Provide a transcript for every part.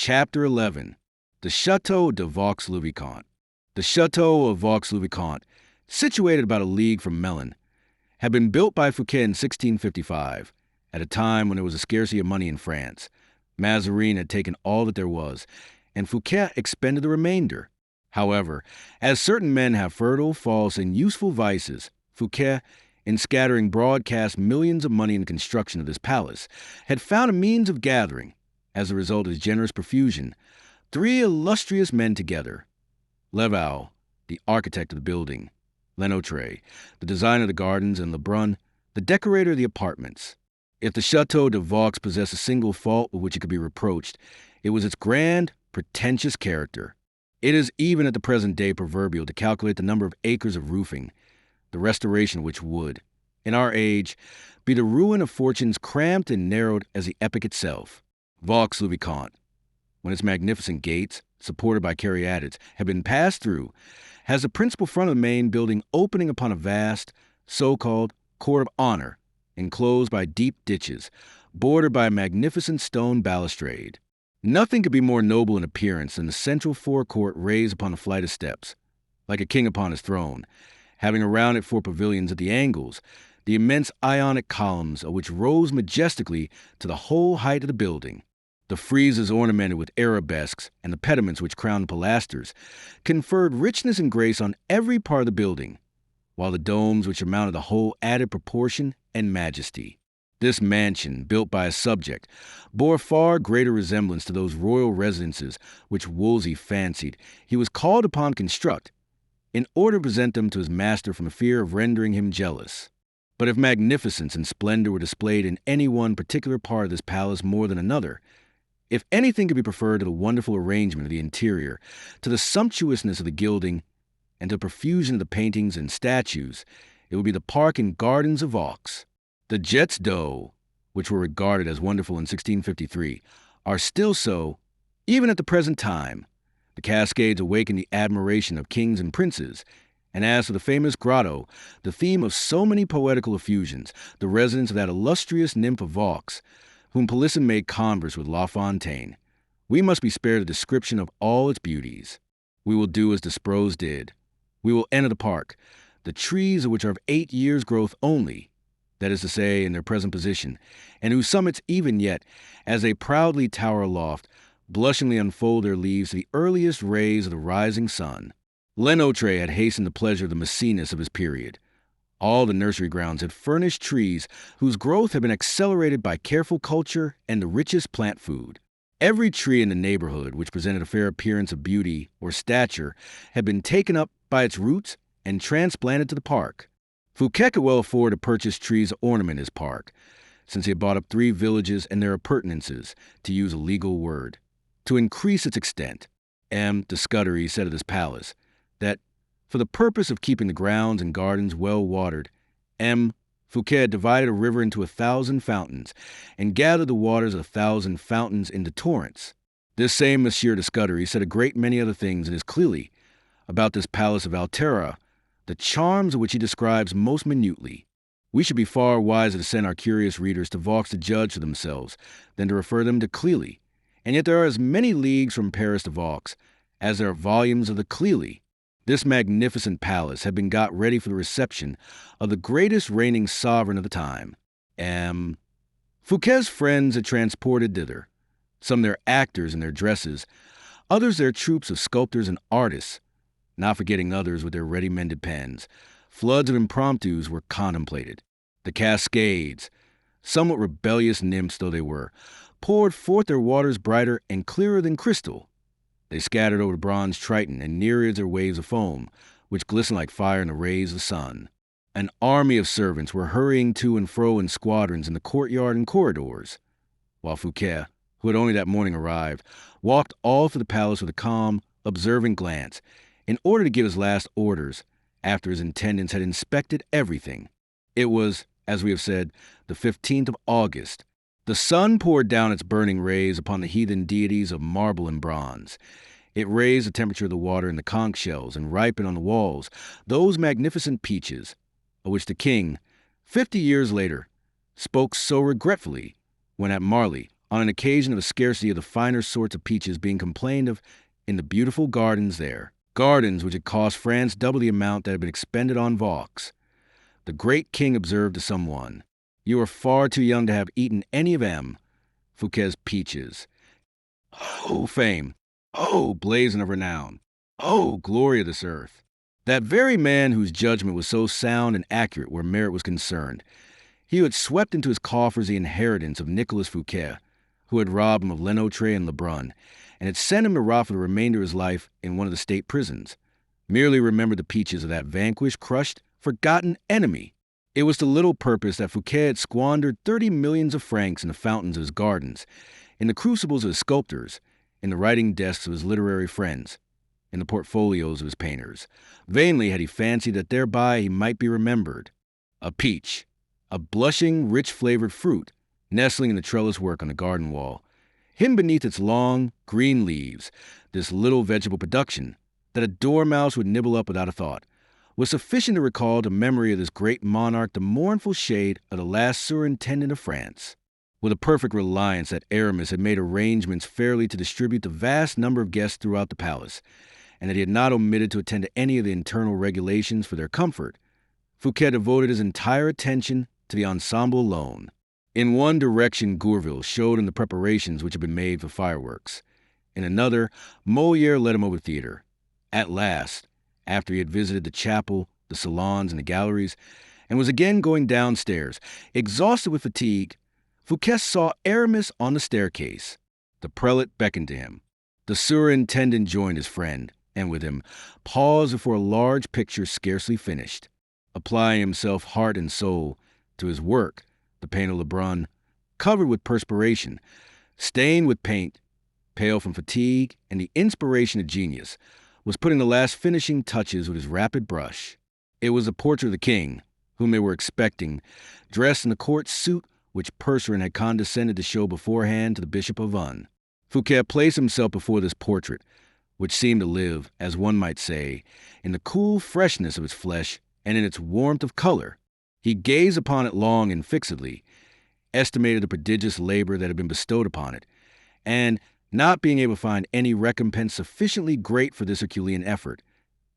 Chapter 11. The Château de Vaux-le-Vicomte. The Château of Vaux-le-Vicomte, situated about a league from Melun, had been built by Fouquet in 1655, at a time when there was a scarcity of money in France. Mazarin had taken all that there was, and Fouquet expended the remainder. However, as certain men have fertile, false, and useful vices, Fouquet, in scattering broadcast millions of money in the construction of this palace, had found a means of gathering, as a result of his generous profusion, three illustrious men together: Leval, the architect of the building; Lenôtre, the designer of the gardens; and Lebrun, the decorator of the apartments. If the Château de Vaux possessed a single fault with which it could be reproached, it was its grand, pretentious character. It is even at the present day proverbial to calculate the number of acres of roofing, the restoration of which would, in our age, be the ruin of fortunes cramped and narrowed as the epoch itself. Vaux-le-Vicomte, when its magnificent gates, supported by caryatides, have been passed through, has the principal front of the main building opening upon a vast, so-called court of honor, enclosed by deep ditches, bordered by a magnificent stone balustrade. Nothing could be more noble in appearance than the central forecourt raised upon a flight of steps, like a king upon his throne, having around it four pavilions at the angles, the immense Ionic columns of which rose majestically to the whole height of the building. The friezes ornamented with arabesques and the pediments which crowned the pilasters conferred richness and grace on every part of the building, while the domes which surmounted the whole added proportion and majesty. This mansion, built by a subject, bore far greater resemblance to those royal residences which Wolsey fancied he was called upon to construct, in order to present them to his master from a fear of rendering him jealous. But if magnificence and splendor were displayed in any one particular part of this palace more than another, if anything could be preferred to the wonderful arrangement of the interior, to the sumptuousness of the gilding, and to the profusion of the paintings and statues, it would be the park and gardens of Vaux. The jets d'eau, which were regarded as wonderful in 1653, are still so, even at the present time. The cascades awaken the admiration of kings and princes, and as for the famous grotto, the theme of so many poetical effusions, the residence of that illustrious nymph of Vaux, whom Polisson made converse with La Fontaine, we must be spared the description of all its beauties. We will do as Despreaux did. We will enter the park, the trees of which are of 8 years' growth only, that is to say, in their present position, and whose summits even yet, as they proudly tower aloft, blushingly unfold their leaves to the earliest rays of the rising sun. Lenôtre had hastened the pleasure of the Maecenas of his period. All the nursery grounds had furnished trees whose growth had been accelerated by careful culture and the richest plant food. Every tree in the neighborhood which presented a fair appearance of beauty or stature had been taken up by its roots and transplanted to the park. Fouquet could well afford to purchase trees to ornament his park, since he had bought up 3 villages and their appurtenances, to use a legal word, to increase its extent. M. de Scudery said of this palace, that, for the purpose of keeping the grounds and gardens well watered, Fouquet had divided a river into 1,000 fountains, and gathered the waters of 1,000 fountains into torrents. This same Monsieur de Scudery said a great many other things in his Clelie about this palace of Altera, the charms of which he describes most minutely. We should be far wiser to send our curious readers to Vaux to judge for themselves than to refer them to Clelie, and yet there are as many leagues from Paris to Vaux as there are volumes of the Clelie. This magnificent palace had been got ready for the reception of the greatest reigning sovereign of the time. Fouquet's friends had transported thither, some their actors in their dresses, others their troops of sculptors and artists, not forgetting others with their ready-mended pens. Floods of impromptus were contemplated. The cascades, somewhat rebellious nymphs though they were, poured forth their waters brighter and clearer than crystal. They scattered over the bronze Triton and nereids their waves of foam, which glistened like fire in the rays of the sun. An army of servants were hurrying to and fro in squadrons in the courtyard and corridors, while Fouquet, who had only that morning arrived, walked all through the palace with a calm, observant glance, in order to give his last orders, after his attendants had inspected everything. It was, as we have said, the 15th of August. The sun poured down its burning rays upon the heathen deities of marble and bronze. It raised the temperature of the water in the conch shells and ripened on the walls those magnificent peaches, of which the king, 50 years later, spoke so regretfully when at Marly, on an occasion of a scarcity of the finer sorts of peaches being complained of in the beautiful gardens there, gardens which had cost France double the amount that had been expended on Vaux. The great king observed to someone, "You are far too young to have eaten any of M. Fouquet's peaches. Oh, fame! Oh, blazon of renown! Oh, glory of this earth!" That very man whose judgment was so sound and accurate where merit was concerned, he who had swept into his coffers the inheritance of Nicolas Fouquet, who had robbed him of Lenôtre and Lebrun, and had sent him to rot for the remainder of his life in one of the state prisons, merely remembered the peaches of that vanquished, crushed, forgotten enemy. It was to little purpose that Fouquet had squandered 30 millions of francs in the fountains of his gardens, in the crucibles of his sculptors, in the writing desks of his literary friends, in the portfolios of his painters. Vainly had he fancied that thereby he might be remembered. A peach, a blushing, rich-flavored fruit, nestling in the trellis work on the garden wall, hidden beneath its long, green leaves, this little vegetable production that a dormouse would nibble up without a thought, was sufficient to recall to memory of this great monarch the mournful shade of the last surintendant of France. With a perfect reliance that Aramis had made arrangements fairly to distribute the vast number of guests throughout the palace, and that he had not omitted to attend to any of the internal regulations for their comfort, Fouquet devoted his entire attention to the ensemble alone. In one direction, Gourville showed him the preparations which had been made for fireworks. In another, Molière led him over the theater. At last, after he had visited the chapel, the salons, and the galleries, and was again going downstairs, exhausted with fatigue, Fouquet saw Aramis on the staircase. The prelate beckoned to him. The surintendant joined his friend, and with him paused before a large picture scarcely finished, applying himself heart and soul to his work. The painter Lebrun, covered with perspiration, stained with paint, pale from fatigue and the inspiration of genius, was putting the last finishing touches with his rapid brush. It was a portrait of the king, whom they were expecting, dressed in the court suit which Percerin had condescended to show beforehand to the Bishop of Vannes. Fouquet placed himself before this portrait, which seemed to live, as one might say, in the cool freshness of its flesh and in its warmth of color. He gazed upon it long and fixedly, estimated the prodigious labor that had been bestowed upon it, and, not being able to find any recompense sufficiently great for this Herculean effort,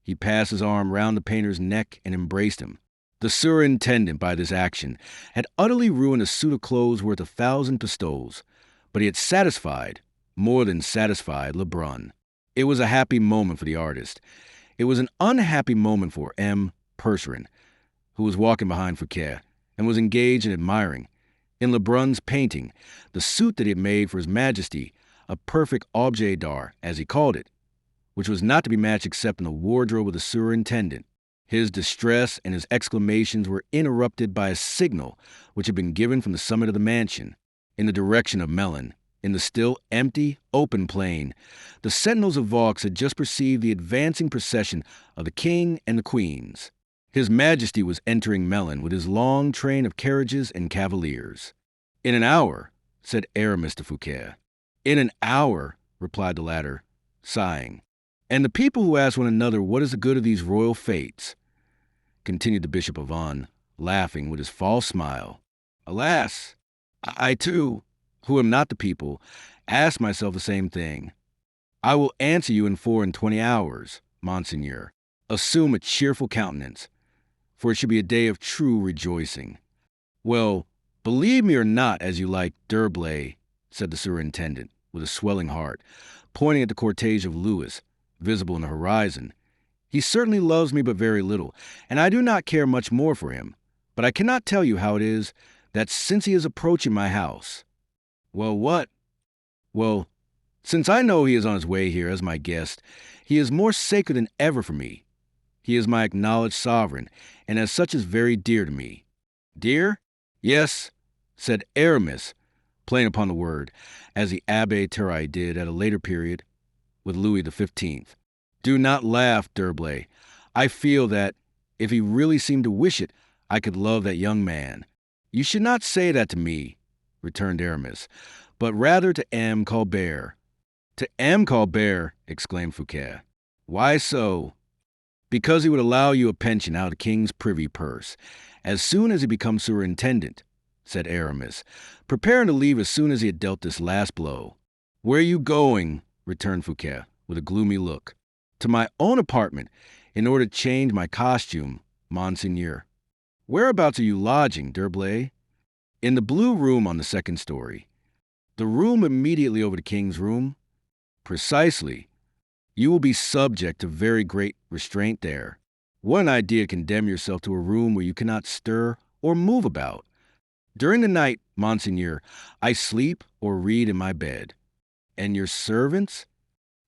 he passed his arm round the painter's neck and embraced him. The surintendant, by this action, had utterly ruined a suit of clothes worth 1,000 pistoles, but he had satisfied, more than satisfied, Lebrun. It was a happy moment for the artist. It was an unhappy moment for M. Percerin, who was walking behind Fouquet, and was engaged in admiring, in Lebrun's painting, the suit that he had made for His Majesty, a perfect objet d'art, as he called it, which was not to be matched except in the wardrobe of the surintendant. His distress and his exclamations were interrupted by a signal which had been given from the summit of the mansion, in the direction of Melun. In the still empty, open plain, the sentinels of Vaux had just perceived the advancing procession of the king and the queens. His Majesty was entering Melun with his long train of carriages and cavaliers. "In an hour," said Aramis to Fouquet. "In an hour," replied the latter, sighing. "And the people who ask one another what is the good of these royal fates," continued the Bishop of Vannes, laughing with his false smile. "Alas, I too, who am not the people, ask myself the same thing. I will answer you in 24 hours, Monseigneur. Assume a cheerful countenance, for it should be a day of true rejoicing." "Well, believe me or not, as you like, D'Herblay," said the surintendant, with a swelling heart, pointing at the cortege of Louis, visible in the horizon. "He certainly loves me but very little, and I do not care much more for him. But I cannot tell you how it is that since he is approaching my house—" "Well, what?" "Well, since I know he is on his way here as my guest, he is more sacred than ever for me. He is my acknowledged sovereign, and as such is very dear to me." "Dear?" "Yes," said Aramis, playing upon the word, as the Abbé Terray did at a later period with Louis XV. "Do not laugh, D'Herblay. I feel that, if he really seemed to wish it, I could love that young man." "You should not say that to me," returned Aramis, "but rather to M. Colbert." "To M. Colbert!" exclaimed Fouquet. "Why so?" "Because he would allow you a pension out of the king's privy purse, as soon as he becomes surintendant," said Aramis, preparing to leave as soon as he had dealt this last blow. "Where are you going?" returned Fouquet, with a gloomy look. "To my own apartment, in order to change my costume, monseigneur." "Whereabouts are you lodging, D'Herblay?" "In the blue room on the second story." "The room immediately over the king's room?" "Precisely. You will be subject to very great restraint there. What an idea to condemn yourself to a room where you cannot stir or move about. During the night, monseigneur, I sleep or read in my bed." "And your servants?"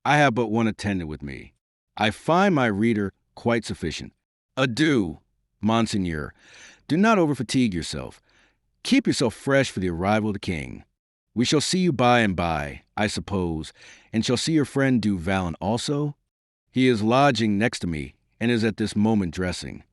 "I have but one attendant with me. I find my reader quite sufficient. Adieu, monseigneur. Do not overfatigue yourself. Keep yourself fresh for the arrival of the king. We shall see you by and by, I suppose, and shall see your friend Du Vallon also? He is lodging next to me, and is at this moment dressing."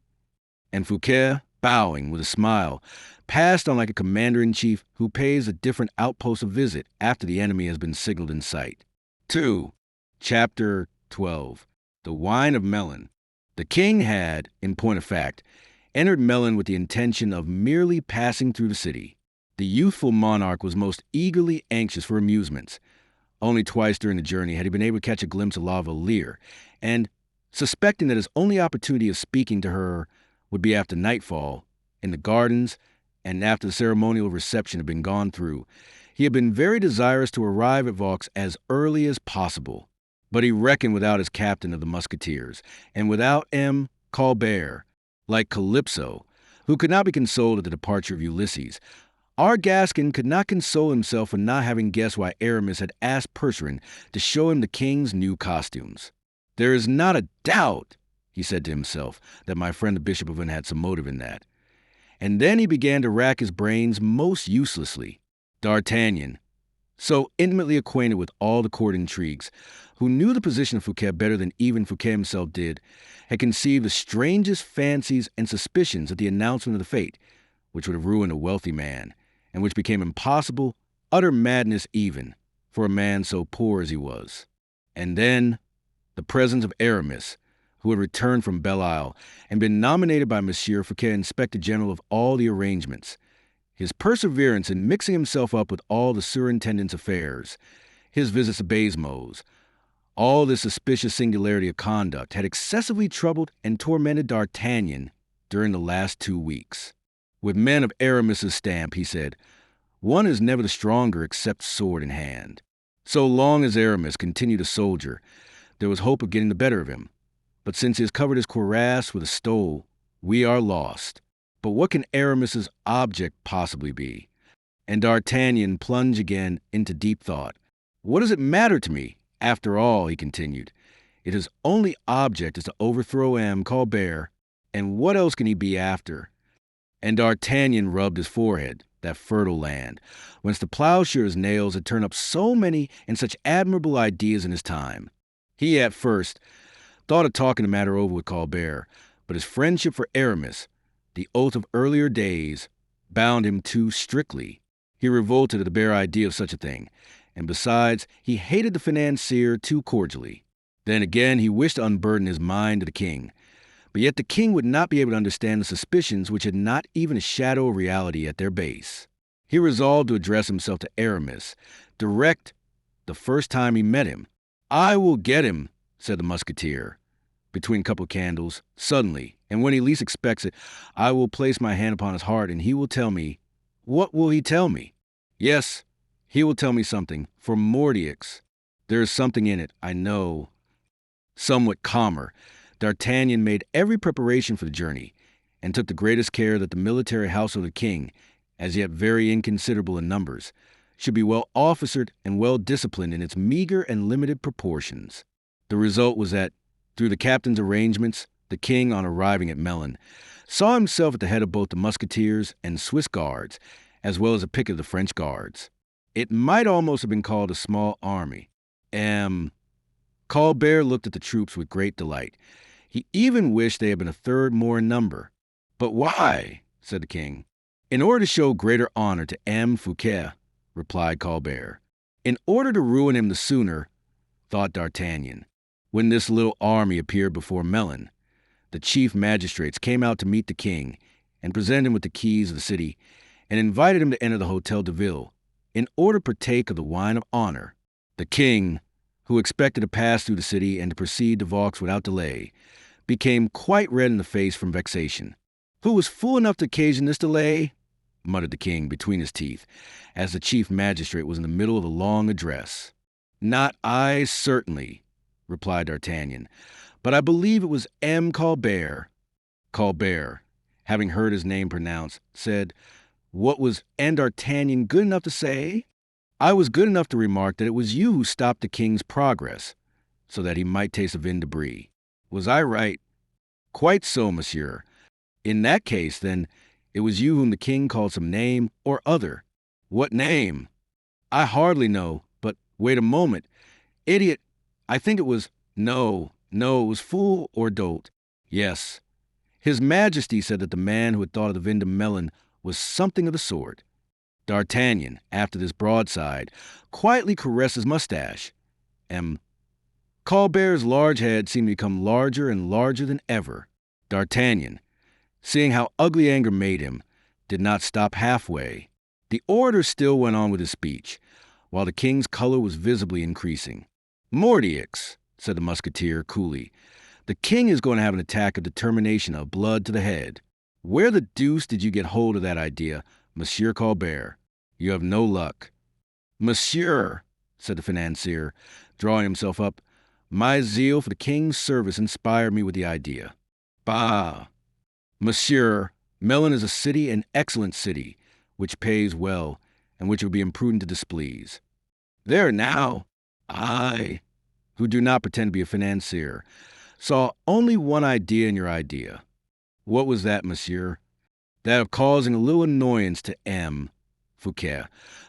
And Fouquet, bowing with a smile, passed on like a commander-in-chief who pays a different outpost a visit after the enemy has been signaled in sight. 2. Chapter 12. The Wine of Melun. The king had, in point of fact, entered Melun with the intention of merely passing through the city. The youthful monarch was most eagerly anxious for amusements. Only twice during the journey had he been able to catch a glimpse of La Valliere, and, suspecting that his only opportunity of speaking to her would be after nightfall, in the gardens, and after the ceremonial reception had been gone through, he had been very desirous to arrive at Vaux as early as possible. But he reckoned without his captain of the Musketeers, and without M. Colbert. Like Calypso, who could not be consoled at the departure of Ulysses, our Gascon could not console himself for not having guessed why Aramis had asked Percerin to show him the king's new costumes. "There is not a doubt," he said to himself, "that my friend the Bishop of Vannes had some motive in that." And then he began to rack his brains most uselessly. D'Artagnan, so intimately acquainted with all the court intrigues, who knew the position of Fouquet better than even Fouquet himself did, had conceived the strangest fancies and suspicions at the announcement of the fate, which would have ruined a wealthy man, and which became impossible, utter madness even, for a man so poor as he was. And then the presence of Aramis, who had returned from Belle Isle and been nominated by Monsieur Fouquet Inspector General of all the arrangements. His perseverance in mixing himself up with all the surintendant's affairs, his visits to Baisemeaux's, all this suspicious singularity of conduct had excessively troubled and tormented D'Artagnan during the last 2 weeks. With men of Aramis's stamp, he said, one is never the stronger except sword in hand. So long as Aramis continued a soldier, there was hope of getting the better of him. But since he has covered his cuirass with a stole, we are lost. But what can Aramis's object possibly be? And D'Artagnan plunged again into deep thought. "What does it matter to me? After all," he continued, "if his only object is to overthrow M. Colbert, and what else can he be after?" And D'Artagnan rubbed his forehead, that fertile land, whence the plowshare's nails had turned up so many and such admirable ideas in his time. He at first thought of talking the matter over with Colbert, but his friendship for Aramis, the oath of earlier days, bound him too strictly. He revolted at the bare idea of such a thing, and besides, he hated the financier too cordially. Then again, he wished to unburden his mind to the king, but yet the king would not be able to understand the suspicions which had not even a shadow of reality at their base. He resolved to address himself to Aramis, direct, the first time he met him. "I will get him," said the musketeer, between a couple of candles, suddenly, and when he least expects it. "I will place my hand upon his heart, and he will tell me—" "What will he tell me?" "Yes, he will tell me something, for Mordioux. There is something in it, I know." Somewhat calmer, D'Artagnan made every preparation for the journey, and took the greatest care that the military household of the king, as yet very inconsiderable in numbers, should be well officered and well disciplined in its meager and limited proportions. The result was that, through the captain's arrangements, the king, on arriving at Melun, saw himself at the head of both the Musketeers and Swiss guards, as well as a picket of the French guards. It might almost have been called a small army. Colbert looked at the troops with great delight. He even wished they had been a third more in number. "But why?" said the king. "In order to show greater honor to M. Fouquet," replied Colbert. "In order to ruin him the sooner," thought D'Artagnan. When this little army appeared before Melun, the chief magistrates came out to meet the king and presented him with the keys of the city, and invited him to enter the Hôtel de Ville in order to partake of the wine of honor. The king, who expected to pass through the city and to proceed to Vaux without delay, became quite red in the face from vexation. "Who was fool enough to occasion this delay?" muttered the king between his teeth, as the chief magistrate was in the middle of a long address. "Not I, certainly," replied D'Artagnan, "but I believe it was M. Colbert." Colbert, having heard his name pronounced, said, "What was D'Artagnan good enough to say?" "I was good enough to remark that it was you who stopped the king's progress, so that he might taste of vin de Brie. Was I right?" "Quite so, monsieur. In that case, then, it was you whom the king called some name or other." "What name?" "I hardly know, but wait a moment. Idiot, I think it was... No, it was fool or dolt. Yes. His Majesty said that the man who had thought of the vin de melon was something of the sort." D'Artagnan, after this broadside, quietly caressed his mustache. Colbert's large head seemed to become larger and larger than ever. D'Artagnan, seeing how ugly anger made him, did not stop halfway. The orator still went on with his speech, while the king's color was visibly increasing. "Mordioux," said the musketeer coolly, "the king is going to have an attack of determination of blood to the head. Where the deuce did you get hold of that idea, Monsieur Colbert? You have no luck." "Monsieur," said the financier, drawing himself up, "my zeal for the king's service inspired me with the idea." "Bah! Monsieur, Melun is a city, an excellent city, which pays well, and which it would be imprudent to displease." "There now, I, who do not pretend to be a financier, saw only one idea in your idea." "What was that, monsieur?" "That of causing a little annoyance to M. Fouquet,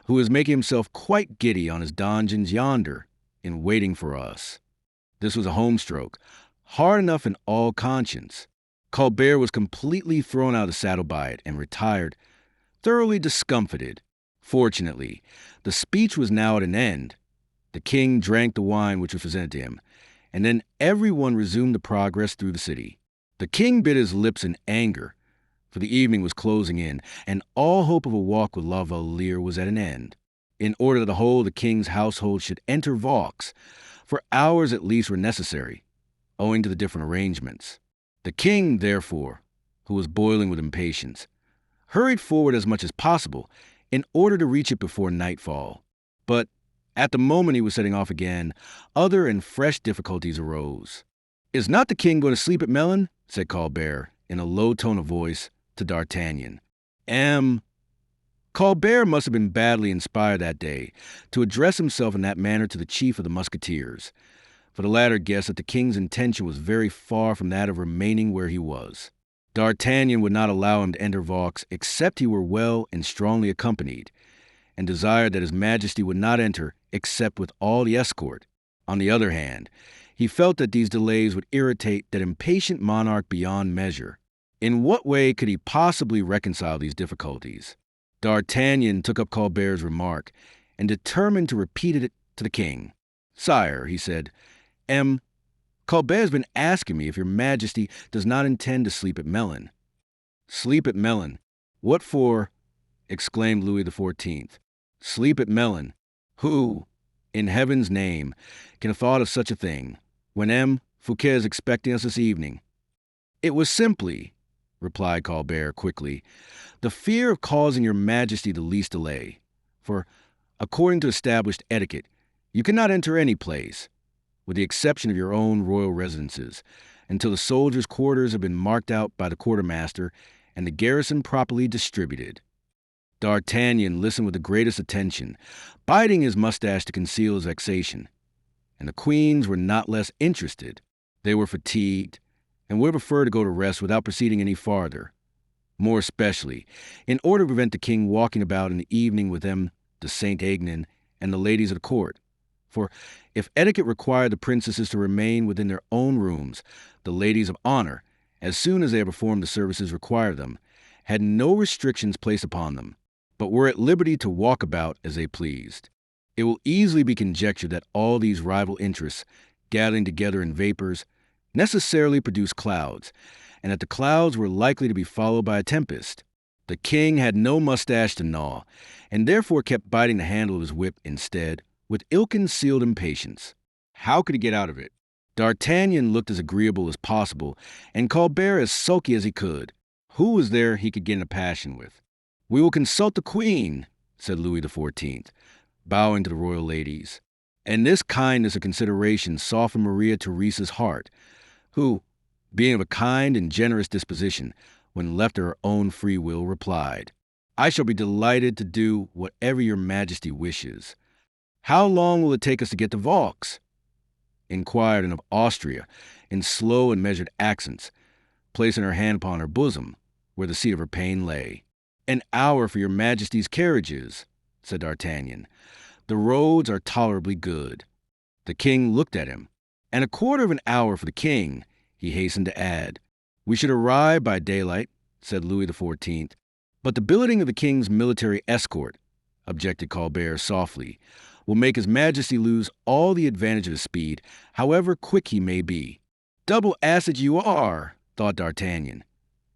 who is making himself quite giddy on his donjons yonder, in waiting for us." This was a home stroke, hard enough in all conscience. Colbert was completely thrown out of the saddle by it, and retired, thoroughly discomfited. Fortunately, the speech was now at an end. The king drank the wine which was presented to him, and then everyone resumed the progress through the city. The king bit his lips in anger, for the evening was closing in, and all hope of a walk with La Valliere was at an end. In order that the whole of the king's household should enter Vaux, for hours at least were necessary, owing to the different arrangements. The king, therefore, who was boiling with impatience, hurried forward as much as possible in order to reach it before nightfall. But at the moment he was setting off again, other and fresh difficulties arose. "Is not the king going to sleep at Melun?" said Colbert, in a low tone of voice, to D'Artagnan. Colbert must have been badly inspired that day to address himself in that manner to the chief of the Musketeers, for the latter guessed that the king's intention was very far from that of remaining where he was. D'Artagnan would not allow him to enter Vaux except he were well and strongly accompanied, and desired that his Majesty would not enter except with all the escort. On the other hand, he felt that these delays would irritate that impatient monarch beyond measure. In what way could he possibly reconcile these difficulties? D'Artagnan took up Colbert's remark and determined to repeat it to the king. "Sire," he said, Colbert has been asking me if your Majesty does not intend to sleep at Melun." "Sleep at Melun? What for?" exclaimed Louis XIV. "Sleep at Melun? Who, in heaven's name, can have thought of such a thing, when Fouquet is expecting us this evening?" "It was simply," replied Colbert quickly, "the fear of causing your Majesty the least delay. For, according to established etiquette, you cannot enter any place, with the exception of your own royal residences, until the soldiers' quarters have been marked out by the quartermaster and the garrison properly distributed." D'Artagnan listened with the greatest attention, biting his mustache to conceal his vexation, and the queens were not less interested. They were fatigued, and would prefer to go to rest without proceeding any farther, more especially in order to prevent the king walking about in the evening with them, de Saint-Aignan, and the ladies of the court. For if etiquette required the princesses to remain within their own rooms, the ladies of honor, as soon as they had performed the services required of them, had no restrictions placed upon them, but were at liberty to walk about as they pleased. It will easily be conjectured that all these rival interests, gathering together in vapors, necessarily produced clouds, and that the clouds were likely to be followed by a tempest. The king had no mustache to gnaw, and therefore kept biting the handle of his whip instead, with ill-concealed impatience. How could he get out of it? D'Artagnan looked as agreeable as possible, and Colbert as sulky as he could. Who was there he could get in a passion with? "We will consult the queen," said Louis XIV, bowing to the royal ladies. And this kindness of consideration softened Maria Theresa's heart, who, being of a kind and generous disposition, when left to her own free will, replied, "I shall be delighted to do whatever your majesty wishes." "How long will it take us to get to Vaux?" inquired Anne of Austria, in slow and measured accents, placing her hand upon her bosom, where the seat of her pain lay. "An hour for your majesty's carriages," said D'Artagnan. "The roads are tolerably good." The king looked at him. "And a quarter of an hour for the king," he hastened to add. "We should arrive by daylight," said Louis XIV. "But the billeting of the king's military escort," objected Colbert softly, "will make his majesty lose all the advantage of his speed, however quick he may be." "Double acid you are," thought D'Artagnan.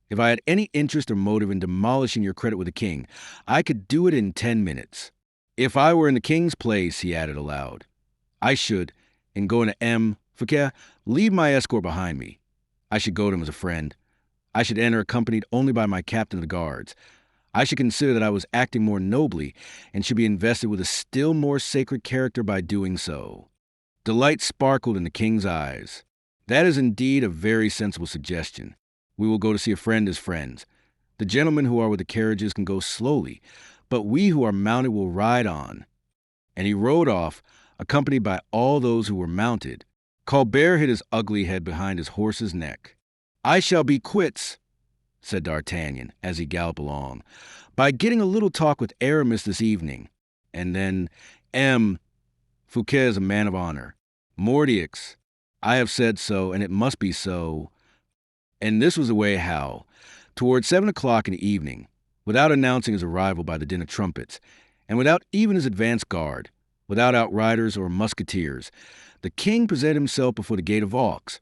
"If I had any interest or motive in demolishing your credit with the king, I could do it in 10 minutes. If I were in the king's place," he added aloud, "I should, in going to M. Fouquet, leave my escort behind me. I should go to him as a friend. I should enter accompanied only by my captain of the guards. I should consider that I was acting more nobly, and should be invested with a still more sacred character by doing so." Delight sparkled in the king's eyes. "That is indeed a very sensible suggestion. We will go to see a friend as friends. The gentlemen who are with the carriages can go slowly, but we who are mounted will ride on." And he rode off, accompanied by all those who were mounted. Colbert hid his ugly head behind his horse's neck. "I shall be quits," said D'Artagnan, as he galloped along, "by getting a little talk with Aramis this evening. And then, M. Fouquet is a man of honor. Mordioux, I have said so, and it must be so." And this was the way how, toward 7 o'clock in the evening, without announcing his arrival by the din of trumpets, and without even his advance guard, without outriders or musketeers, the king presented himself before the gate of Vaux,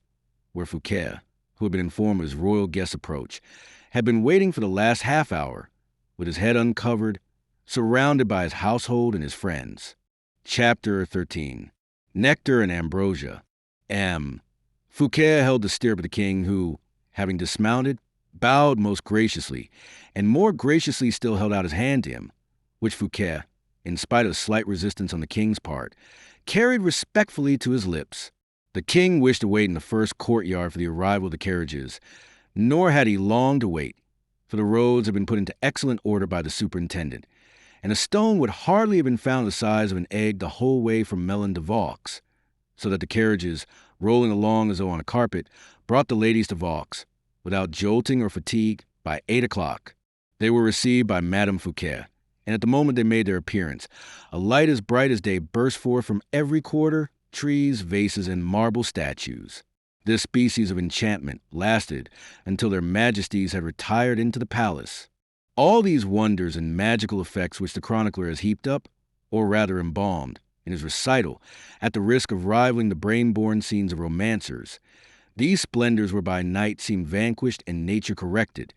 where Fouquet, who had been informed of his royal guest's approach, had been waiting for the last half hour, with his head uncovered, surrounded by his household and his friends. Chapter 13. Nectar and Ambrosia. M. Fouquet held the stirrup of the king, who, having dismounted, bowed most graciously, and more graciously still held out his hand to him, which Fouquet, in spite of slight resistance on the king's part, carried respectfully to his lips. The king wished to wait in the first courtyard for the arrival of the carriages, nor had he long to wait, for the roads had been put into excellent order by the superintendent, and a stone would hardly have been found the size of an egg the whole way from Melun to Vaux, so that the carriages, rolling along as though on a carpet, brought the ladies to Vaux, without jolting or fatigue, by 8 o'clock. They were received by Madame Fouquet, and at the moment they made their appearance, a light as bright as day burst forth from every quarter, trees, vases, and marble statues. This species of enchantment lasted until their majesties had retired into the palace. All these wonders and magical effects which the chronicler has heaped up, or rather embalmed, in his recital, at the risk of rivaling the brain-born scenes of romancers, these splendors were by night seen vanquished and nature corrected,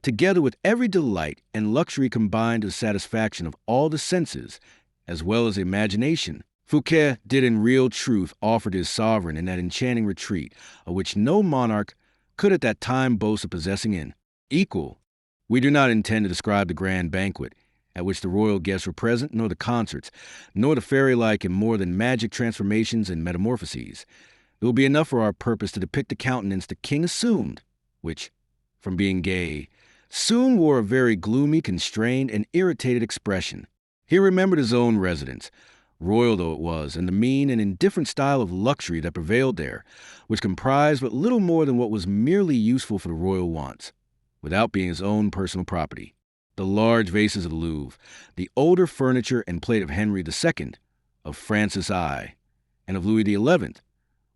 together with every delight and luxury combined to the satisfaction of all the senses, as well as the imagination. Fouquet did in real truth offer to his sovereign in that enchanting retreat, of which no monarch could at that time boast of possessing an equal. We do not intend to describe the grand banquet, at which the royal guests were present, nor the concerts, nor the fairy-like and more than magic transformations and metamorphoses. It will be enough for our purpose to depict the countenance the king assumed, which, from being gay, soon wore a very gloomy, constrained, and irritated expression. He remembered his own residence, royal though it was, and the mean and indifferent style of luxury that prevailed there, which comprised but little more than what was merely useful for the royal wants, without being his own personal property. The large vases of the Louvre, the older furniture and plate of Henry II, of Francis I, and of Louis XI,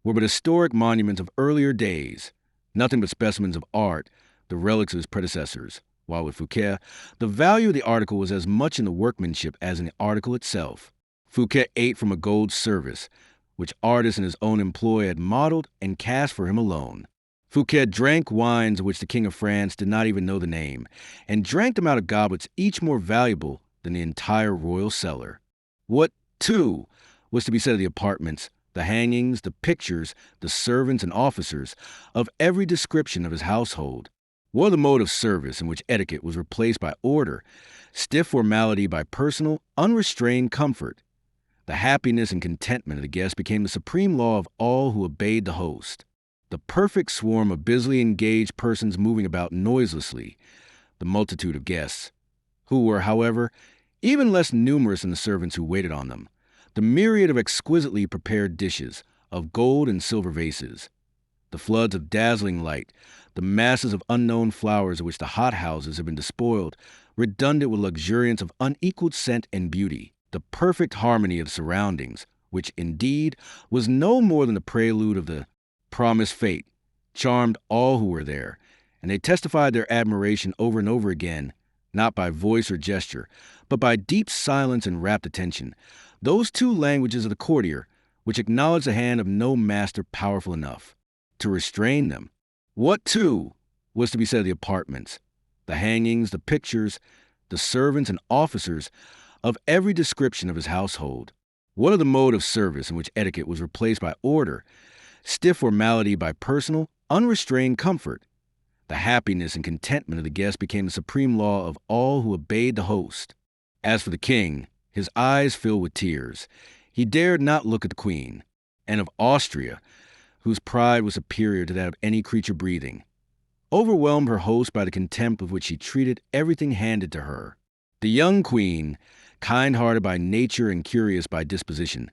were but historic monuments of earlier days, nothing but specimens of art, the relics of his predecessors, while with Fouquet, the value of the article was as much in the workmanship as in the article itself. Fouquet ate from a gold service, which artists in his own employ had modeled and cast for him alone. Fouquet drank wines of which the King of France did not even know the name, and drank them out of goblets each more valuable than the entire royal cellar. What, too, was to be said of the apartments, the hangings, the pictures, the servants and officers of every description of his household? What the mode of service in which etiquette was replaced by order, stiff formality by personal, unrestrained comfort? The happiness and contentment of the guest became the supreme law of all who obeyed the host. The perfect swarm of busily engaged persons moving about noiselessly, the multitude of guests, who were, however, even less numerous than the servants who waited on them, the myriad of exquisitely prepared dishes, of gold and silver vases, the floods of dazzling light, the masses of unknown flowers of which the hothouses had been despoiled, redundant with luxuriance of unequaled scent and beauty, the perfect harmony of the surroundings, which, indeed, was no more than the prelude of the promised fate, charmed all who were there, and they testified their admiration over and over again, not by voice or gesture, but by deep silence and rapt attention, those two languages of the courtier, which acknowledge the hand of no master powerful enough to restrain them. What, too, was to be said of the apartments, the hangings, the pictures, the servants and officers of every description of his household? What of the mode of service in which etiquette was replaced by order, stiff formality by personal, unrestrained comfort? The happiness and contentment of the guest became the supreme law of all who obeyed the host. As for the king, his eyes filled with tears. He dared not look at the queen, and of Austria, whose pride was superior to that of any creature breathing, overwhelmed her host by the contempt with which she treated everything handed to her. The young queen, kind-hearted by nature and curious by disposition,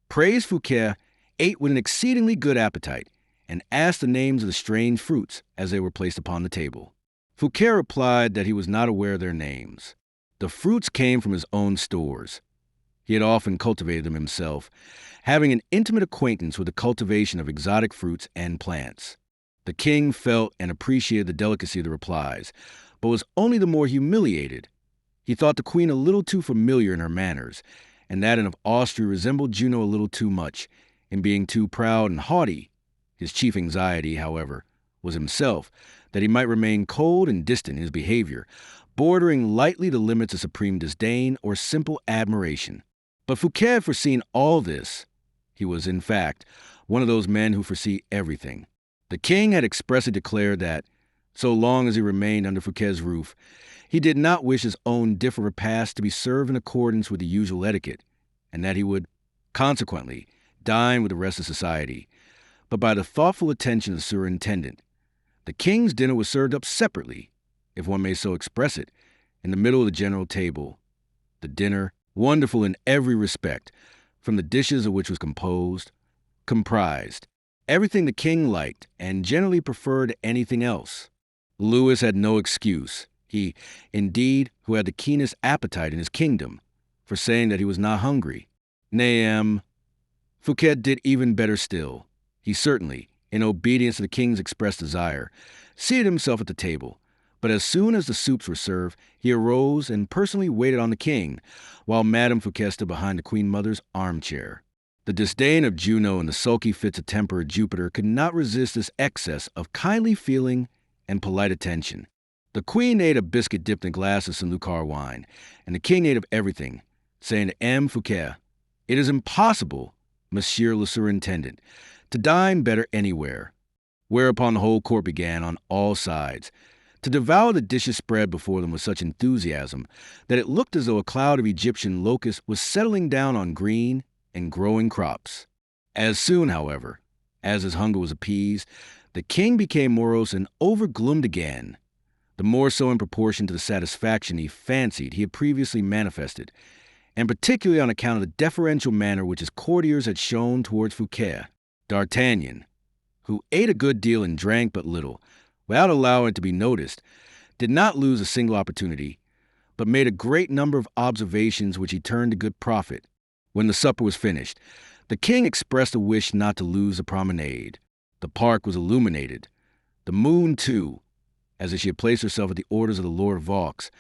praised Fouquet, ate with an exceedingly good appetite, and asked the names of the strange fruits as they were placed upon the table. Fouquet replied that he was not aware of their names. The fruits came from his own stores. He had often cultivated them himself, having an intimate acquaintance with the cultivation of exotic fruits and plants. The king felt and appreciated the delicacy of the replies, but was only the more humiliated. He thought the queen a little too familiar in her manners, and that of Austria resembled Juno a little too much, in being too proud and haughty. His chief anxiety, however, was himself, that he might remain cold and distant in his behavior, bordering lightly the limits of supreme disdain or simple admiration. But Fouquet had foreseen all this. He was, in fact, one of those men who foresee everything. The king had expressly declared that, so long as he remained under Fouquet's roof, he did not wish his own different repast to be served in accordance with the usual etiquette, and that he would, consequently, dine with the rest of society, but by the thoughtful attention of the superintendent. The king's dinner was served up separately, if one may so express it, in the middle of the general table. The dinner, wonderful in every respect, from the dishes of which was comprised everything the king liked and generally preferred to anything else. Louis had no excuse, he, indeed, who had the keenest appetite in his kingdom, for saying that he was not hungry. Nay, Fouquet did even better still. He certainly, in obedience to the king's expressed desire, seated himself at the table, but as soon as the soups were served, he arose and personally waited on the king, while Madame Fouquet stood behind the Queen Mother's armchair. The disdain of Juno and the sulky fits of temper of Jupiter could not resist this excess of kindly feeling and polite attention. The queen ate a biscuit dipped in a glass of Saint-Lucar wine, and the king ate of everything, saying to M. Fouquet, "It is impossible, Monsieur le Surintendant, to dine better anywhere." Whereupon the whole court began, on all sides, to devour the dishes spread before them with such enthusiasm that it looked as though a cloud of Egyptian locusts was settling down on green and growing crops. As soon, however, as his hunger was appeased, the king became morose and overgloomed again, the more so in proportion to the satisfaction he fancied he had previously manifested, and particularly on account of the deferential manner which his courtiers had shown towards Fouquet. D'Artagnan, who ate a good deal and drank but little, without allowing it to be noticed, did not lose a single opportunity, but made a great number of observations which he turned to good profit. When the supper was finished, the king expressed a wish not to lose the promenade. The park was illuminated. The moon, too, as if she had placed herself at the orders of the Lord of Vaux,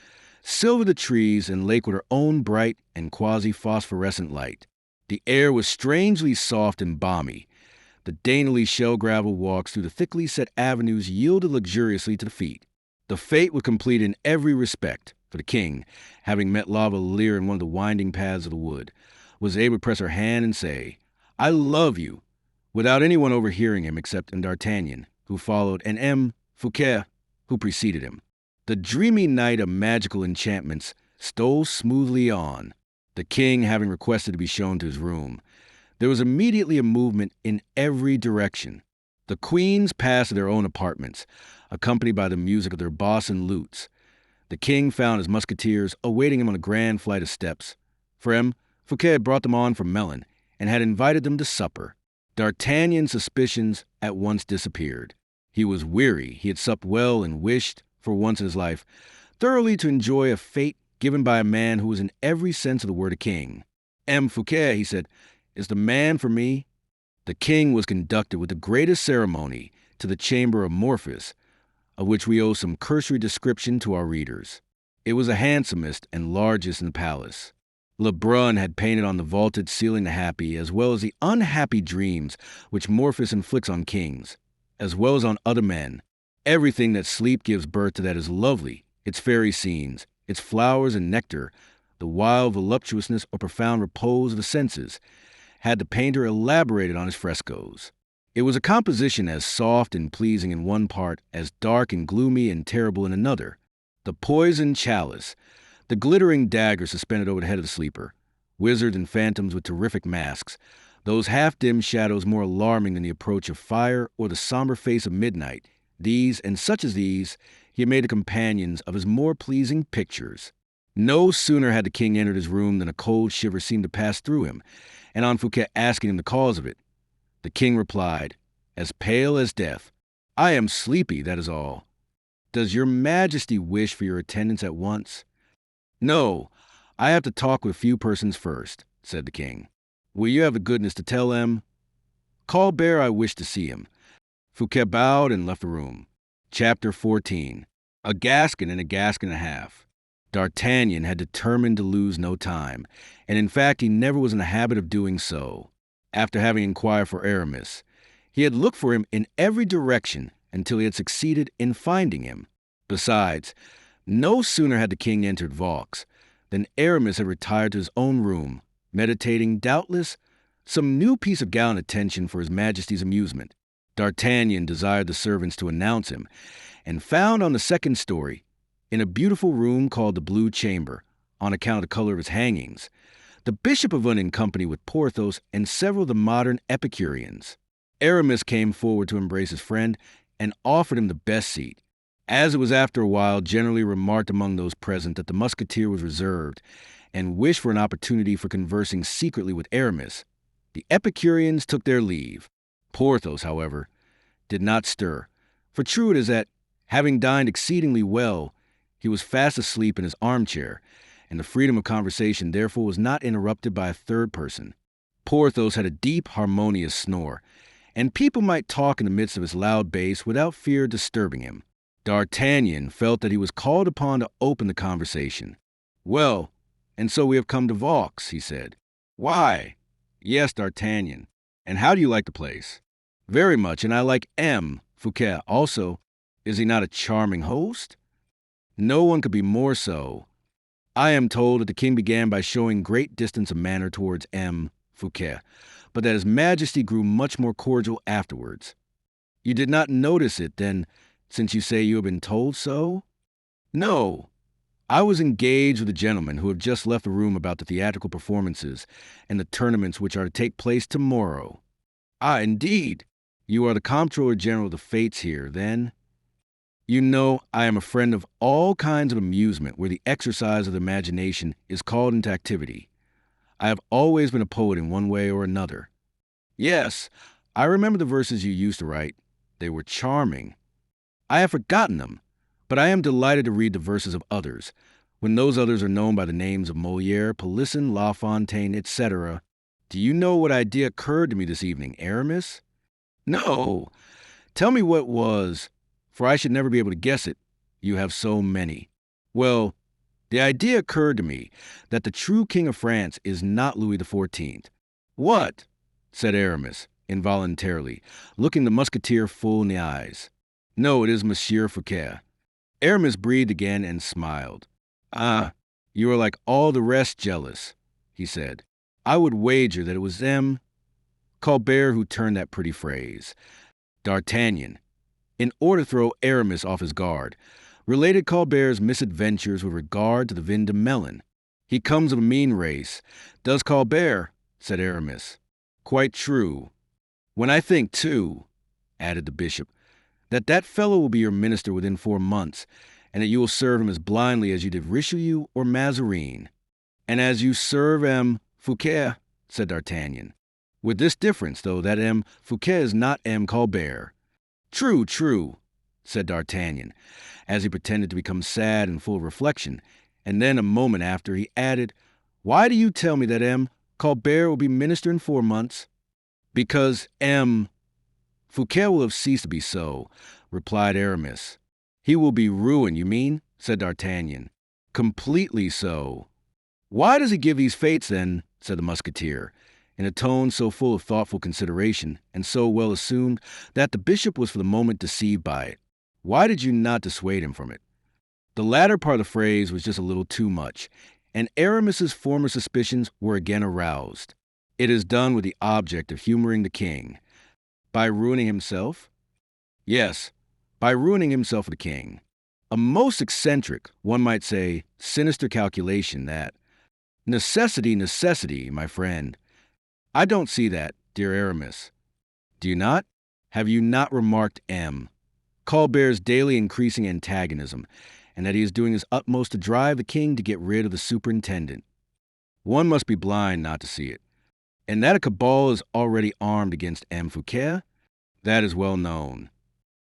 silvered the trees and lake with her own bright and quasi-phosphorescent light. The air was strangely soft and balmy. The daintily shell-gravel walks through the thickly set avenues yielded luxuriously to the feet. The fete was complete in every respect, for the king, having met La Valliere in one of the winding paths of the wood, was able to press her hand and say, "I love you," without anyone overhearing him except D'Artagnan, who followed, and M. Fouquet, who preceded him. The dreamy night of magical enchantments stole smoothly on, the king having requested to be shown to his room. There was immediately a movement in every direction. The queens passed to their own apartments, accompanied by the music of their boss and lutes. The king found his musketeers awaiting him on a grand flight of steps. For M. Fouquet had brought them on from Melun, and had invited them to supper. D'Artagnan's suspicions at once disappeared. He was weary, he had supped well, and wished, for once in his life, thoroughly to enjoy a fete given by a man who was in every sense of the word a king. M. Fouquet, he said, is the man for me. The king was conducted with the greatest ceremony to the chamber of Porthos, of which we owe some cursory description to our readers. It was the handsomest and largest in the palace. Lebrun had painted on the vaulted ceiling the happy as well as the unhappy dreams which Porthos inflicts on kings, as well as on other men. Everything that sleep gives birth to that is lovely, its fairy scenes, its flowers and nectar, the wild voluptuousness or profound repose of the senses, had the painter elaborated on his frescoes. It was a composition as soft and pleasing in one part, as dark and gloomy and terrible in another. The poisoned chalice, the glittering dagger suspended over the head of the sleeper, wizards and phantoms with terrific masks, those half-dim shadows more alarming than the approach of fire or the somber face of midnight, these, and such as these, he had made the companions of his more pleasing pictures. No sooner had the king entered his room than a cold shiver seemed to pass through him, and on Fouquet asking him the cause of it, the king replied, as pale as death, "I am sleepy, that is all. Does your majesty wish for your attendance at once?" "No, I have to talk with a few persons first," said the king. "Will you have the goodness to tell them? Colbert, I wish to see him." Fouquet bowed and left the room. Chapter 14. A Gascon and a Gascon and a half. D'Artagnan had determined to lose no time, and in fact he never was in the habit of doing so. After having inquired for Aramis, he had looked for him in every direction until he had succeeded in finding him. Besides, no sooner had the king entered Vaux than Aramis had retired to his own room, meditating, doubtless, some new piece of gallant attention for his majesty's amusement. D'Artagnan desired the servants to announce him, and found on the second story, in a beautiful room called the Blue Chamber, on account of the color of its hangings, the Bishop of in company with Porthos and several of the modern Epicureans. Aramis came forward to embrace his friend and offered him the best seat. As it was after a while generally remarked among those present that the musketeer was reserved, and wished for an opportunity for conversing secretly with Aramis, the Epicureans took their leave. Porthos, however, did not stir, for true it is that, having dined exceedingly well, he was fast asleep in his armchair, and the freedom of conversation therefore was not interrupted by a third person. Porthos had a deep, harmonious snore, and people might talk in the midst of his loud bass without fear of disturbing him. D'Artagnan felt that he was called upon to open the conversation. "Well, and so we have come to Vaux," he said. "Why?" "Yes, D'Artagnan. And how do you like the place?" "Very much, and I like M. Fouquet also. Is he not a charming host?" "No one could be more so. I am told that the king began by showing great distance of manner towards M. Fouquet, but that his majesty grew much more cordial afterwards." "You did not notice it, then, since you say you have been told so?" "No. I was engaged with a gentleman who have just left the room about the theatrical performances and the tournaments which are to take place tomorrow." "Ah, indeed. You are the Comptroller General of the Fates here, then?" "You know, I am a friend of all kinds of amusement where the exercise of the imagination is called into activity. I have always been a poet in one way or another." "Yes, I remember the verses you used to write. They were charming." "I have forgotten them, but I am delighted to read the verses of others, when those others are known by the names of Molière, Polisson, La Fontaine, etc. Do you know what idea occurred to me this evening, Aramis?" "No. Tell me what was, for I should never be able to guess it. You have so many." "Well, the idea occurred to me that the true King of France is not Louis XIV. "What?" said Aramis, involuntarily, looking the musketeer full in the eyes. No, it is Monsieur Fouquet. Aramis breathed again and smiled. Ah, you are like all the rest jealous, he said. I would wager that it was them, Colbert, who turned that pretty phrase. D'Artagnan, in order to throw Aramis off his guard, related Colbert's misadventures with regard to the vin de melon. He comes of a mean race, does Colbert, said Aramis. Quite true. When I think, too, added the bishop, that fellow will be your minister within 4 months, and that you will serve him as blindly as you did Richelieu or Mazarin. And as you serve M. Fouquet, said D'Artagnan. With this difference, though, that M. Fouquet is not M. Colbert. True, true, said D'Artagnan, as he pretended to become sad and full of reflection, and then a moment after he added, Why do you tell me that M. Colbert will be minister in 4 months? Because M. Fouquet will have ceased to be so, replied Aramis. He will be ruined, you mean? Said D'Artagnan. Completely so. Why does he give these fates, then? Said the musketeer, in a tone so full of thoughtful consideration, and so well assumed, that the bishop was for the moment deceived by it. Why did you not dissuade him from it? The latter part of the phrase was just a little too much, and Aramis's former suspicions were again aroused. It is done with the object of humoring the king. By ruining himself? Yes, by ruining himself for the king. A most eccentric, one might say, sinister calculation that. Necessity, my friend. I don't see that, dear Aramis. Do you not? Have you not remarked M. Colbert's daily increasing antagonism, and that he is doing his utmost to drive the king to get rid of the superintendent? One must be blind not to see it. And that a cabal is already armed against M. Fouquet? That is well known.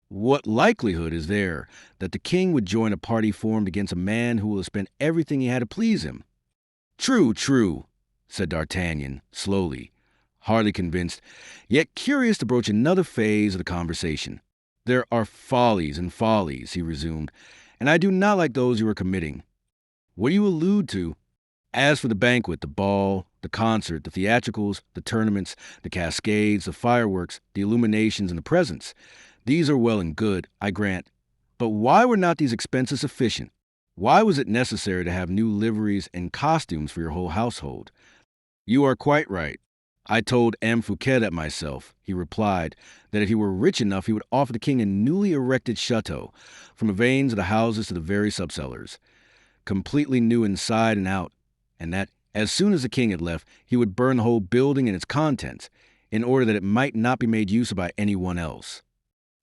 What likelihood is there that the king would join a party formed against a man who will have spent everything he had to please him? True, true, said D'Artagnan, slowly, hardly convinced, yet curious to broach another phase of the conversation. There are follies and follies, he resumed, and I do not like those you are committing. What do you allude to? As for the banquet, the ball, the concert, the theatricals, the tournaments, the cascades, the fireworks, the illuminations, and the presents, these are well and good, I grant. But why were not these expenses sufficient? Why was it necessary to have new liveries and costumes for your whole household? You are quite right. I told M. Fouquet that myself. He replied that if he were rich enough, he would offer the king a newly erected chateau, from the vanes of the houses to the very subcellars, completely new inside and out, and that, as soon as the king had left, he would burn the whole building and its contents, in order that it might not be made use of by anyone else.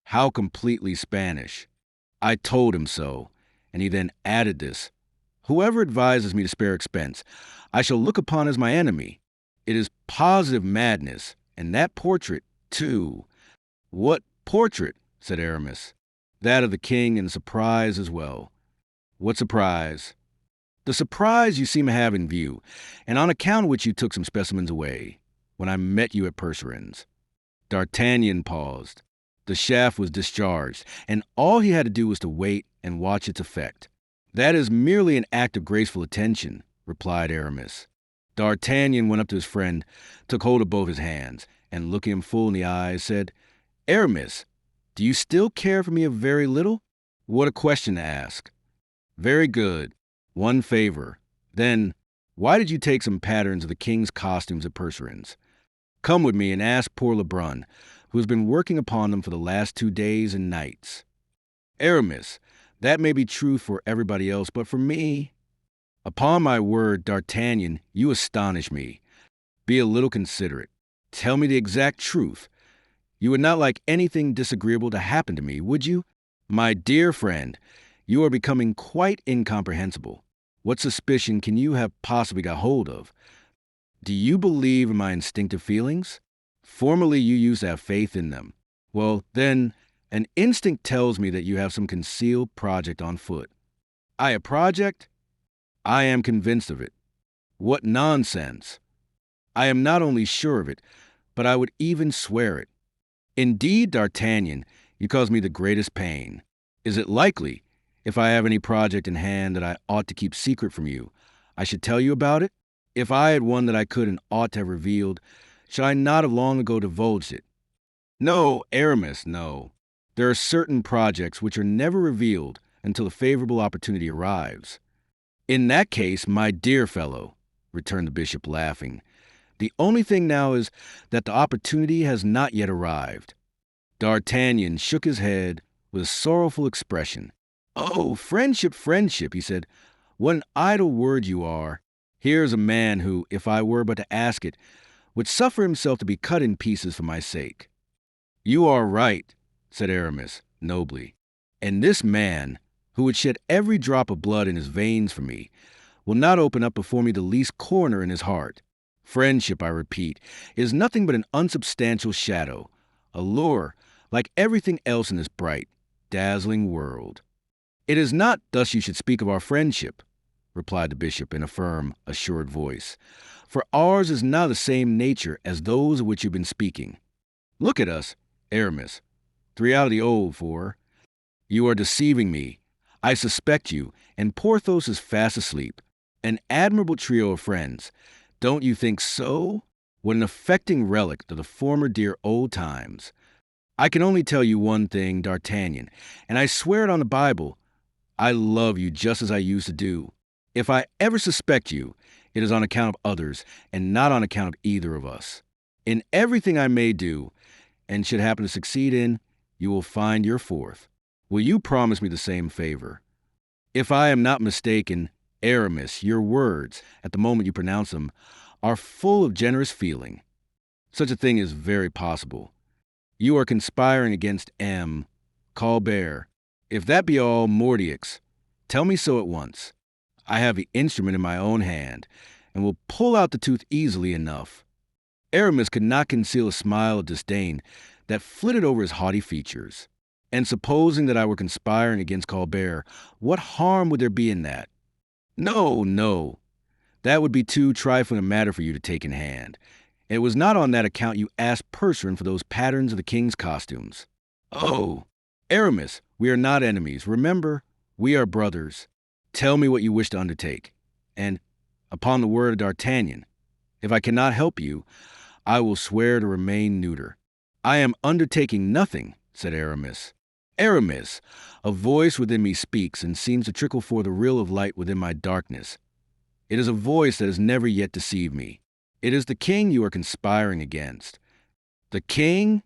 How completely Spanish. I told him so, and he then added this. Whoever advises me to spare expense, I shall look upon as my enemy. It is positive madness, and that portrait, too. What portrait? Said Aramis. That of the king, and surprise as well. What surprise? The surprise you seem to have in view, and on account of which you took some specimens away, when I met you at Percherin's. D'Artagnan paused. The shaft was discharged, and all he had to do was to wait and watch its effect. That is merely an act of graceful attention, replied Aramis. D'Artagnan went up to his friend, took hold of both his hands, and looking him full in the eyes, said, Aramis, do you still care for me a very little? What a question to ask. Very good. One favor. Then, why did you take some patterns of the king's costumes at Percherin's? Come with me and ask poor Lebrun, who has been working upon them for the last 2 days and nights. Aramis, that may be true for everybody else, but for me... Upon my word, D'Artagnan, you astonish me. Be a little considerate. Tell me the exact truth. You would not like anything disagreeable to happen to me, would you? My dear friend, you are becoming quite incomprehensible. What suspicion can you have possibly got hold of? Do you believe in my instinctive feelings? Formerly you used to have faith in them. Well, then, an instinct tells me that you have some concealed project on foot. A project? I am convinced of it. What nonsense! I am not only sure of it, but I would even swear it. Indeed, D'Artagnan, you cause me the greatest pain. Is it likely, if I have any project in hand that I ought to keep secret from you, I should tell you about it? If I had one that I could and ought to have revealed, should I not have long ago divulged it? No, Aramis, no. There are certain projects which are never revealed until a favorable opportunity arrives. In that case, my dear fellow, returned the bishop, laughing, the only thing now is that the opportunity has not yet arrived. D'Artagnan shook his head with a sorrowful expression. Oh, friendship, friendship, he said. What an idle word you are. Here is a man who, if I were but to ask it, would suffer himself to be cut in pieces for my sake. You are right, said Aramis, nobly. And this man, who would shed every drop of blood in his veins for me, will not open up before me the least corner in his heart. Friendship, I repeat, is nothing but an unsubstantial shadow, a lure, like everything else in this bright, dazzling world. It is not thus you should speak of our friendship, replied the bishop in a firm, assured voice, for ours is not the same nature as those of which you've been speaking. Look at us, Aramis, the reality old for. You are deceiving me. I suspect you, and Porthos is fast asleep. An admirable trio of friends. Don't you think so? What an affecting relic of the former dear old times. I can only tell you one thing, D'Artagnan, and I swear it on the Bible. I love you just as I used to do. If I ever suspect you, it is on account of others, and not on account of either of us. In everything I may do, and should happen to succeed in, you will find your fourth. Will you promise me the same favor? If I am not mistaken, Aramis, your words, at the moment you pronounce them, are full of generous feeling. Such a thing is very possible. You are conspiring against M. Colbert. If that be all, Mordioux, tell me so at once. I have the instrument in my own hand, and will pull out the tooth easily enough. Aramis could not conceal a smile of disdain that flitted over his haughty features. And supposing that I were conspiring against Colbert, what harm would there be in that? No, no. That would be too trifling a matter for you to take in hand. It was not on that account you asked Percerin for those patterns of the king's costumes. Oh, Aramis, we are not enemies. Remember, we are brothers. Tell me what you wish to undertake. And, upon the word of D'Artagnan, if I cannot help you, I will swear to remain neuter. I am undertaking nothing, said Aramis. Aramis, a voice within me speaks and seems to trickle forth a rill of light within my darkness. It is a voice that has never yet deceived me. It is the king you are conspiring against. The king?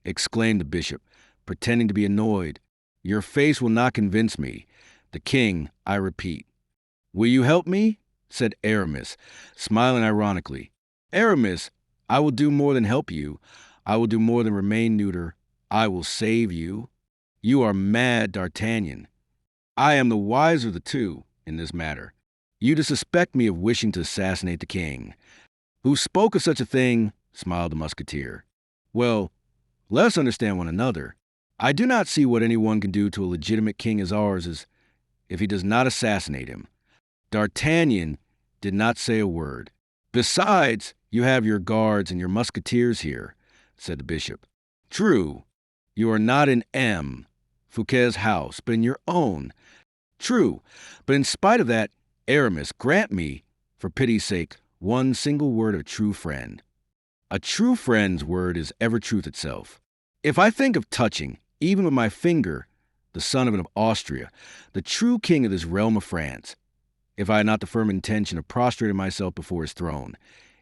Exclaimed the bishop, pretending to be annoyed. Your face will not convince me. The king, I repeat. Will you help me? Said Aramis, smiling ironically. Aramis, I will do more than help you. I will do more than remain neuter. I will save you. You are mad, D'Artagnan. I am the wiser of the two in this matter. You to suspect me of wishing to assassinate the king. Who spoke of such a thing? Smiled the musketeer. Well, let us understand one another. I do not see what anyone can do to a legitimate king as ours is if he does not assassinate him. D'Artagnan did not say a word. Besides, you have your guards and your musketeers here, said the bishop. True, you are not in M. Fouquet's house, but in your own. True, but in spite of that, Aramis, grant me, for pity's sake, one single word of true friend. A true friend's word is ever truth itself. If I think of touching, even with my finger, the son of Austria, the true king of this realm of France, if I had not the firm intention of prostrating myself before his throne,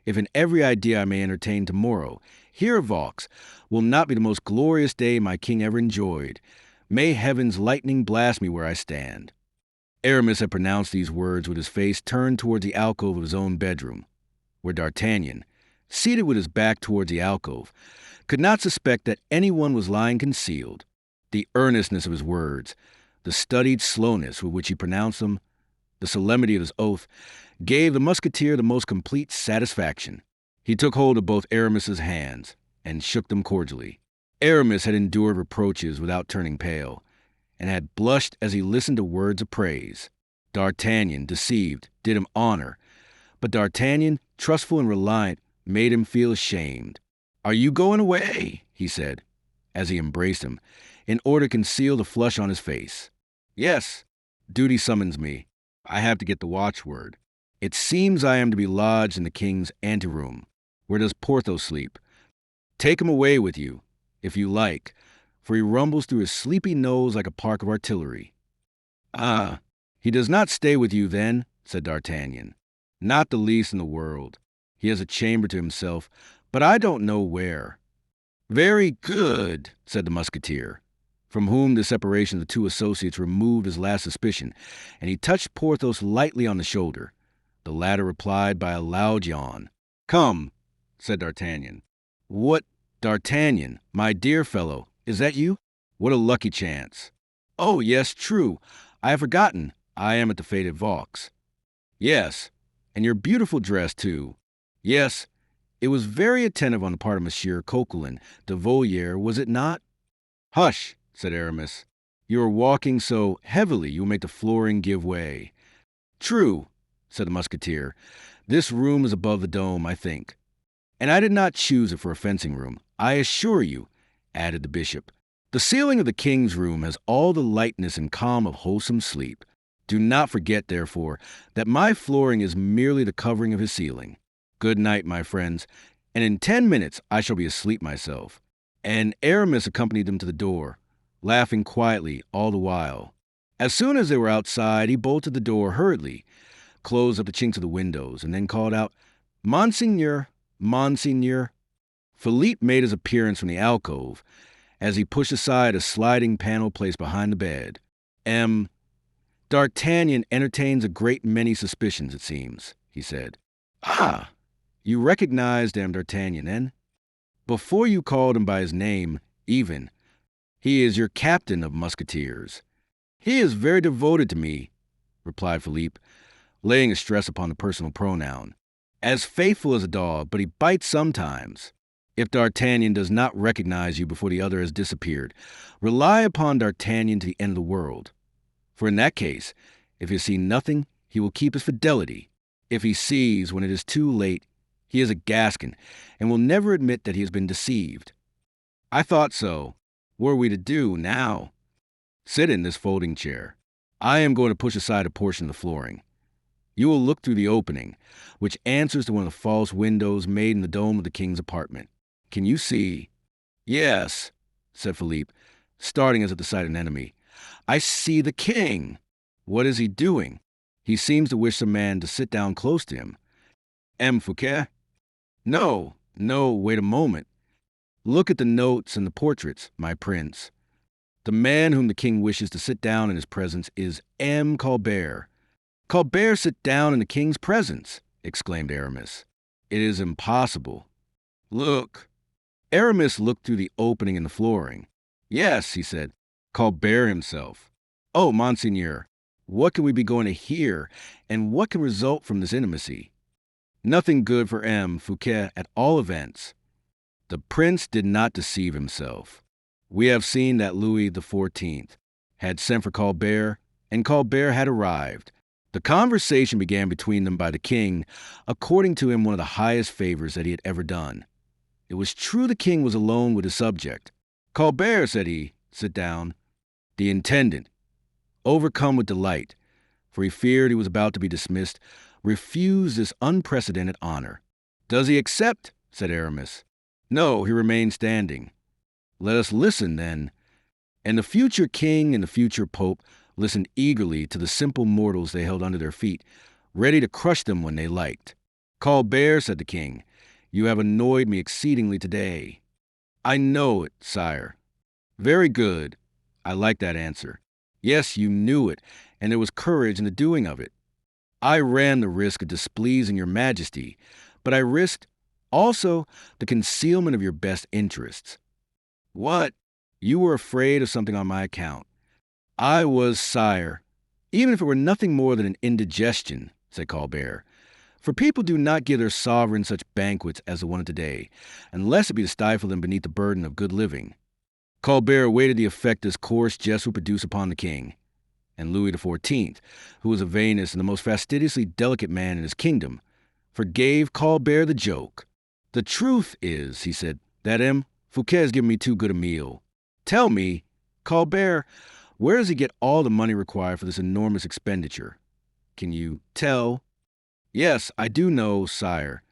if in every idea I may entertain tomorrow, here Vaux, will not be the most glorious day my king ever enjoyed, may heaven's lightning blast me where I stand. Aramis had pronounced these words with his face turned towards the alcove of his own bedroom, where D'Artagnan, seated with his back towards the alcove, could not suspect that anyone was lying concealed. The earnestness of his words, the studied slowness with which he pronounced them, the solemnity of his oath, gave the musketeer the most complete satisfaction. He took hold of both Aramis's hands and shook them cordially. Aramis had endured reproaches without turning pale, and had blushed as he listened to words of praise. D'Artagnan, deceived, did him honor, but D'Artagnan, trustful and reliant, made him feel ashamed. "Are you going away?" he said, as he embraced him, in order to conceal the flush on his face. "Yes, duty summons me. I have to get the watchword. It seems I am to be lodged in the king's anteroom. Where does Porthos sleep? Take him away with you. if you like, for he rumbles through his sleepy nose like a park of artillery." "Ah, he does not stay with you, then," said D'Artagnan. "Not the least in the world. He has a chamber to himself, but I don't know where." "Very good," said the Musketeer, from whom the separation of the two associates removed his last suspicion, and he touched Porthos lightly on the shoulder. The latter replied by a loud yawn. "Come," said D'Artagnan. "What, D'Artagnan, my dear fellow, is that you? What a lucky chance." "Oh, yes, true. I have forgotten. I am at the fete at Vaux." "Yes, and your beautiful dress, too." "Yes, it was very attentive on the part of Monsieur Coquelin de Voliere, was it not?" "Hush," said Aramis. "You are walking so heavily you will make the flooring give way." "True," said the Musketeer. "This room is above the dome, I think. And I did not choose it for a fencing room, I assure you," added the bishop. "The ceiling of the king's room has all the lightness and calm of wholesome sleep. Do not forget, therefore, that my flooring is merely the covering of his ceiling. Good night, my friends, and in 10 minutes I shall be asleep myself." And Aramis accompanied them to the door, laughing quietly all the while. As soon as they were outside, he bolted the door hurriedly, closed up the chinks of the windows, and then called out, "Monseigneur, Monseigneur." Philippe made his appearance from the alcove, as he pushed aside a sliding panel placed behind the bed. "D'Artagnan entertains a great many suspicions, it seems," he said. "Ah, you recognize D'Artagnan, then? Before you called him by his name, even. He is your captain of musketeers." "He is very devoted to me," replied Philippe, laying a stress upon the personal pronoun. "As faithful as a dog, but he bites sometimes. If D'Artagnan does not recognize you before the other has disappeared, rely upon D'Artagnan to the end of the world. For in that case, if he has seen nothing, he will keep his fidelity. If he sees when it is too late, he is a Gascon, and will never admit that he has been deceived." "I thought so. What are we to do now?" "Sit in this folding chair. I am going to push aside a portion of the flooring. You will look through the opening, which answers to one of the false windows made in the dome of the king's apartment. Can you see?" "Yes," said Philippe, starting as at the sight of an enemy. "I see the king." "What is he doing?" "He seems to wish some man to sit down close to him." "Fouquet?" No, wait a moment. Look at the notes and the portraits, my prince. The man whom the king wishes to sit down in his presence is M. Colbert." "Colbert sit down in the king's presence!" exclaimed Aramis. "It is impossible." "Look." Aramis looked through the opening in the flooring. "Yes," he said, "Colbert himself." "Oh, Monseigneur, what can we be going to hear, and what can result from this intimacy?" "Nothing good for M. Fouquet at all events." The prince did not deceive himself. We have seen that Louis XIV had sent for Colbert, and Colbert had arrived. The conversation began between them by the king, according to him one of the highest favors that he had ever done. It was true the king was alone with his subject. "Colbert," said he, "sit down." The intendant, overcome with delight, for he feared he was about to be dismissed, refused this unprecedented honor. "Does he accept?" said Aramis. "No, he remains standing." "Let us listen, then." And the future king and the future pope listened eagerly to the simple mortals they held under their feet, ready to crush them when they liked. "Colbert," said the king, "you have annoyed me exceedingly today." "I know it, sire." "Very good. I like that answer. Yes, you knew it, and there was courage in the doing of it. I ran the risk of displeasing your majesty, but I risked also the concealment of your best interests." "What?" "You were afraid of something on my account." "I was, sire." "Even if it were nothing more than an indigestion," said Colbert. "For people do not give their sovereign such banquets as the one of today, unless it be to stifle them beneath the burden of good living." Colbert awaited the effect this coarse jest would produce upon the king. And Louis XIV, who was the vainest and the most fastidiously delicate man in his kingdom, forgave Colbert the joke. "The truth is," he said, "that M. Fouquet has given me too good a meal. Tell me, Colbert, where does he get all the money required for this enormous expenditure? Can you tell?" "Yes, I do know, sire."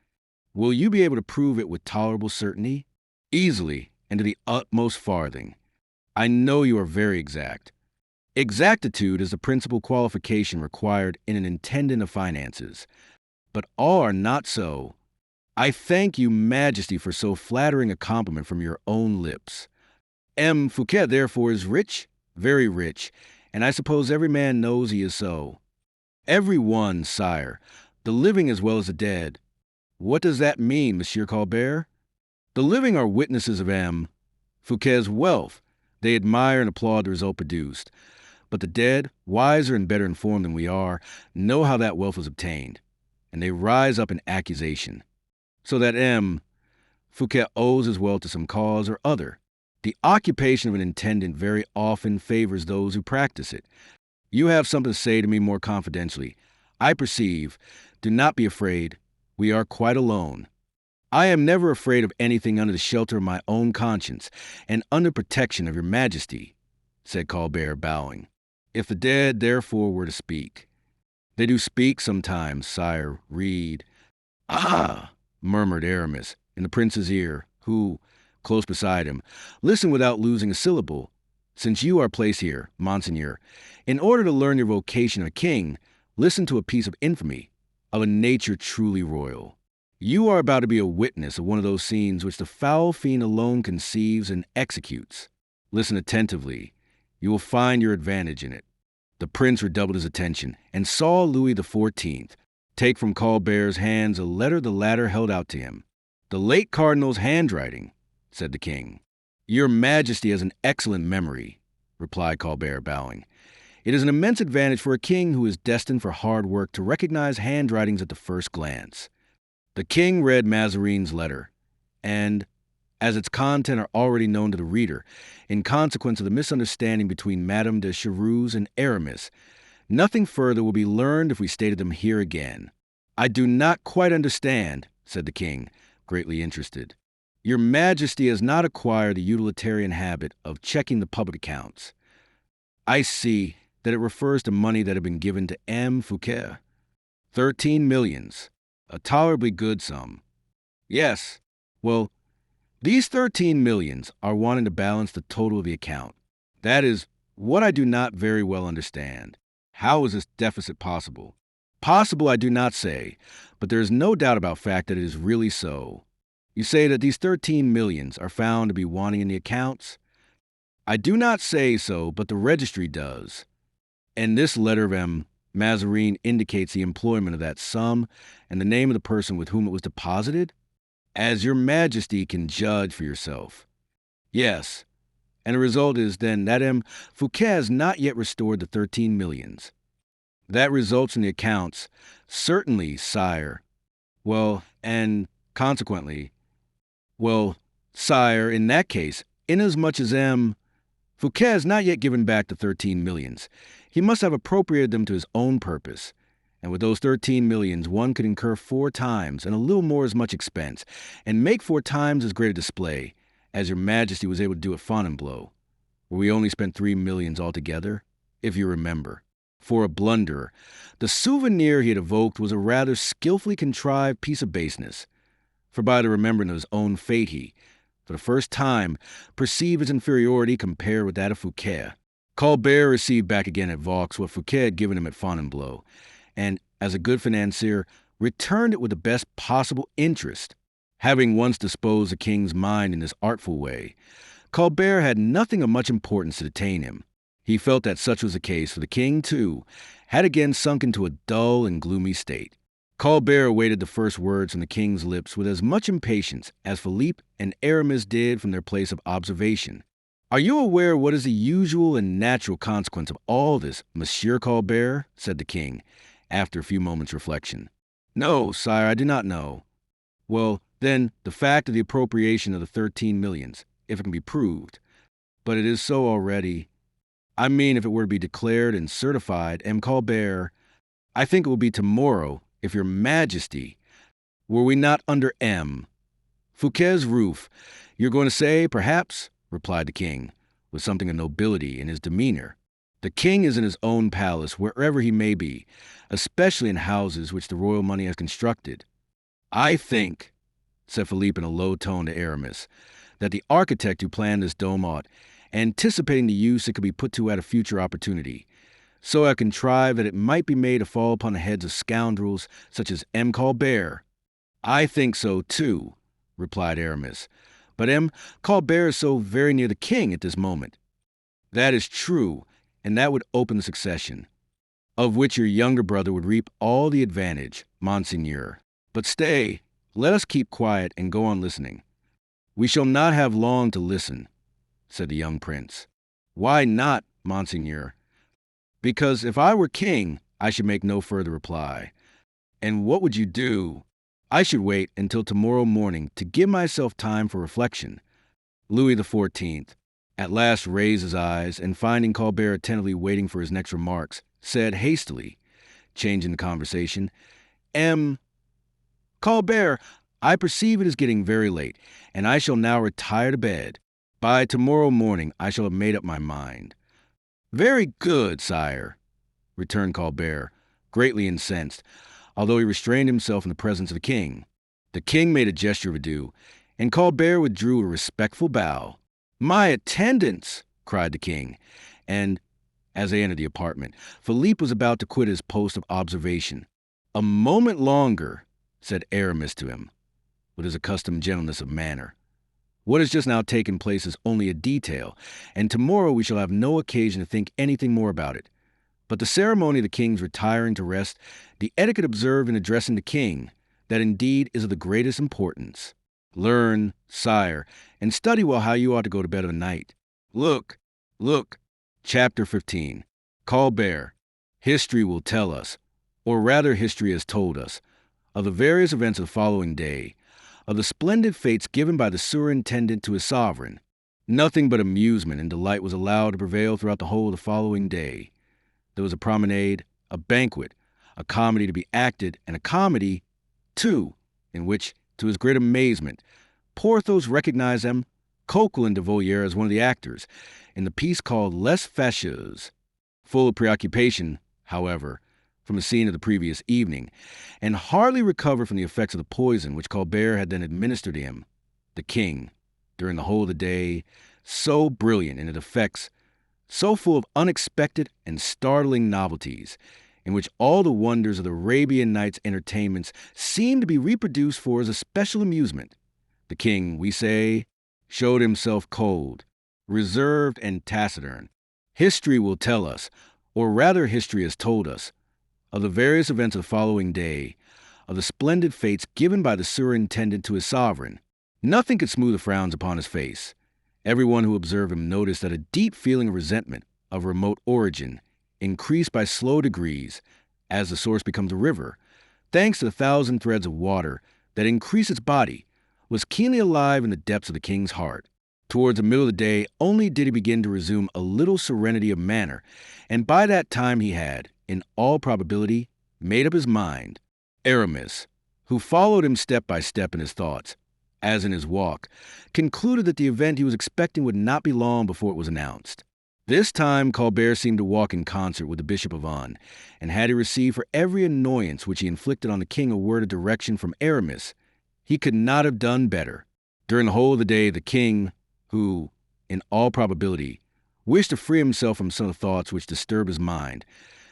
"Will you be able to prove it with tolerable certainty?" "Easily, and to the utmost farthing. I know you are very exact. Exactitude is the principal qualification required in an intendant of finances, but all are not so. I thank you, Majesty, for so flattering a compliment from your own lips. M. Fouquet, therefore, is rich, very rich, and I suppose every man knows he is so. Every one, sire, the living as well as the dead. What does that mean, Monsieur Colbert? The living are witnesses of M. Fouquet's wealth. They admire and applaud the result produced. But the dead, wiser and better informed than we are, know how that wealth was obtained, and they rise up in accusation. So that M. Fouquet owes his wealth to some cause or other. The occupation of an intendant very often favors those who practice it. You have something to say to me more confidentially. I perceive. Do not be afraid. We are quite alone. I am never afraid of anything under the shelter of my own conscience and under protection of your Majesty, said Colbert, bowing. If the dead, therefore, were to speak. They do speak sometimes, sire. Read. Ah, murmured Aramis in the prince's ear, who, close beside him, listened without losing a syllable. Since you are placed here, Monseigneur, in order to learn your vocation of a king, listen to a piece of infamy, of a nature truly royal. You are about to be a witness of one of those scenes which the foul fiend alone conceives and executes. Listen attentively. You will find your advantage in it. The prince redoubled his attention and saw Louis XIV take from Colbert's hands a letter the latter held out to him. The late cardinal's handwriting, said the king. Your Majesty has an excellent memory, replied Colbert, bowing. It is an immense advantage for a king who is destined for hard work to recognize handwritings at the first glance. The king read Mazarin's letter, and, as its content are already known to the reader, in consequence of the misunderstanding between Madame de Chevreuse and Aramis, nothing further will be learned if we stated them here again. I do not quite understand, said the king, greatly interested. Your Majesty has not acquired the utilitarian habit of checking the public accounts. I see that it refers to money that had been given to M. Fouquet. 13 millions. A tolerably good sum. Yes. Well, these 13 millions are wanting to balance the total of the account. That is what I do not very well understand. How is this deficit possible? Possible, I do not say, but there is no doubt about fact that it is really so. You say that these 13 millions are found to be wanting in the accounts? I do not say so, but the registry does. And this letter of M. Mazarin indicates the employment of that sum and the name of the person with whom it was deposited? As your Majesty can judge for yourself. Yes, and the result is then that M. Fouquet has not yet restored the 13 millions. That results in the accounts. Certainly, sire. Well, and consequently, sire, in that case, inasmuch as M. Fouquet has not yet given back the 13 millions, he must have appropriated them to his own purpose, and with those 13 millions one could incur 4 times and a little more as much expense, and make 4 times as great a display, as your Majesty was able to do at Fontainebleau, where we only spent 3 millions altogether, if you remember. For a blunderer, the souvenir he had evoked was a rather skillfully contrived piece of baseness, for by the remembrance of his own fate he, for the first time, perceived his inferiority compared with that of Fouquet. Colbert received back again at Vaux what Fouquet had given him at Fontainebleau, and, as a good financier, returned it with the best possible interest. Having once disposed the king's mind in this artful way, Colbert had nothing of much importance to detain him. He felt that such was the case, for the king, too, had again sunk into a dull and gloomy state. Colbert awaited the first words from the king's lips with as much impatience as Philippe and Aramis did from their place of observation. Are you aware what is the usual and natural consequence of all this, Monsieur Colbert? Said the king, after a few moments' reflection. No, sire, I do not know. Well, then, the fact of the appropriation of the 13 millions, if it can be proved. But it is so already. I mean, if it were to be declared and certified, M. Colbert, I think it will be tomorrow, if your Majesty, were we not under M. Fouquet's roof, you're going to say, perhaps, replied the king, with something of nobility in his demeanor. The king is in his own palace, wherever he may be, especially in houses which the royal money has constructed. I think, said Philippe in a low tone to Aramis, that the architect who planned this dome ought, anticipating the use it could be put to at a future opportunity, so I contrived that it might be made to fall upon the heads of scoundrels such as M. Colbert. I think so, too, replied Aramis. But M. Colbert is so very near the king at this moment. That is true, and that would open the succession, of which your younger brother would reap all the advantage, Monseigneur. But stay, let us keep quiet and go on listening. We shall not have long to listen, said the young prince. Why not, Monseigneur? Because if I were king, I should make no further reply. And what would you do? I should wait until tomorrow morning to give myself time for reflection. Louis XIV at last raised his eyes, and finding Colbert attentively waiting for his next remarks, said hastily, changing the conversation, Colbert, I perceive it is getting very late, and I shall now retire to bed. By tomorrow morning I shall have made up my mind. Very good, sire, returned Colbert, greatly incensed, although he restrained himself in the presence of the king. The king made a gesture of adieu, and Colbert withdrew a respectful bow. My attendants, cried the king, and, as they entered the apartment, Philippe was about to quit his post of observation. A moment longer, said Aramis to him, with his accustomed gentleness of manner. What has just now taken place is only a detail, and tomorrow we shall have no occasion to think anything more about it. But the ceremony of the king's retiring to rest, the etiquette observed in addressing the king, that indeed is of the greatest importance. Learn, sire, and study well how you ought to go to bed of a night. Look. Chapter 15. Colbert. History will tell us, or rather history has told us, of the various events of the following day, of the splendid fetes given by the superintendent to his sovereign. Nothing but amusement and delight was allowed to prevail throughout the whole of the following day. There was a promenade, a banquet, a comedy to be acted, and a comedy, too, in which, to his great amazement, Porthos recognized M. Coquelin de Voliere as one of the actors, in the piece called Les Fâcheux. Full of preoccupation, however, from the scene of the previous evening, and hardly recovered from the effects of the poison which Colbert had then administered to him, the king, during the whole of the day, so brilliant in its effects, so full of unexpected and startling novelties, in which all the wonders of the Arabian Nights' entertainments seemed to be reproduced for his especial amusement. The king, we say, showed himself cold, reserved, and taciturn. History will tell us, or rather history has told us, of the various events of the following day, of the splendid fetes given by the superintendent to his sovereign. Nothing could smooth the frowns upon his face. Everyone who observed him noticed that a deep feeling of resentment, of remote origin, increased by slow degrees, as the source becomes a river, thanks to the thousand threads of water that increase its body, was keenly alive in the depths of the king's heart. Towards the middle of the day only did he begin to resume a little serenity of manner, and by that time he had, in all probability, made up his mind. Aramis, who followed him step by step in his thoughts, as in his walk, concluded that the event he was expecting would not be long before it was announced. This time Colbert seemed to walk in concert with the Bishop of Vannes, and had he received for every annoyance which he inflicted on the king a word of direction from Aramis, he could not have done better. During the whole of the day, the king, who, in all probability, wished to free himself from some of the thoughts which disturbed his mind,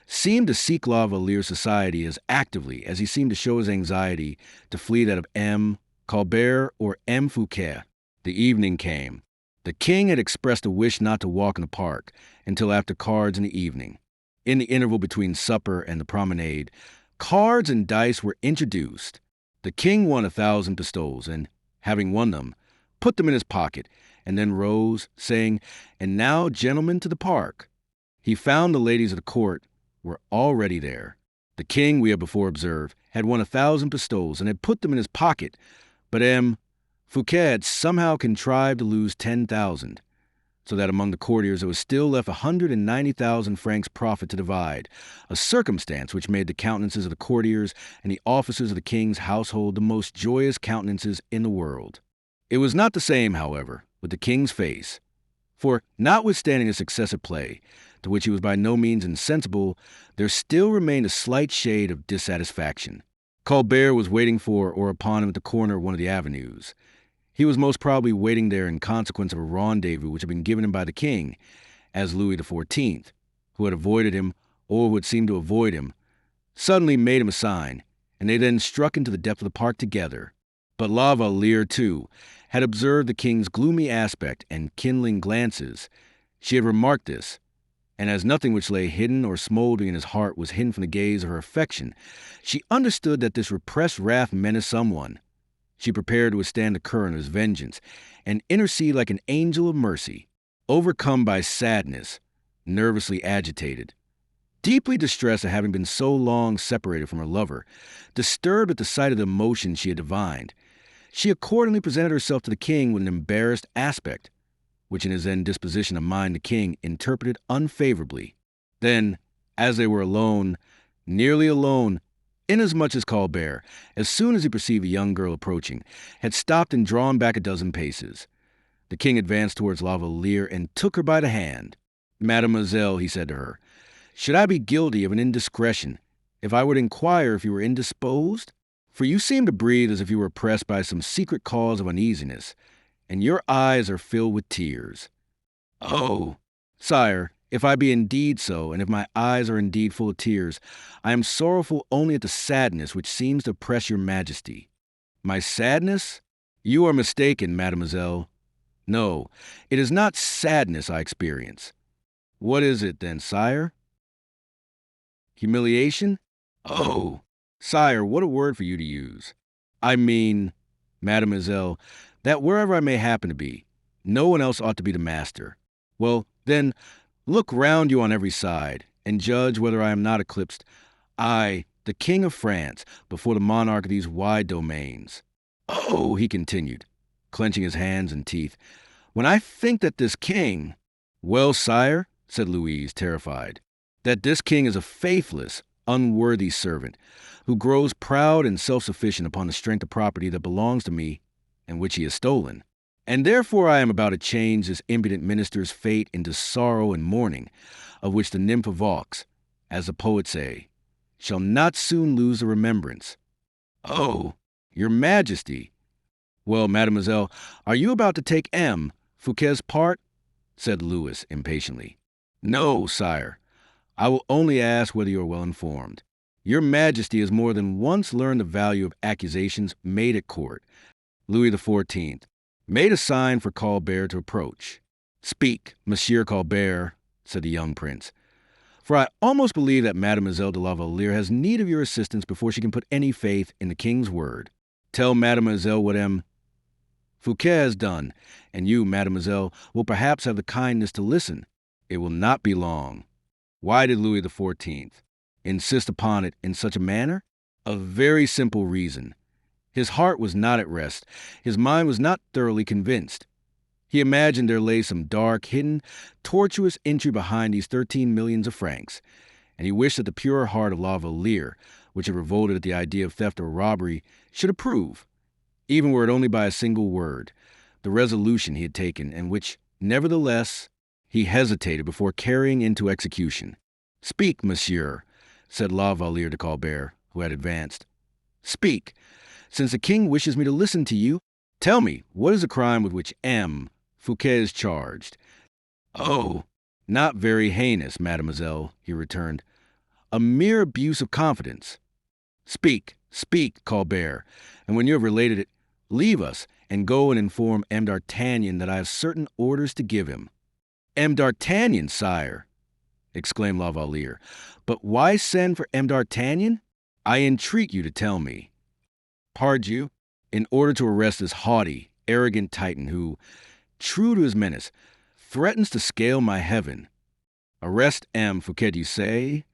seemed to seek La Valliere's society as actively as he seemed to show his anxiety to flee that of M. Colbert or M. Fouquet. The evening came. The king had expressed a wish not to walk in the park until after cards in the evening. In the interval between supper and the promenade, cards and dice were introduced. The king won 1,000 pistoles, and, having won them, put them in his pocket, and then rose, saying, "And now, gentlemen, to the park." He found the ladies of the court were already there. The king, we have before observed, had won 1,000 pistoles and had put them in his pocket, but M. Fouquet had somehow contrived to lose 10,000, so that among the courtiers there was still left 190,000 francs profit to divide, a circumstance which made the countenances of the courtiers and the officers of the king's household the most joyous countenances in the world. It was not the same, however, with the king's face, for, notwithstanding the success of play, to which he was by no means insensible, there still remained a slight shade of dissatisfaction. Colbert was waiting for or upon him at the corner of one of the avenues. He was most probably waiting there in consequence of a rendezvous which had been given him by the king, as Louis XIV, who had avoided him, or would seem to avoid him, suddenly made him a sign, and they then struck into the depth of the park together. But La Valliere, too, had observed the king's gloomy aspect and kindling glances. She had remarked this, and as nothing which lay hidden or smoldering in his heart was hidden from the gaze of her affection, she understood that this repressed wrath menaced someone. She prepared to withstand the current of his vengeance and intercede like an angel of mercy, overcome by sadness, nervously agitated. Deeply distressed at having been so long separated from her lover, disturbed at the sight of the emotion she had divined, she accordingly presented herself to the king with an embarrassed aspect, which in his indisposition of mind the king interpreted unfavorably. Then, as they were alone, nearly alone, inasmuch as Colbert, as soon as he perceived a young girl approaching, had stopped and drawn back a dozen paces, the king advanced towards La Valliere and took her by the hand. "Mademoiselle," he said to her, "should I be guilty of an indiscretion if I would inquire if you were indisposed? For you seem to breathe as if you were oppressed by some secret cause of uneasiness, and your eyes are filled with tears." "Oh, sire, if I be indeed so, and if my eyes are indeed full of tears, I am sorrowful only at the sadness which seems to oppress your majesty." "My sadness? You are mistaken, mademoiselle. No, it is not sadness I experience." "What is it, then, sire?" "Humiliation? Oh, sire, what a word for you to use. I mean, mademoiselle, that wherever I may happen to be, no one else ought to be the master. Well, then, look round you on every side, and judge whether I am not eclipsed, I, the King of France, before the monarch of these wide domains. Oh," he continued, clenching his hands and teeth, "when I think that this king—" "Well, sire," said Louise, terrified, "that this king is a faithless, unworthy servant, who grows proud and self-sufficient upon the strength of property that belongs to me and which he has stolen. And therefore I am about to change this impudent minister's fate into sorrow and mourning, of which the nymph of Vaux, as the poets say, shall not soon lose the remembrance." "Oh, your majesty! Well, mademoiselle, are you about to take M. Fouquet's part?" said Louis impatiently. "No, sire. I will only ask whether you are well informed. Your majesty has more than once learned the value of accusations made at court." Louis XIV made a sign for Colbert to approach. "Speak, Monsieur Colbert," said the young prince, "for I almost believe that Mademoiselle de la Valliere has need of your assistance before she can put any faith in the king's word. Tell mademoiselle what M. Fouquet has done, and you, mademoiselle, will perhaps have the kindness to listen. It will not be long." Why did Louis XIV insist upon it in such a manner? A very simple reason. His heart was not at rest. His mind was not thoroughly convinced. He imagined there lay some dark, hidden, tortuous intrigue behind these 13 millions of francs, and he wished that the pure heart of La Valliere, which had revolted at the idea of theft or robbery, should approve, even were it only by a single word, the resolution he had taken, and which, nevertheless, he hesitated before carrying into execution. "Speak, monsieur," said La Valliere to Colbert, who had advanced. "Speak. Since the king wishes me to listen to you, tell me, what is the crime with which M. Fouquet is charged?" "Oh, not very heinous, mademoiselle," he returned. "A mere abuse of confidence." "Speak, speak, Colbert, and when you have related it, leave us and go and inform M. d'Artagnan that I have certain orders to give him." "M. d'Artagnan, sire!" exclaimed La Valliere. "But why send for M. d'Artagnan? I entreat you to tell me." "Pardieu, in order to arrest this haughty, arrogant titan who, true to his menace, threatens to scale my heaven." "Arrest M. Fouquet, you say?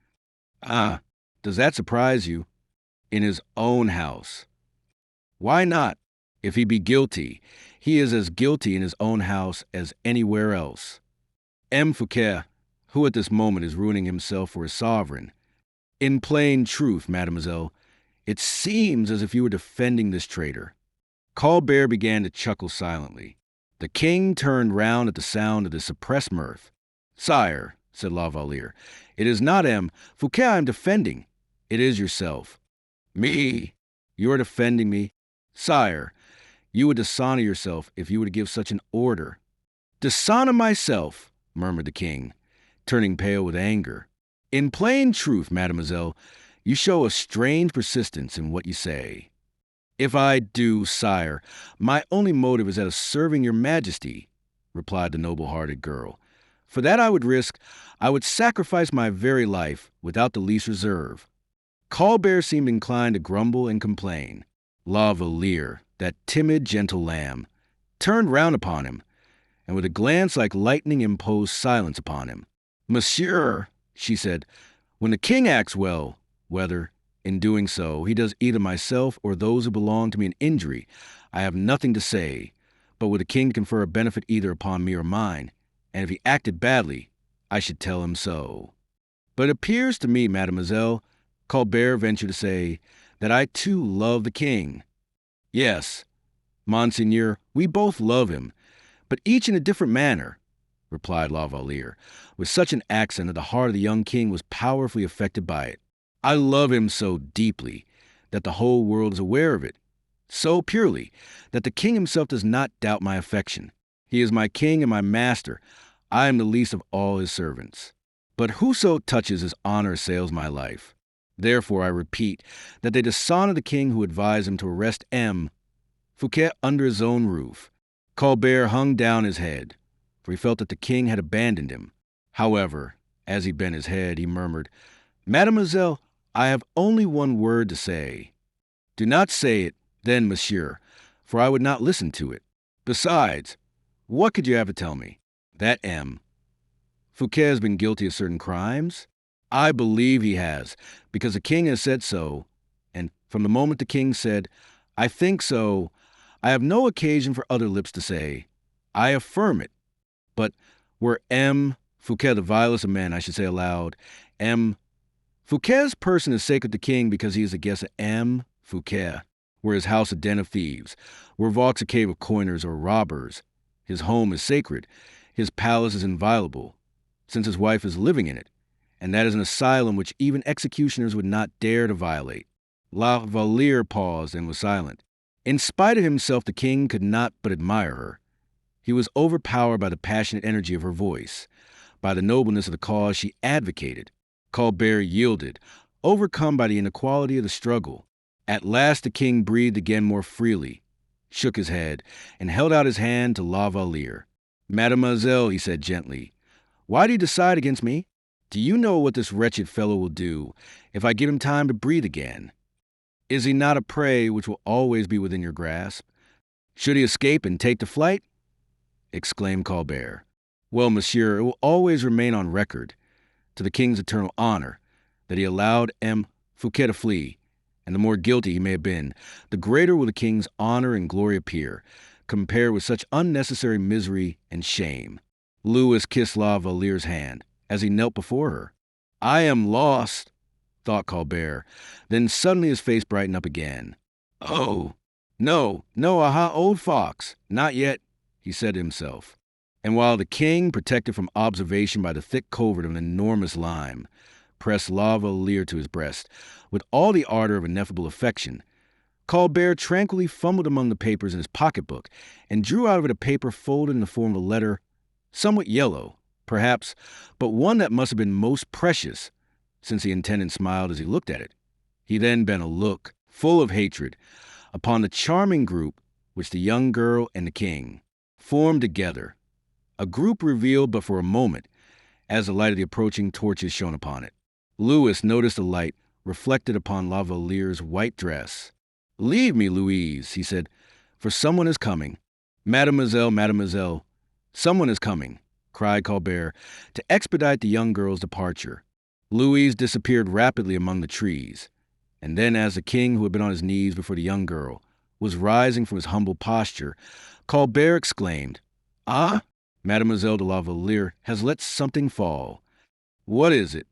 Ah, does that surprise you? In his own house. Why not? If he be guilty, he is as guilty in his own house as anywhere else. M. Fouquet, who at this moment is ruining himself for his sovereign. In plain truth, mademoiselle, it seems as if you were defending this traitor." Colbert began to chuckle silently. The king turned round at the sound of this suppressed mirth. "Sire," said La Valliere, "it is not M. Fouquet I am defending. It is yourself." "Me? You are defending me? Sire, You would dishonor yourself if you were to give such an order." "Dishonor myself," murmured the king, turning pale with anger. "In plain truth, mademoiselle, you show a strange persistence in what you say." "If I do, sire, my only motive is that of serving your majesty," replied the noble-hearted girl. "For that I would sacrifice my very life without the least reserve." Colbert seemed inclined to grumble and complain. La Valliere, that timid, gentle lamb, turned round upon him, and with a glance like lightning imposed silence upon him. "Monsieur," she said, "when the king acts well, whether, in doing so, he does either myself or those who belong to me an injury, I have nothing to say, but would the king confer a benefit either upon me or mine, and if he acted badly, I should tell him so. But it appears to me, mademoiselle," Colbert ventured to say, "that I too love the king." "Yes, monseigneur, we both love him, but each in a different manner," replied La Valliere, with such an accent that the heart of the young king was powerfully affected by it. "I love him so deeply that the whole world is aware of it, so purely that the king himself does not doubt my affection. He is my king and my master. I am the least of all his servants. But whoso touches his honor assails my life. Therefore, I repeat that they dishonor the king who advised him to arrest M. Fouquet under his own roof." Colbert hung down his head, for he felt that the king had abandoned him. However, as he bent his head, he murmured, "Mademoiselle, I have only one word to say." "Do not say it, then, monsieur, for I would not listen to it. Besides, what could you have to tell me?" "That M. Fouquet has been guilty of certain crimes?" "I believe he has, because the king has said so, and from the moment the king said, 'I think so,' I have no occasion for other lips to say, 'I affirm it.' But were M. Fouquet the vilest of men, I should say aloud, M. Fouquet's person is sacred to the king because he is the guest of M. Fouquet. Were his house a den of thieves, were Vaux a cave of coiners or robbers, his home is sacred, his palace is inviolable, since his wife is living in it, and that is an asylum which even executioners would not dare to violate." La Valliere paused and was silent. In spite of himself, the king could not but admire her. He was overpowered by the passionate energy of her voice, by the nobleness of the cause she advocated. Colbert yielded, overcome by the inequality of the struggle. At last the king breathed again more freely, shook his head, and held out his hand to La Valliere. "Mademoiselle," he said gently, "why do you decide against me? Do you know what this wretched fellow will do if I give him time to breathe again? Is he not a prey which will always be within your grasp? Should he escape and take to flight?" exclaimed Colbert. "Well, monsieur, it will always remain on record, to the king's eternal honor, that he allowed M. Fouquet to flee, and the more guilty he may have been, the greater will the king's honor and glory appear, compared with such unnecessary misery and shame." Louis kissed La Valliere's hand as he knelt before her. "I am lost," thought Colbert. Then suddenly his face brightened up again. "Oh, no, aha, old fox, not yet," he said to himself. And while the king, protected from observation by the thick covert of an enormous lime, pressed La Valliere to his breast with all the ardor of ineffable affection, Colbert tranquilly fumbled among the papers in his pocketbook and drew out of it a paper folded in the form of a letter, somewhat yellow, perhaps, but one that must have been most precious, since the intendant smiled as he looked at it. He then bent a look, full of hatred, upon the charming group which the young girl and the king formed together, a group revealed but for a moment, as the light of the approaching torches shone upon it. Louis noticed the light reflected upon La Valliere's white dress. "Leave me, Louise," he said, "for someone is coming." "Mademoiselle, mademoiselle, someone is coming," cried Colbert, to expedite the young girl's departure. Louise disappeared rapidly among the trees, and then as the king, who had been on his knees before the young girl, was rising from his humble posture, Colbert exclaimed, "Ah, Mademoiselle de la Valliere has let something fall." "What is it?"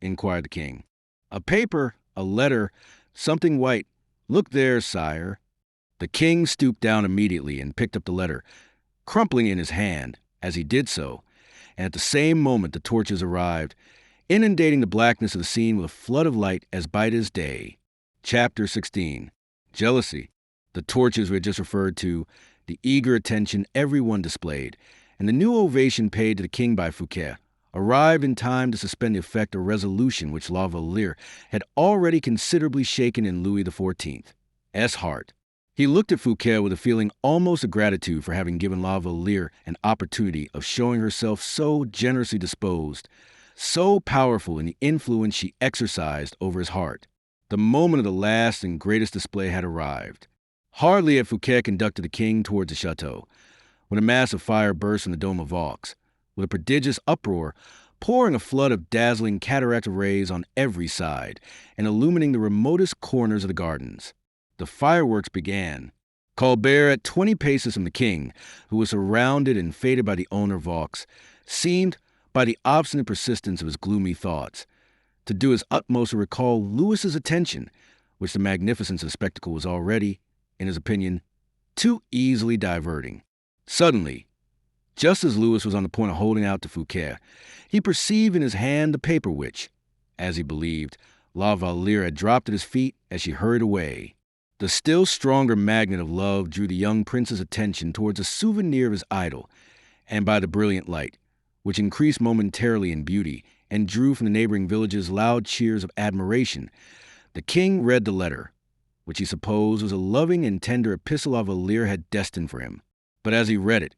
inquired the king. "A paper, a letter, something white. Look there, sire." The king stooped down immediately and picked up the letter, crumpling it in his hand as he did so, and at the same moment the torches arrived, inundating the blackness of the scene with a flood of light as bright as day. Chapter 16. Jealousy. The torches we had just referred to, the eager attention everyone displayed, and the new ovation paid to the king by Fouquet arrived in time to suspend the effect or resolution which La Valliere had already considerably shaken in Louis XIV's heart. He looked at Fouquet with a feeling almost of gratitude for having given La Valliere an opportunity of showing herself so generously disposed, so powerful in the influence she exercised over his heart. The moment of the last and greatest display had arrived. Hardly had Fouquet conducted the king towards the chateau, when a mass of fire burst from the dome of Vaux, with a prodigious uproar, pouring a flood of dazzling cataract of rays on every side, and illumining the remotest corners of the gardens. The fireworks began. Colbert, at 20 paces from the king, who was surrounded and faded by the owner of Vaux, seemed, by the obstinate persistence of his gloomy thoughts, to do his utmost to recall Louis's attention, which the magnificence of the spectacle was already, in his opinion, too easily diverting. Suddenly, just as Louis was on the point of holding out to Fouquet, he perceived in his hand the paper which, as he believed, La Valliere had dropped at his feet as she hurried away. The still stronger magnet of love drew the young prince's attention towards a souvenir of his idol, and by the brilliant light, which increased momentarily in beauty and drew from the neighboring villages loud cheers of admiration, the king read the letter, which he supposed was a loving and tender epistle La Valliere had destined for him. But as he read it,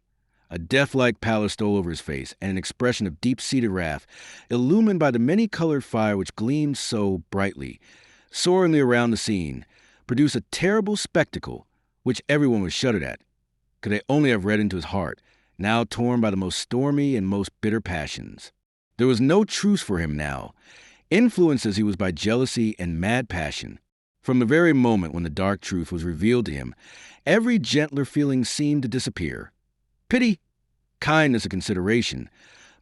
a death-like pallor stole over his face, and an expression of deep-seated wrath, illumined by the many-colored fire which gleamed so brightly, soaringly around the scene, produced a terrible spectacle which everyone was shuddered at, could they only have read into his heart, now torn by the most stormy and most bitter passions. There was no truce for him now, influenced as he was by jealousy and mad passion. From the very moment when the dark truth was revealed to him, every gentler feeling seemed to disappear. Pity, kindness of consideration,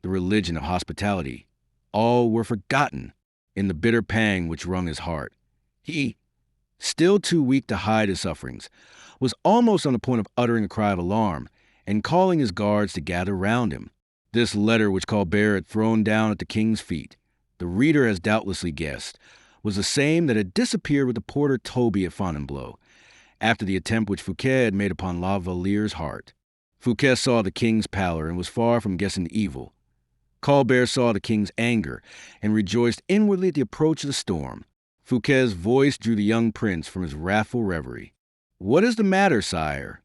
the religion of hospitality, all were forgotten in the bitter pang which wrung his heart. He, still too weak to hide his sufferings, was almost on the point of uttering a cry of alarm and calling his guards to gather round him. This letter which Colbert had thrown down at the king's feet, the reader has doubtlessly guessed, was the same that had disappeared with the porter Toby at Fontainebleau, after the attempt which Fouquet had made upon La Valliere's heart. Fouquet saw the king's pallor and was far from guessing the evil. Colbert saw the king's anger and rejoiced inwardly at the approach of the storm. Fouquet's voice drew the young prince from his wrathful reverie. "What is the matter, sire?"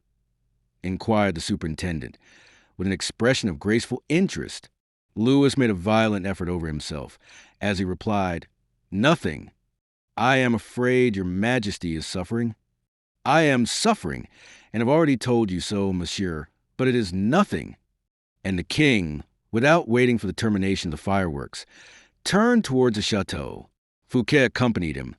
inquired the superintendent, with an expression of graceful interest. Louis made a violent effort over himself, as he replied, "Nothing. I am afraid your majesty is suffering." "I am suffering, and have already told you so, monsieur, but it is nothing." And the king, without waiting for the termination of the fireworks, turned towards the chateau. Fouquet accompanied him,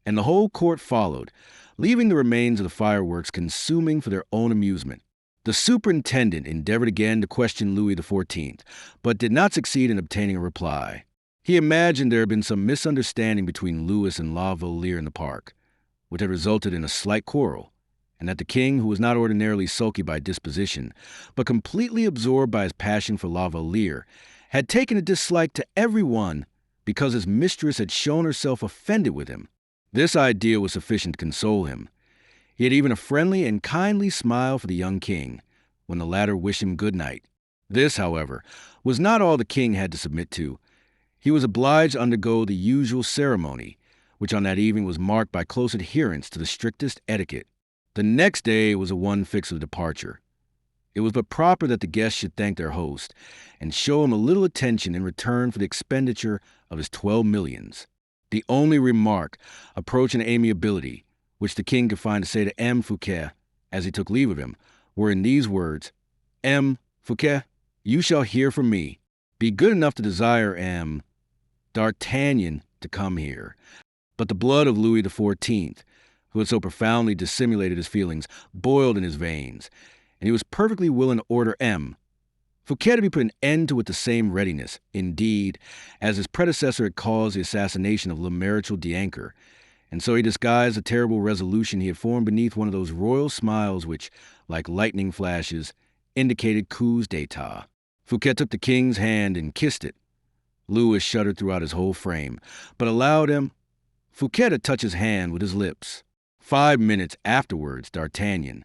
and the whole court followed, leaving the remains of the fireworks consuming for their own amusement. The superintendent endeavored again to question Louis XIV, but did not succeed in obtaining a reply. He imagined there had been some misunderstanding between Louis and La Valliere in the park, which had resulted in a slight quarrel, and that the king, who was not ordinarily sulky by disposition, but completely absorbed by his passion for La Valliere, had taken a dislike to every one because his mistress had shown herself offended with him. This idea was sufficient to console him. He had even a friendly and kindly smile for the young king, when the latter wished him good night. This, however, was not all the king had to submit to. He was obliged to undergo the usual ceremony, which on that evening was marked by close adherence to the strictest etiquette. The next day was the one fixed for departure. It was but proper that the guests should thank their host, and show him a little attention in return for the expenditure of his 12 millions. The only remark approaching amiability which the king could find to say to M. Fouquet, as he took leave of him, were in these words: "M. Fouquet, you shall hear from me. Be good enough to desire M. D'Artagnan to come here." But the blood of Louis XIV, who had so profoundly dissimulated his feelings, boiled in his veins, and he was perfectly willing to order M. Fouquet to be put an end to with the same readiness, indeed, as his predecessor had caused the assassination of Le Maréchal d'Ancre, and so he disguised the terrible resolution he had formed beneath one of those royal smiles which, like lightning flashes, indicated coups d'état. Fouquet took the king's hand and kissed it. Louis shuddered throughout his whole frame, but allowed Fouquet to touch his hand with his lips. 5 minutes afterwards, D'Artagnan,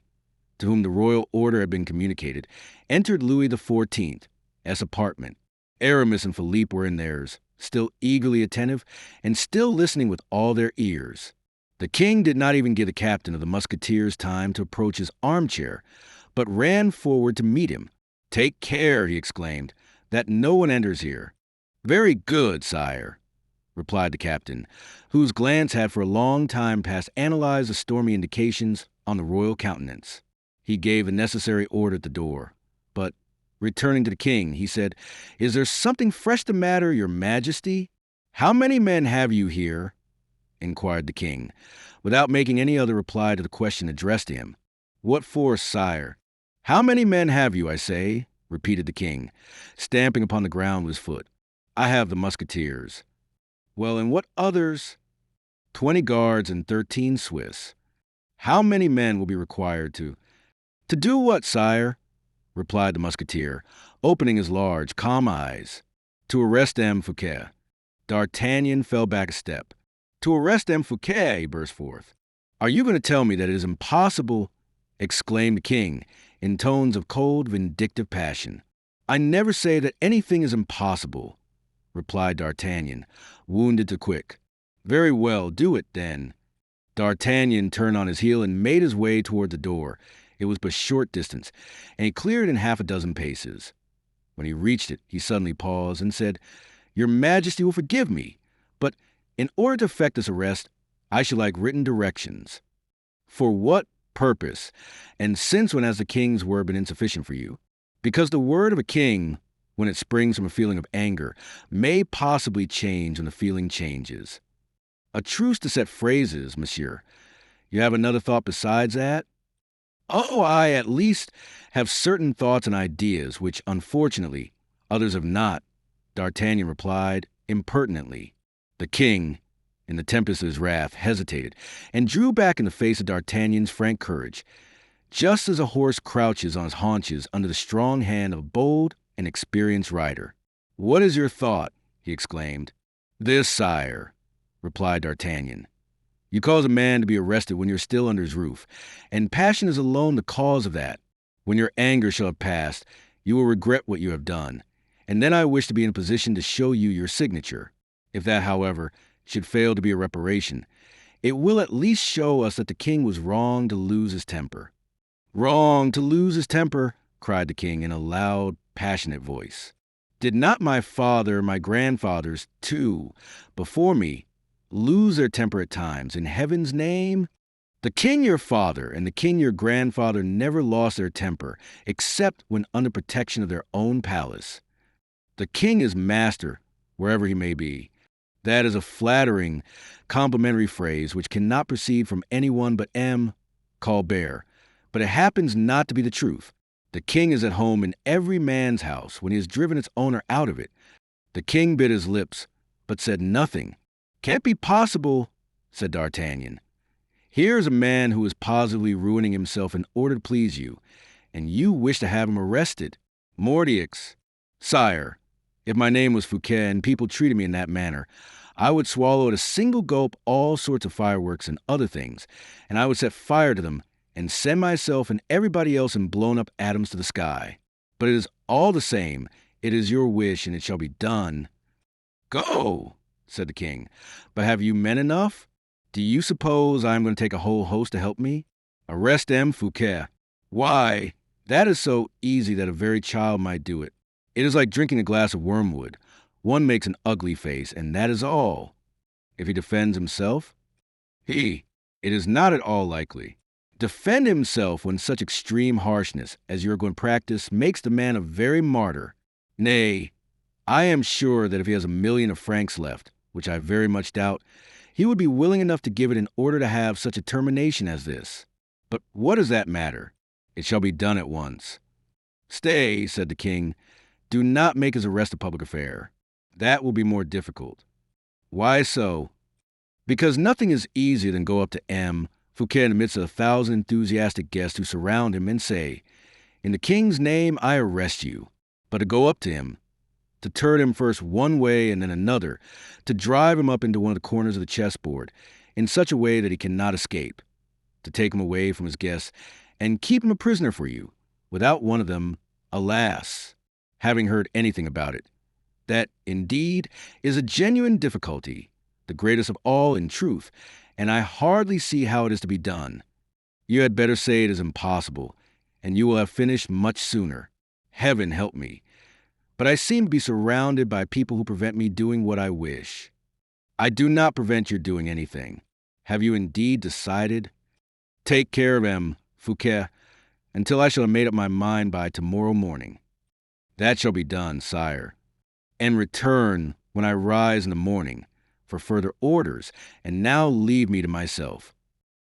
to whom the royal order had been communicated, entered Louis XIV's apartment. Aramis and Philippe were in theirs, still eagerly attentive and still listening with all their ears. The king did not even give the captain of the Musketeers time to approach his armchair, but ran forward to meet him. "Take care," he exclaimed, "that no one enters here." "Very good, sire," replied the captain, whose glance had for a long time past analyzed the stormy indications on the royal countenance. He gave the necessary order at the door, but, returning to the king, he said, "Is there something fresh the matter, your majesty?" "How many men have you here?" inquired the king, without making any other reply to the question addressed to him. "What for, sire?" "How many men have you, I say?" repeated the king, stamping upon the ground with his foot. "I have the Musketeers." "Well, and what others?" 20 guards and 13 Swiss. "How many men will be required to—" "To do what, sire?" replied the Musketeer, opening his large, calm eyes. "To arrest M. Fouquet." D'Artagnan fell back a step. "To arrest M. Fouquet," he burst forth. "Are you going to tell me that it is impossible?" exclaimed the king, in tones of cold, vindictive passion. "I never say that anything is impossible," replied D'Artagnan, wounded to quick. "Very well, do it, then." D'Artagnan turned on his heel and made his way toward the door. It was but a short distance, and he cleared in half a dozen paces. When he reached it, he suddenly paused and said, "Your Majesty will forgive me, but in order to effect this arrest, I should like written directions." "For what purpose? And since when has the king's word been insufficient for you?" "Because the word of a king, when it springs from a feeling of anger, may possibly change when the feeling changes." "A truce to set phrases, monsieur. You have another thought besides that?" "Oh, I, at least, have certain thoughts and ideas which, unfortunately, others have not," D'Artagnan replied, impertinently. The king, in the tempest of his wrath, hesitated, and drew back in the face of D'Artagnan's frank courage, just as a horse crouches on his haunches under the strong hand of a bold and experienced rider. "What is your thought?" he exclaimed. "This, sire," replied D'Artagnan. "You cause a man to be arrested when you're still under his roof, and passion is alone the cause of that. When your anger shall have passed, you will regret what you have done, and then I wish to be in a position to show you your signature. If that, however, should fail to be a reparation, it will at least show us that the king was wrong to lose his temper." "Wrong to lose his temper," cried the king in a loud, passionate voice. "Did not my father, my grandfathers, too, before me, lose their temper at times, in heaven's name? The king your father and the king your grandfather never lost their temper, except when under protection of their own palace. The king is master, wherever he may be. That is a flattering, complimentary phrase which cannot proceed from anyone but M. Colbert, but it happens not to be the truth. The king is at home in every man's house when he has driven its owner out of it. The king bit his lips, but said nothing." "Can't be possible," said D'Artagnan. "Here is a man who is positively ruining himself in order to please you, and you wish to have him arrested. Mordioux! Sire, if my name was Fouquet and people treated me in that manner, I would swallow at a single gulp all sorts of fireworks and other things, and I would set fire to them and send myself and everybody else in blown-up atoms to the sky. But it is all the same. It is your wish, and it shall be done." "Go," said the king. "But have you men enough? Do you suppose I am going to take a whole host to help me? Arrest M. Fouquet. Why, that is so easy that a very child might do it. It is like drinking a glass of wormwood. One makes an ugly face, and that is all. If he defends himself? It is not at all likely. Defend himself when such extreme harshness as you are going to practice makes the man a very martyr. Nay, I am sure that if he has 1,000,000 of francs left, which I very much doubt, he would be willing enough to give it in order to have such a termination as this. But what does that matter? It shall be done at once." "Stay," said the king. "Do not make his arrest a public affair. That will be more difficult." "Why so?" "Because nothing is easier than go up to M. Fouquet in the midst of 1,000 enthusiastic guests who surround him and say, 'In the king's name, I arrest you.' But to go up to him, to turn him first one way and then another, to drive him up into one of the corners of the chessboard, in such a way that he cannot escape. to take him away from his guests and keep him a prisoner for you, without one of them, alas, having heard anything about it. That, indeed, is a genuine difficulty, the greatest of all in truth, and I hardly see how it is to be done. You had better say it is impossible, and you will have finished much sooner. Heaven help me. But I seem to be surrounded by people who prevent me doing what I wish. I do not prevent your doing anything. Have you indeed decided? Take care of M, Fouquet, until I shall have made up my mind by tomorrow morning. That shall be done, sire. And return when I rise in the morning for further orders, and now leave me to myself.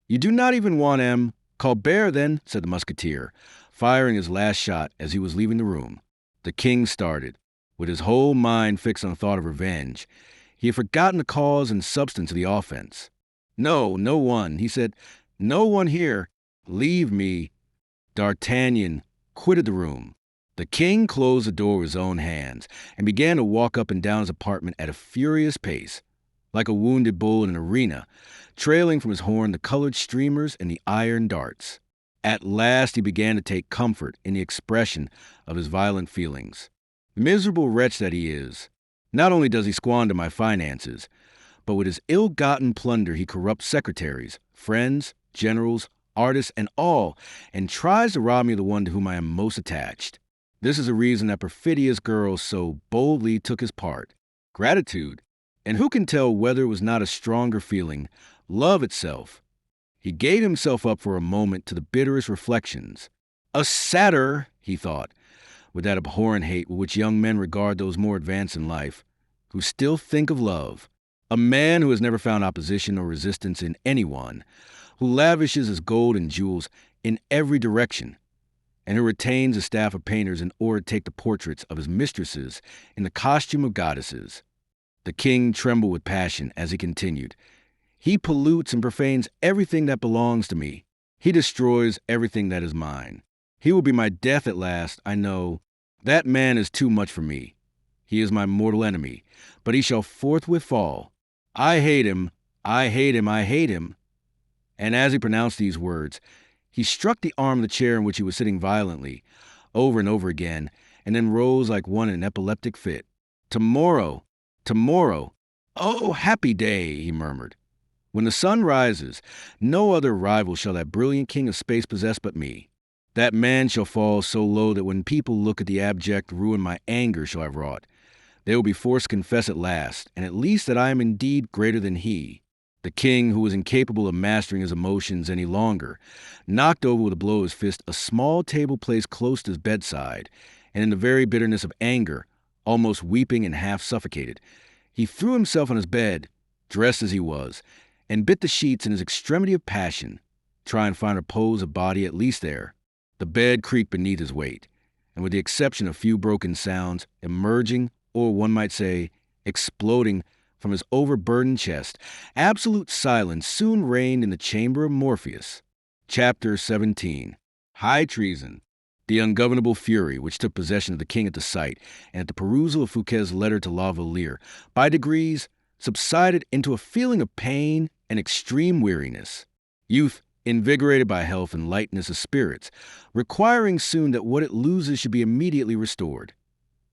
You do not even want M. Colbert, then, said the musketeer, firing his last shot as he was leaving the room. The king started, with his whole mind fixed on the thought of revenge. He had forgotten the cause and substance of the offense. No one, he said. No one here. Leave me. D'Artagnan quitted the room. The king closed the door with his own hands and began to walk up and down his apartment at a furious pace, like a wounded bull in an arena, trailing from his horn the colored streamers and the iron darts. At last he began to take comfort in the expression of his violent feelings. Miserable wretch that he is, not only does he squander my finances, but with his ill-gotten plunder he corrupts secretaries, friends, generals, artists, and all, and tries to rob me of the one to whom I am most attached. This is the reason that perfidious girl so boldly took his part. Gratitude. And who can tell whether it was not a stronger feeling, love itself? He gave himself up for a moment to the bitterest reflections. A satyr, he thought, with that abhorrent hate with which young men regard those more advanced in life, who still think of love. A man who has never found opposition or resistance in anyone, who lavishes his gold and jewels in every direction, and who retains a staff of painters in order to take the portraits of his mistresses in the costume of goddesses. The king trembled with passion as he continued. He pollutes and profanes everything that belongs to me. He destroys everything that is mine. He will be my death at last, I know. That man is too much for me. He is my mortal enemy, but he shall forthwith fall. I hate him, I hate him, I hate him. And as he pronounced these words, he struck the arm of the chair in which he was sitting violently, over and over again, and then rose like one in an epileptic fit. Tomorrow, oh, happy day, he murmured. When the sun rises, no other rival shall that brilliant king of space possess but me. That man shall fall so low that when people look at the abject ruin my anger shall have wrought, they will be forced to confess at last, and at least that I am indeed greater than he. The king, who was incapable of mastering his emotions any longer, knocked over with a blow of his fist a small table placed close to his bedside, and in the very bitterness of anger, almost weeping and half suffocated, he threw himself on his bed, dressed as he was, and bit the sheets in his extremity of passion, trying to find repose of body at least there. The bed creaked beneath his weight, and with the exception of few broken sounds, emerging, or one might say, exploding from his overburdened chest, absolute silence soon reigned in the chamber of Morpheus. Chapter 17. High treason. The ungovernable fury which took possession of the king at the sight, and at the perusal of Fouquet's letter to La Valliere, by degrees subsided into a feeling of pain and extreme weariness. Youth, invigorated by health and lightness of spirits, requiring soon that what it loses should be immediately restored.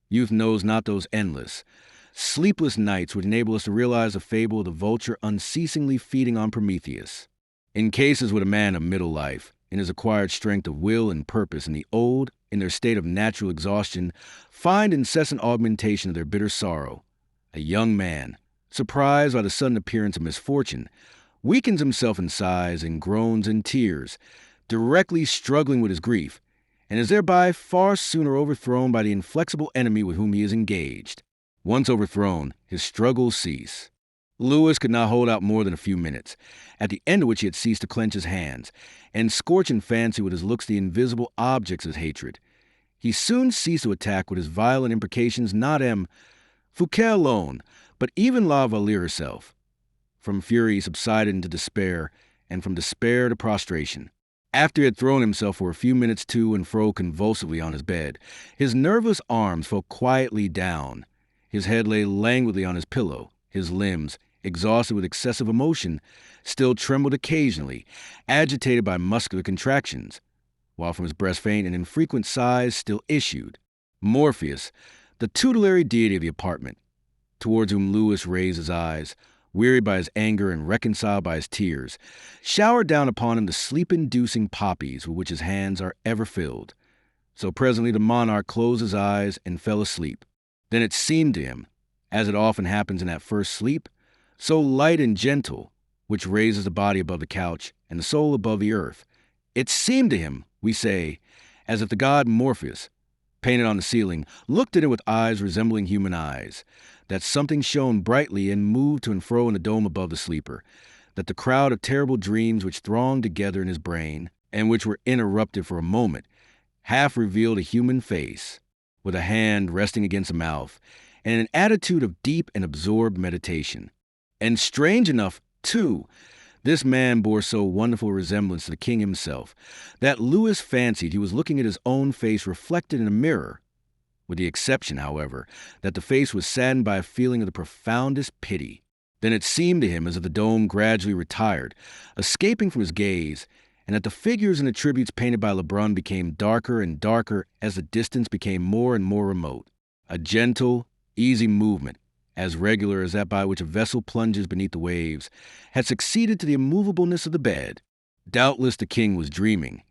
Youth knows not those endless, sleepless nights which enable us to realize the fable of the vulture unceasingly feeding on Prometheus. In cases with a man of middle life, in his acquired strength of will and purpose, and the old, in their state of natural exhaustion, find incessant augmentation of their bitter sorrow. A young man, surprised by the sudden appearance of misfortune, weakens himself in sighs and groans and tears, directly struggling with his grief, and is thereby far sooner overthrown by the inflexible enemy with whom he is engaged. Once overthrown, his struggles cease. Louis could not hold out more than a few minutes, at the end of which he had ceased to clench his hands, and scorch in fancy with his looks the invisible objects of his hatred. He soon ceased to attack with his violent imprecations not Fouquet alone, but even La Valliere herself. From fury he subsided into despair, and from despair to prostration. After he had thrown himself for a few minutes to and fro convulsively on his bed, his nerveless arms fell quietly down. His head lay languidly on his pillow, his limbs, exhausted with excessive emotion, still trembled occasionally, agitated by muscular contractions, while from his breast faint and infrequent sighs still issued. Morpheus, the tutelary deity of the apartment, towards whom Louis raised his eyes, wearied by his anger and reconciled by his tears, showered down upon him the sleep-inducing poppies with which his hands are ever filled. So presently the monarch closed his eyes and fell asleep. Then it seemed to him, as it often happens in that first sleep, so light and gentle, which raises the body above the couch and the soul above the earth, it seemed to him, we say, as if the god Morpheus, painted on the ceiling, looked at it with eyes resembling human eyes, that something shone brightly and moved to and fro in the dome above the sleeper, that the crowd of terrible dreams which thronged together in his brain, and which were interrupted for a moment, half revealed a human face, with a hand resting against a mouth, and an attitude of deep and absorbed meditation. And strange enough, too, this man bore so wonderful a resemblance to the king himself that Louis fancied he was looking at his own face reflected in a mirror, with the exception, however, that the face was saddened by a feeling of the profoundest pity. Then it seemed to him as if the dome gradually retired, escaping from his gaze, and that the figures and the tributes painted by Lebrun became darker and darker as the distance became more and more remote. A gentle, easy movement, as regular as that by which a vessel plunges beneath the waves, had succeeded to the immovableness of the bed. Doubtless the king was dreaming,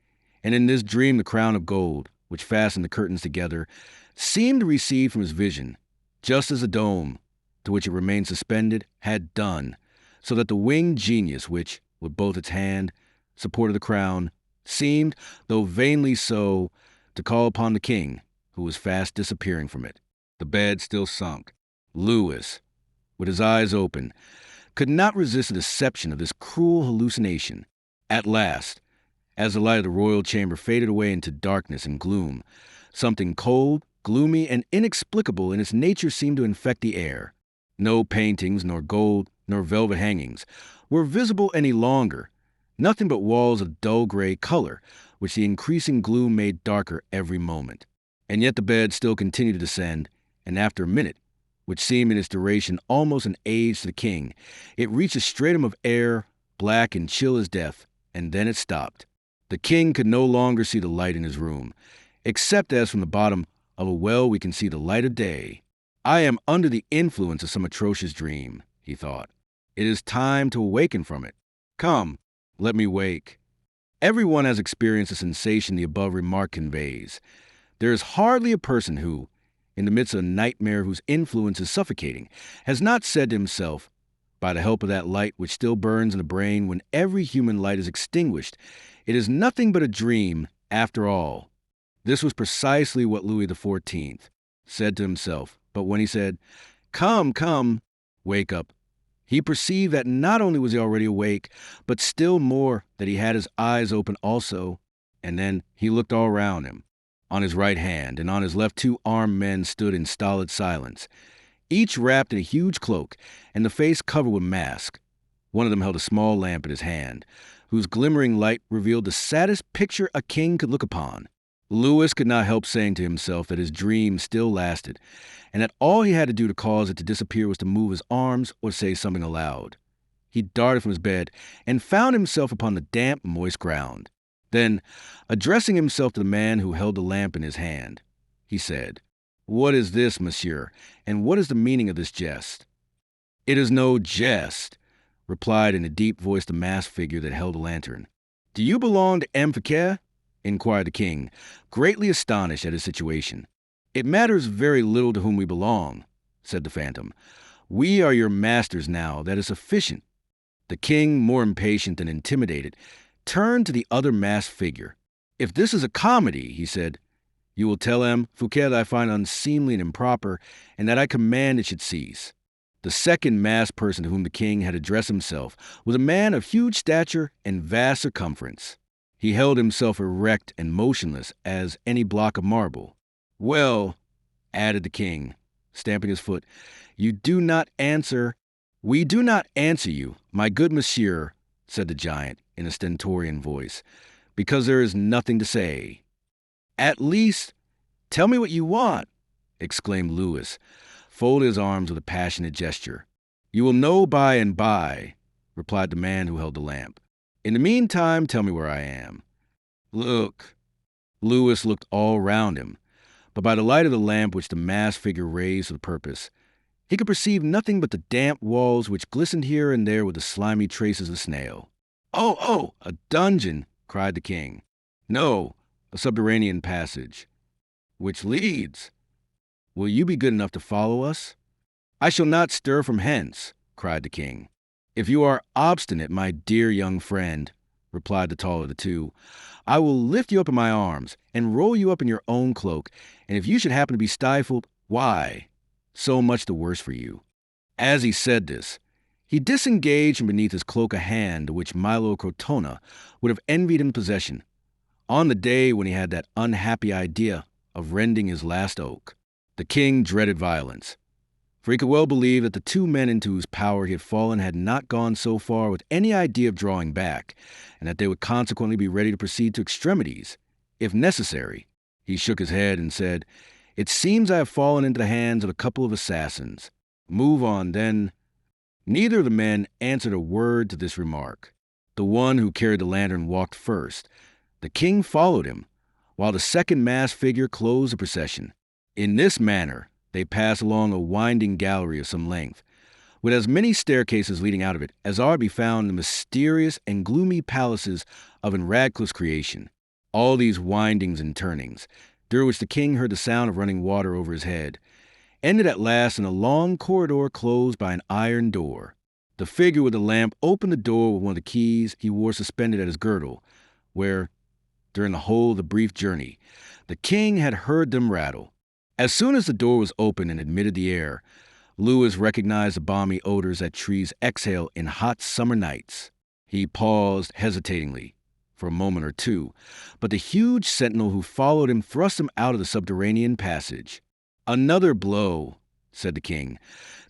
and in this dream the crown of gold, which fastened the curtains together, seemed to recede from his vision, just as the dome, to which it remained suspended, had done, so that the winged genius which, with both its hand, supported the crown, seemed, though vainly so, to call upon the king, who was fast disappearing from it. The bed still sunk. Louis, with his eyes open, could not resist the deception of this cruel hallucination. At last, as the light of the royal chamber faded away into darkness and gloom, something cold, gloomy, and inexplicable in its nature seemed to infect the air. No paintings, nor gold, nor velvet hangings were visible any longer, nothing but walls of dull gray color, which the increasing gloom made darker every moment. And yet the bed still continued to descend, and after a minute, which seemed in its duration almost an age to the king, it reached a stratum of air, black and chill as death, and then it stopped. The king could no longer see the light in his room, except as from the bottom of a well we can see the light of day. I am under the influence of some atrocious dream, he thought. It is time to awaken from it. Come, let me wake. Everyone has experienced the sensation the above remark conveys. There is hardly a person who, in the midst of a nightmare whose influence is suffocating, has not said to himself, by the help of that light which still burns in the brain when every human light is extinguished, it is nothing but a dream after all. This was precisely what Louis XIV said to himself, but when he said, "Come, come, wake up," he perceived that not only was he already awake, but still more that he had his eyes open also, and then he looked all round him. On his right hand and on his left 2 armed men stood in stolid silence, each wrapped in a huge cloak and the face covered with mask. One of them held a small lamp in his hand, whose glimmering light revealed the saddest picture a king could look upon. Louis could not help saying to himself that his dream still lasted, and that all he had to do to cause it to disappear was to move his arms or say something aloud. He darted from his bed and found himself upon the damp, moist ground. Then, addressing himself to the man who held the lamp in his hand, he said, "What is this, monsieur, and what is the meaning of this jest?" "It is no jest," replied in a deep voice the masked figure that held the lantern. "Do you belong to M. Fouquet?" inquired the king, greatly astonished at his situation. "It matters very little to whom we belong," said the phantom. "We are your masters now, that is sufficient." The king, more impatient than intimidated, turned to the other masked figure. "If this is a comedy," he said, "you will tell M. Fouquet that I find unseemly and improper, and that I command it should cease." The second masked person to whom the king had addressed himself was a man of huge stature and vast circumference. He held himself erect and motionless as any block of marble. "Well," added the king, stamping his foot, "you do not answer." "We do not answer you, my good monsieur," said the giant in a stentorian voice, "because there is nothing to say." "At least, tell me what you want," exclaimed Louis, folding his arms with a passionate gesture. "You will know by and by," replied the man who held the lamp. "In the meantime, tell me where I am." "Look." Louis looked all round him, but by the light of the lamp which the masked figure raised for the purpose, he could perceive nothing but the damp walls which glistened here and there with the slimy traces of snail. "Oh, a dungeon!" cried the king. "No, a subterranean passage." "Which leads?" "Will you be good enough to follow us?" "I shall not stir from hence," cried the king. "If you are obstinate, my dear young friend," replied the taller of the two, "I will lift you up in my arms and roll you up in your own cloak, and if you should happen to be stifled, why, so much the worse for you." As he said this, he disengaged from beneath his cloak a hand to which Milo Crotona would have envied him possession on the day when he had that unhappy idea of rending his last oak. The king dreaded violence, for he could well believe that the two men into whose power he had fallen had not gone so far with any idea of drawing back, and that they would consequently be ready to proceed to extremities, if necessary. He shook his head and said, "It seems I have fallen into the hands of a couple of assassins. Move on, then." Neither of the men answered a word to this remark. The one who carried the lantern walked first. The king followed him, while the second masked figure closed the procession. In this manner, they passed along a winding gallery of some length, with as many staircases leading out of it as are to be found in the mysterious and gloomy palaces of Radcliffe's creation. All these windings and turnings, through which the king heard the sound of running water over his head, ended at last in a long corridor closed by an iron door. The figure with the lamp opened the door with one of the keys he wore suspended at his girdle, where, during the whole of the brief journey, the king had heard them rattle. As soon as the door was opened and admitted the air, Louis recognized the balmy odors that trees exhale in hot summer nights. He paused hesitatingly for a moment or two, but the huge sentinel who followed him thrust him out of the subterranean passage. "Another blow," said the king,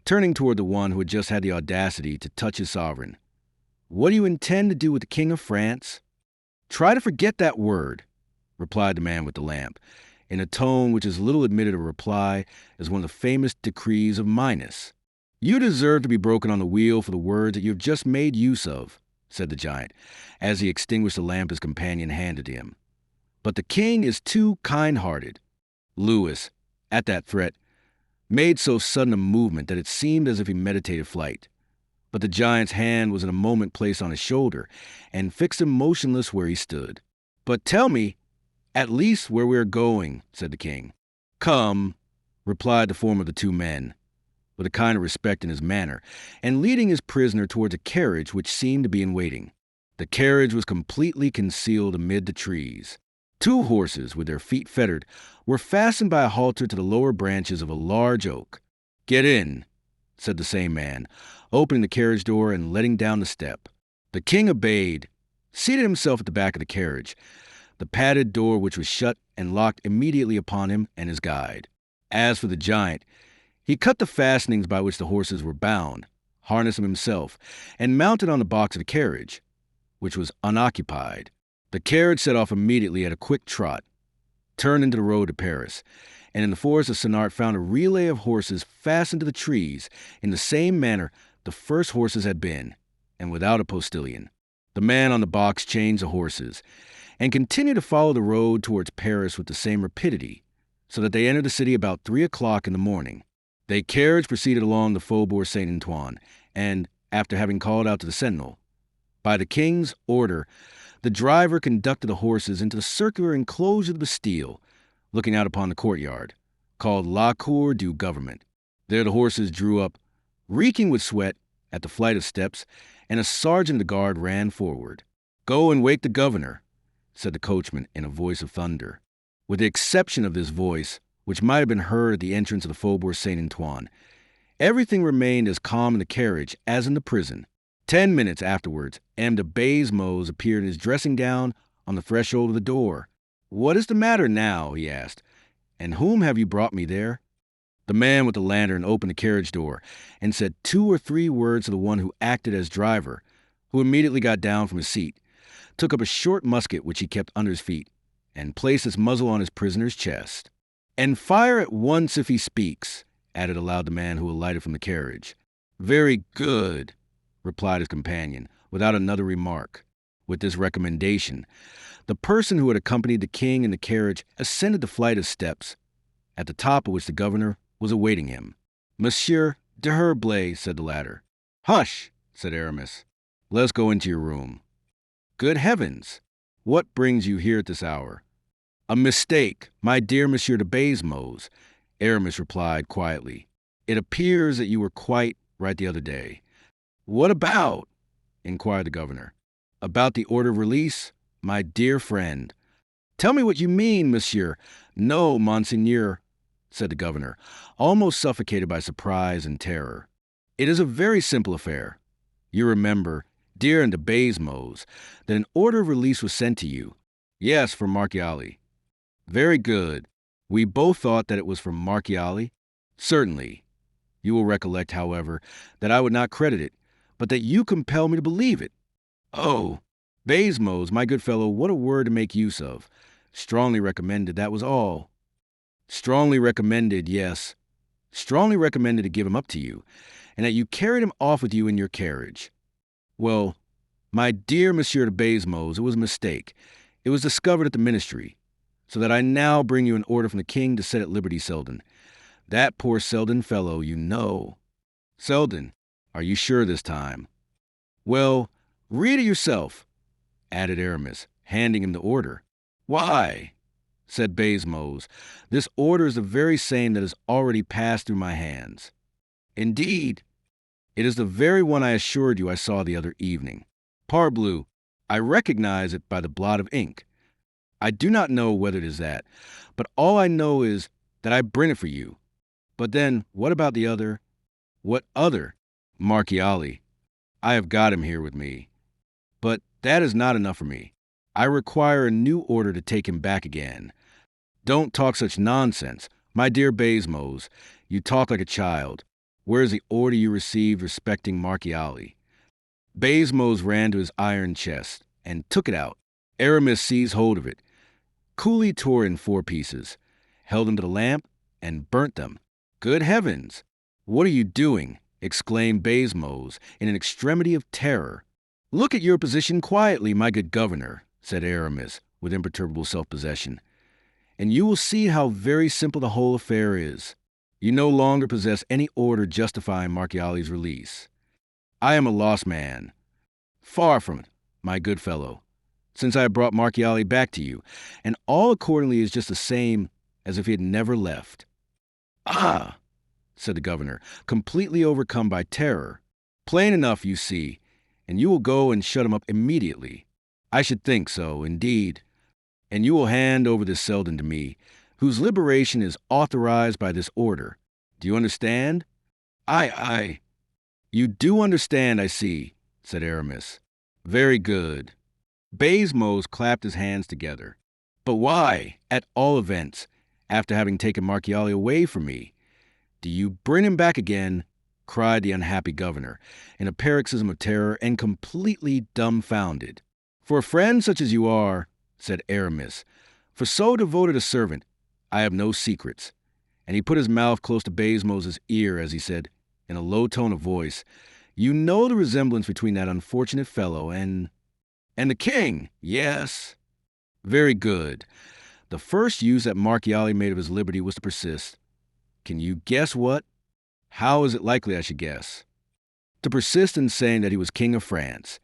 turning toward the one who had just had the audacity to touch his sovereign. "What do you intend to do with the King of France?" "Try to forget that word," replied the man with the lamp, in a tone which as little admitted a reply as one of the famous decrees of Minos. "You deserve to be broken on the wheel for the words that you have just made use of," said the giant, as he extinguished the lamp his companion handed to him. "But the king is too kind-hearted." Louis, at that threat, made so sudden a movement that it seemed as if he meditated flight. But the giant's hand was in a moment placed on his shoulder and fixed him motionless where he stood. "But tell me, at least, where we are going," said the king. "Come," replied the former of the two men, with a kind of respect in his manner, and leading his prisoner towards a carriage which seemed to be in waiting. The carriage was completely concealed amid the trees. Two horses, with their feet fettered, were fastened by a halter to the lower branches of a large oak. "Get in," said the same man, opening the carriage door and letting down the step. The king obeyed, seated himself at the back of the carriage, the padded door which was shut and locked immediately upon him and his guide. As for the giant, he cut the fastenings by which the horses were bound, harnessed them himself, and mounted on the box of the carriage, which was unoccupied. The carriage set off immediately at a quick trot, turned into the road to Paris, and in the forest of Senart found a relay of horses fastened to the trees in the same manner the first horses had been, and without a postilion. The man on the box changed the horses, and continued to follow the road towards Paris with the same rapidity, so that they entered the city about 3 o'clock in the morning. The carriage proceeded along the Faubourg Saint-Antoine, and, after having called out to the sentinel, by the king's order, the driver conducted the horses into the circular enclosure of the Bastille, looking out upon the courtyard, called La Cour du Government. There the horses drew up, reeking with sweat, at the flight of steps, and a sergeant of the guard ran forward. "Go and wake the governor," said the coachman in a voice of thunder. With the exception of this voice, which might have been heard at the entrance of the Faubourg Saint-Antoine, everything remained as calm in the carriage as in the prison. 10 minutes afterwards, M. de Baisemeaux appeared in his dressing gown on the threshold of the door. "What is the matter now?" he asked, "and whom have you brought me there?" The man with the lantern opened the carriage door and said 2 or 3 words to the one who acted as driver, who immediately got down from his seat, took up a short musket which he kept under his feet, and placed its muzzle on his prisoner's chest. "And fire at once if he speaks," added aloud the man who alighted from the carriage. Very good, replied his companion, without another remark. With this recommendation, the person who had accompanied the king in the carriage ascended the flight of steps, at the top of which the governor was awaiting him. Monsieur d'Herblay, said the latter. Hush, said Aramis. Let us go into your room. Good heavens! What brings you here at this hour? A mistake, my dear Monsieur de Bazemose, Aramis replied quietly. It appears that you were quite right the other day. What about? Inquired the governor. About the order of release, my dear friend. Tell me what you mean, monsieur. No, monseigneur, said the governor, almost suffocated by surprise and terror. It is a very simple affair. You remember, dear and de Bazemose, that an order of release was sent to you. Yes, from Marchiali. Very good. We both thought that it was from Marchiali. Certainly. You will recollect, however, that I would not credit it, but that you compel me to believe it. Oh, Bazemose, my good fellow, what a word to make use of. Strongly recommended, that was all. Strongly recommended, yes. Strongly recommended to give him up to you, and that you carried him off with you in your carriage. Well, my dear Monsieur de Bazemose, it was a mistake. It was discovered at the ministry, so that I now bring you an order from the king to set at liberty Selden. That poor Selden fellow, you know. Selden, are you sure this time? Well, read it yourself, added Aramis, handing him the order. Why, said Bazemose, this order is the very same that has already passed through my hands. Indeed, it is the very one I assured you I saw the other evening. Parbleu, I recognize it by the blot of ink. I do not know whether it is that, but all I know is that I bring it for you. But then, what about the other? What other? Marchiali. I have got him here with me. But that is not enough for me. I require a new order to take him back again. Don't talk such nonsense. My dear Bazemose, you talk like a child. Where is the order you received respecting Marchiali? Bazemose ran to his iron chest and took it out. Aramis seized hold of it, coolly tore it in 4 pieces, held them to the lamp, and burnt them. Good heavens! What are you doing? Exclaimed Bazemose in an extremity of terror. Look at your position quietly, my good governor, said Aramis with imperturbable self-possession, and you will see how very simple the whole affair is. You no longer possess any order justifying Marchiali's release. I am a lost man. Far from it, my good fellow, since I have brought Marchiali back to you, and all accordingly is just the same as if he had never left. Ah, said the governor, completely overcome by terror. Plain enough, you see, and you will go and shut him up immediately. I should think so, indeed. And you will hand over this Selden to me, whose liberation is authorized by this order. Do you understand? Aye. You do understand, I see, said Aramis. Very good. Bazemose clapped his hands together. But why, at all events, after having taken Marchiali away from me, do you bring him back again? Cried the unhappy governor, in a paroxysm of terror and completely dumbfounded. For a friend such as you are, said Aramis, for so devoted a servant, I have no secrets. And he put his mouth close to Bazemose's ear as he said, in a low tone of voice, You know the resemblance between that unfortunate fellow and the king, yes. Very good. The first use that Marchiali made of his liberty was to persist. Can you guess what? How is it likely I should guess? To persist in saying that he was king of France,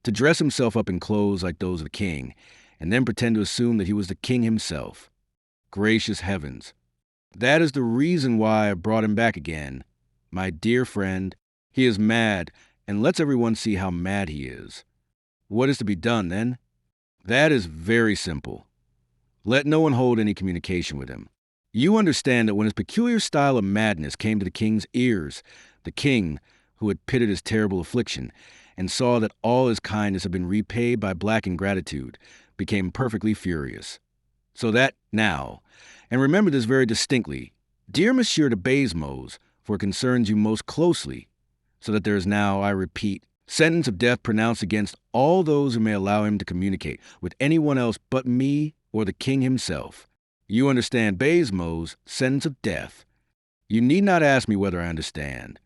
to dress himself up in clothes like those of a king, and then pretend to assume that he was the king himself. Gracious heavens! That is the reason why I brought him back again. My dear friend, he is mad, and lets everyone see how mad he is. What is to be done, then? That is very simple. Let no one hold any communication with him. You understand that when his peculiar style of madness came to the king's ears, the king, who had pitied his terrible affliction, and saw that all his kindness had been repaid by black ingratitude, became perfectly furious. So that now, and remember this very distinctly, dear Monsieur de Bazemose, for it concerns you most closely, so that there is now, I repeat, sentence of death pronounced against all those who may allow him to communicate with anyone else but me or the king himself. You understand, Bazemose, sentence of death. You need not ask me whether I understand.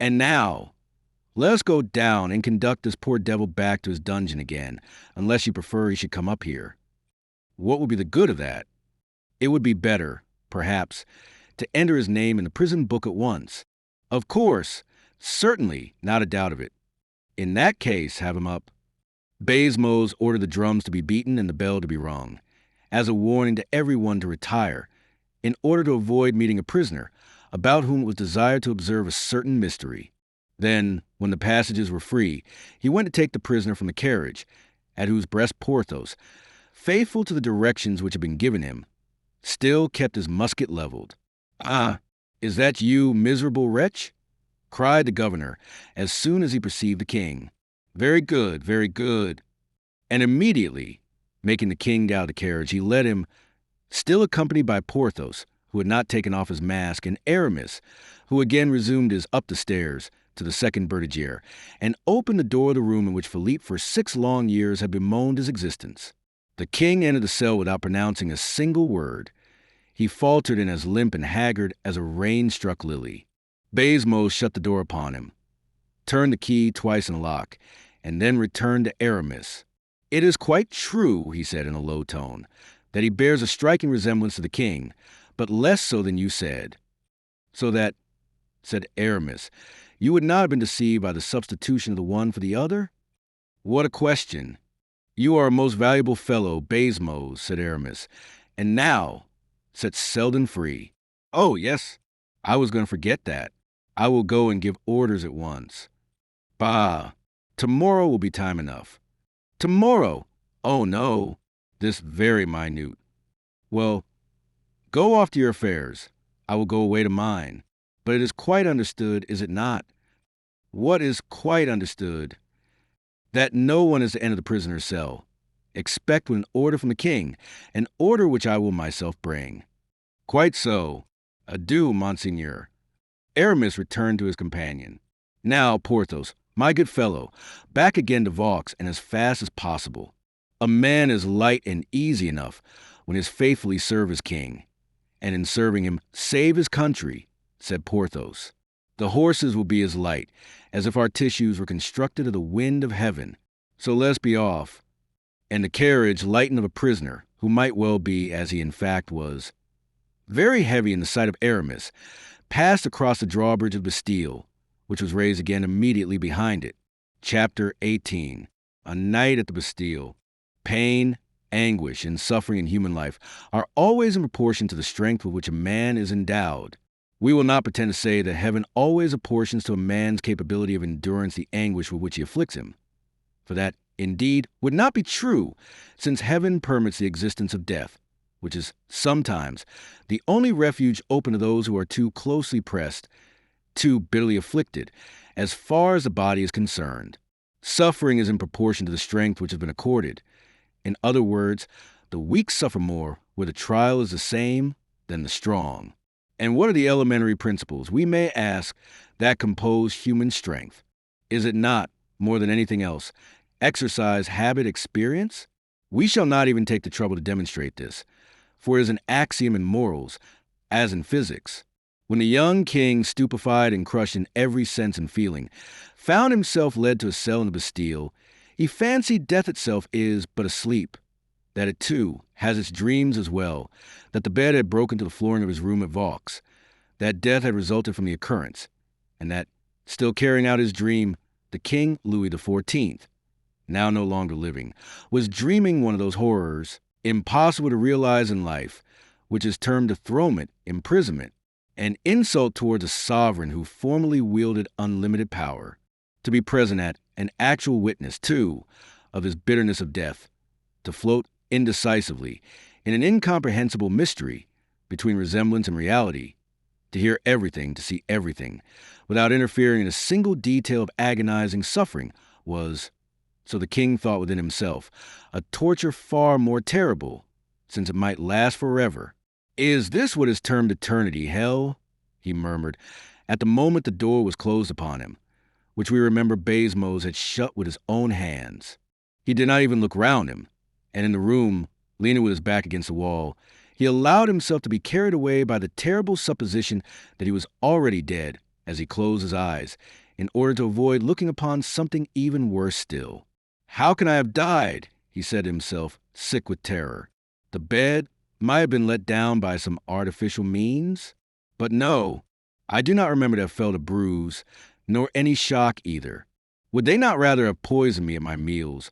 And now, let us go down and conduct this poor devil back to his dungeon again, unless you prefer he should come up here. What would be the good of that? It would be better, perhaps, to enter his name in the prison book at once. Of course, certainly, not a doubt of it. In that case, have him up. Baisemeaux ordered the drums to be beaten and the bell to be rung, as a warning to everyone to retire, in order to avoid meeting a prisoner, about whom it was desired to observe a certain mystery. Then, when the passages were free, he went to take the prisoner from the carriage, at whose breast Porthos, faithful to the directions which had been given him, still kept his musket leveled. "Ah, is that you, miserable wretch?" cried the governor, as soon as he perceived the king. "Very good, very good." And immediately, making the king get out of the carriage, he led him, still accompanied by Porthos, who had not taken off his mask, and Aramis, who again resumed his up the stairs, to the second bertigere, and opened the door of the room in which Philippe for 6 long years had bemoaned his existence. The king entered the cell without pronouncing a single word. He faltered and as limp and haggard as a rain-struck lily. Baisemeaux shut the door upon him, turned the key twice in the lock, and then returned to Aramis. "It is quite true," he said in a low tone, "that he bears a striking resemblance to the king, but less so than you said." "So that," said Aramis, "you would not have been deceived by the substitution of the one for the other?" "What a question! You are a most valuable fellow, Baisemeaux," said Aramis. "And now, set Selden free." "Oh, yes, I was going to forget that. I will go and give orders at once." "Bah, tomorrow will be time enough." "Tomorrow? Oh, no, this very minute." "Well, go off to your affairs. I will go away to mine. But it is quite understood, is it not?" "What is quite understood?" "That no one is to enter the prisoner's cell, except with an order from the king, an order which I will myself bring." "Quite so. Adieu, monseigneur." Aramis returned to his companion. "Now, Porthos, my good fellow, back again to Vaux, and as fast as possible. A man is light and easy enough when he has faithfully served his king, and in serving him save his country," said Porthos. "The horses will be as light as if our tissues were constructed of the wind of heaven. So let's be off." And the carriage, lightened of a prisoner, who might well be, as he in fact was, very heavy in the sight of Aramis, passed across the drawbridge of the Bastille, which was raised again immediately behind it. Chapter 18. A night at the Bastille. Pain, anguish, and suffering in human life are always in proportion to the strength with which a man is endowed. We will not pretend to say that heaven always apportions to a man's capability of endurance the anguish with which he afflicts him, for that, indeed, would not be true, since heaven permits the existence of death, which is sometimes the only refuge open to those who are too closely pressed, too bitterly afflicted, as far as the body is concerned. Suffering is in proportion to the strength which has been accorded. In other words, the weak suffer more where the trial is the same than the strong. And what are the elementary principles, we may ask, that compose human strength? Is it not, more than anything else, exercise, habit, experience? We shall not even take the trouble to demonstrate this, for it is an axiom in morals, as in physics. When the young king, stupefied and crushed in every sense and feeling, found himself led to a cell in the Bastille, he fancied death itself is but a sleep, that it, too, has its dreams as well, that the bed had broken to the flooring of his room at Vaux, that death had resulted from the occurrence, and that, still carrying out his dream, the king, Louis XIV, now no longer living, was dreaming one of those horrors, impossible to realize in life, which is termed dethronement, imprisonment, an insult towards a sovereign who formerly wielded unlimited power, to be present at, an actual witness, too, of his bitterness of death, to float indecisively in an incomprehensible mystery between resemblance and reality, to hear everything, to see everything, without interfering in a single detail of agonizing suffering, was, so the king thought within himself, a torture far more terrible, since it might last forever. "Is this what is termed eternity, hell?" he murmured, at the moment the door was closed upon him, which we remember Baisemeaux had shut with his own hands. He did not even look round him, and in the room, leaning with his back against the wall, he allowed himself to be carried away by the terrible supposition that he was already dead, as he closed his eyes in order to avoid looking upon something even worse still. "How can I have died?" he said to himself, sick with terror. "The bed might have been let down by some artificial means? But no, I do not remember to have felt a bruise, nor any shock either. Would they not rather have poisoned me at my meals,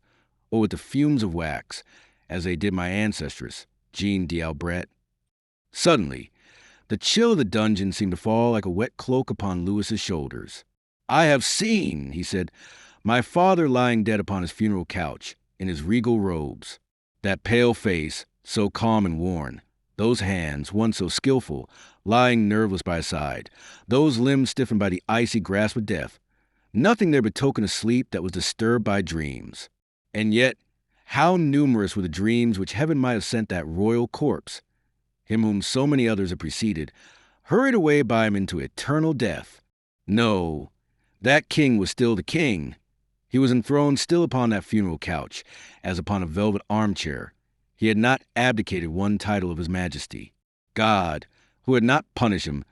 or with the fumes of wax, as they did my ancestress, Jeanne d'Albret?" Suddenly, the chill of the dungeon seemed to fall like a wet cloak upon Louis's shoulders. "I have seen," he said, "my father lying dead upon his funeral couch, in his regal robes. That pale face, so calm and worn, those hands, once so skillful, lying nerveless by his side, those limbs stiffened by the icy grasp of death, nothing there but token of sleep that was disturbed by dreams. And yet, how numerous were the dreams which heaven might have sent that royal corpse, him whom so many others had preceded, hurried away by him into eternal death. No, that king was still the king. He was enthroned still upon that funeral couch, as upon a velvet armchair. He had not abdicated one title of his majesty. God, who had not punished him,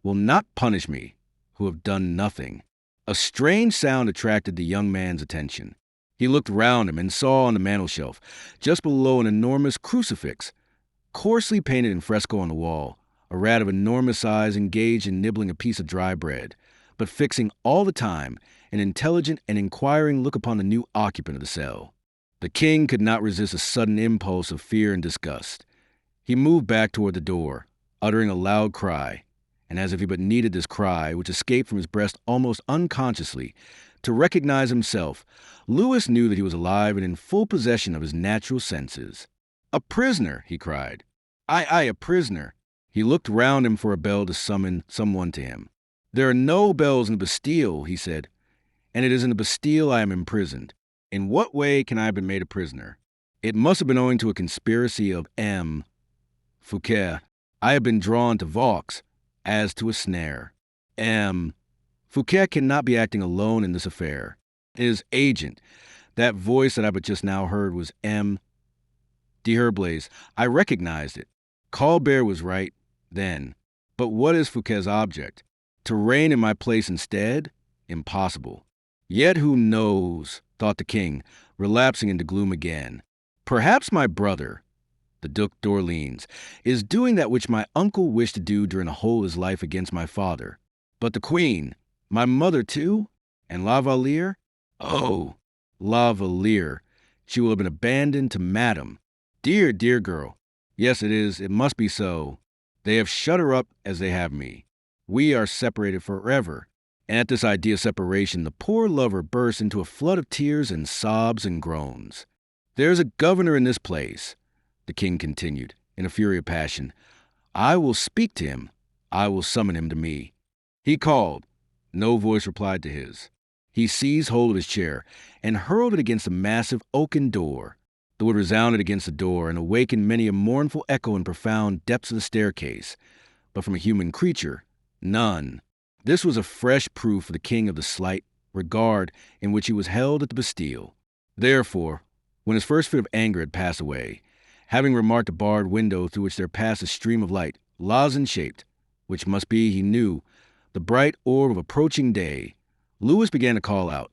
will not punish me, who have done nothing." A strange sound attracted the young man's attention. He looked round him and saw on the mantelshelf, just below an enormous crucifix, coarsely painted in fresco on the wall, a rat of enormous size engaged in nibbling a piece of dry bread, but fixing all the time an intelligent and inquiring look upon the new occupant of the cell. The king could not resist a sudden impulse of fear and disgust. He moved back toward the door, uttering a loud cry, and as if he but needed this cry, which escaped from his breast almost unconsciously, to recognize himself, Louis knew that he was alive and in full possession of his natural senses. "A prisoner!" he cried. "Aye, a prisoner!" He looked round him for a bell to summon someone to him. "There are no bells in the Bastille," he said, "and it is in the Bastille I am imprisoned. In what way can I have been made a prisoner? It must have been owing to a conspiracy of M. Fouquet. I have been drawn to Vaux, as to a snare. M. Fouquet cannot be acting alone in this affair. His agent, that voice that I but just now heard, was M. D'Herblay. I recognized it. Colbert was right, then. But what is Fouquet's object? To reign in my place instead? Impossible. Yet who knows, thought the king, relapsing into gloom again. Perhaps my brother, the Duc d'Orleans, is doing that which my uncle wished to do during the whole of his life against my father. But the queen, my mother too? And La Valliere? Oh, La Valliere. She will have been abandoned to Madame. Dear, dear girl. Yes, it must be so. They have shut her up as they have me. We are separated forever." And at this idea of separation, the poor lover burst into a flood of tears and sobs and groans. "There's a governor in this place," the king continued, in a fury of passion. "I will speak to him. I will summon him to me." He called. No voice replied to his. He seized hold of his chair and hurled it against the massive oaken door. The wood resounded against the door and awakened many a mournful echo in profound depths of the staircase. But from a human creature, none. This was a fresh proof for the king of the slight regard in which he was held at the Bastille. Therefore, when his first fit of anger had passed away, having remarked a barred window through which there passed a stream of light, lozenge-shaped, which must be, he knew, the bright orb of approaching day, Louis began to call out,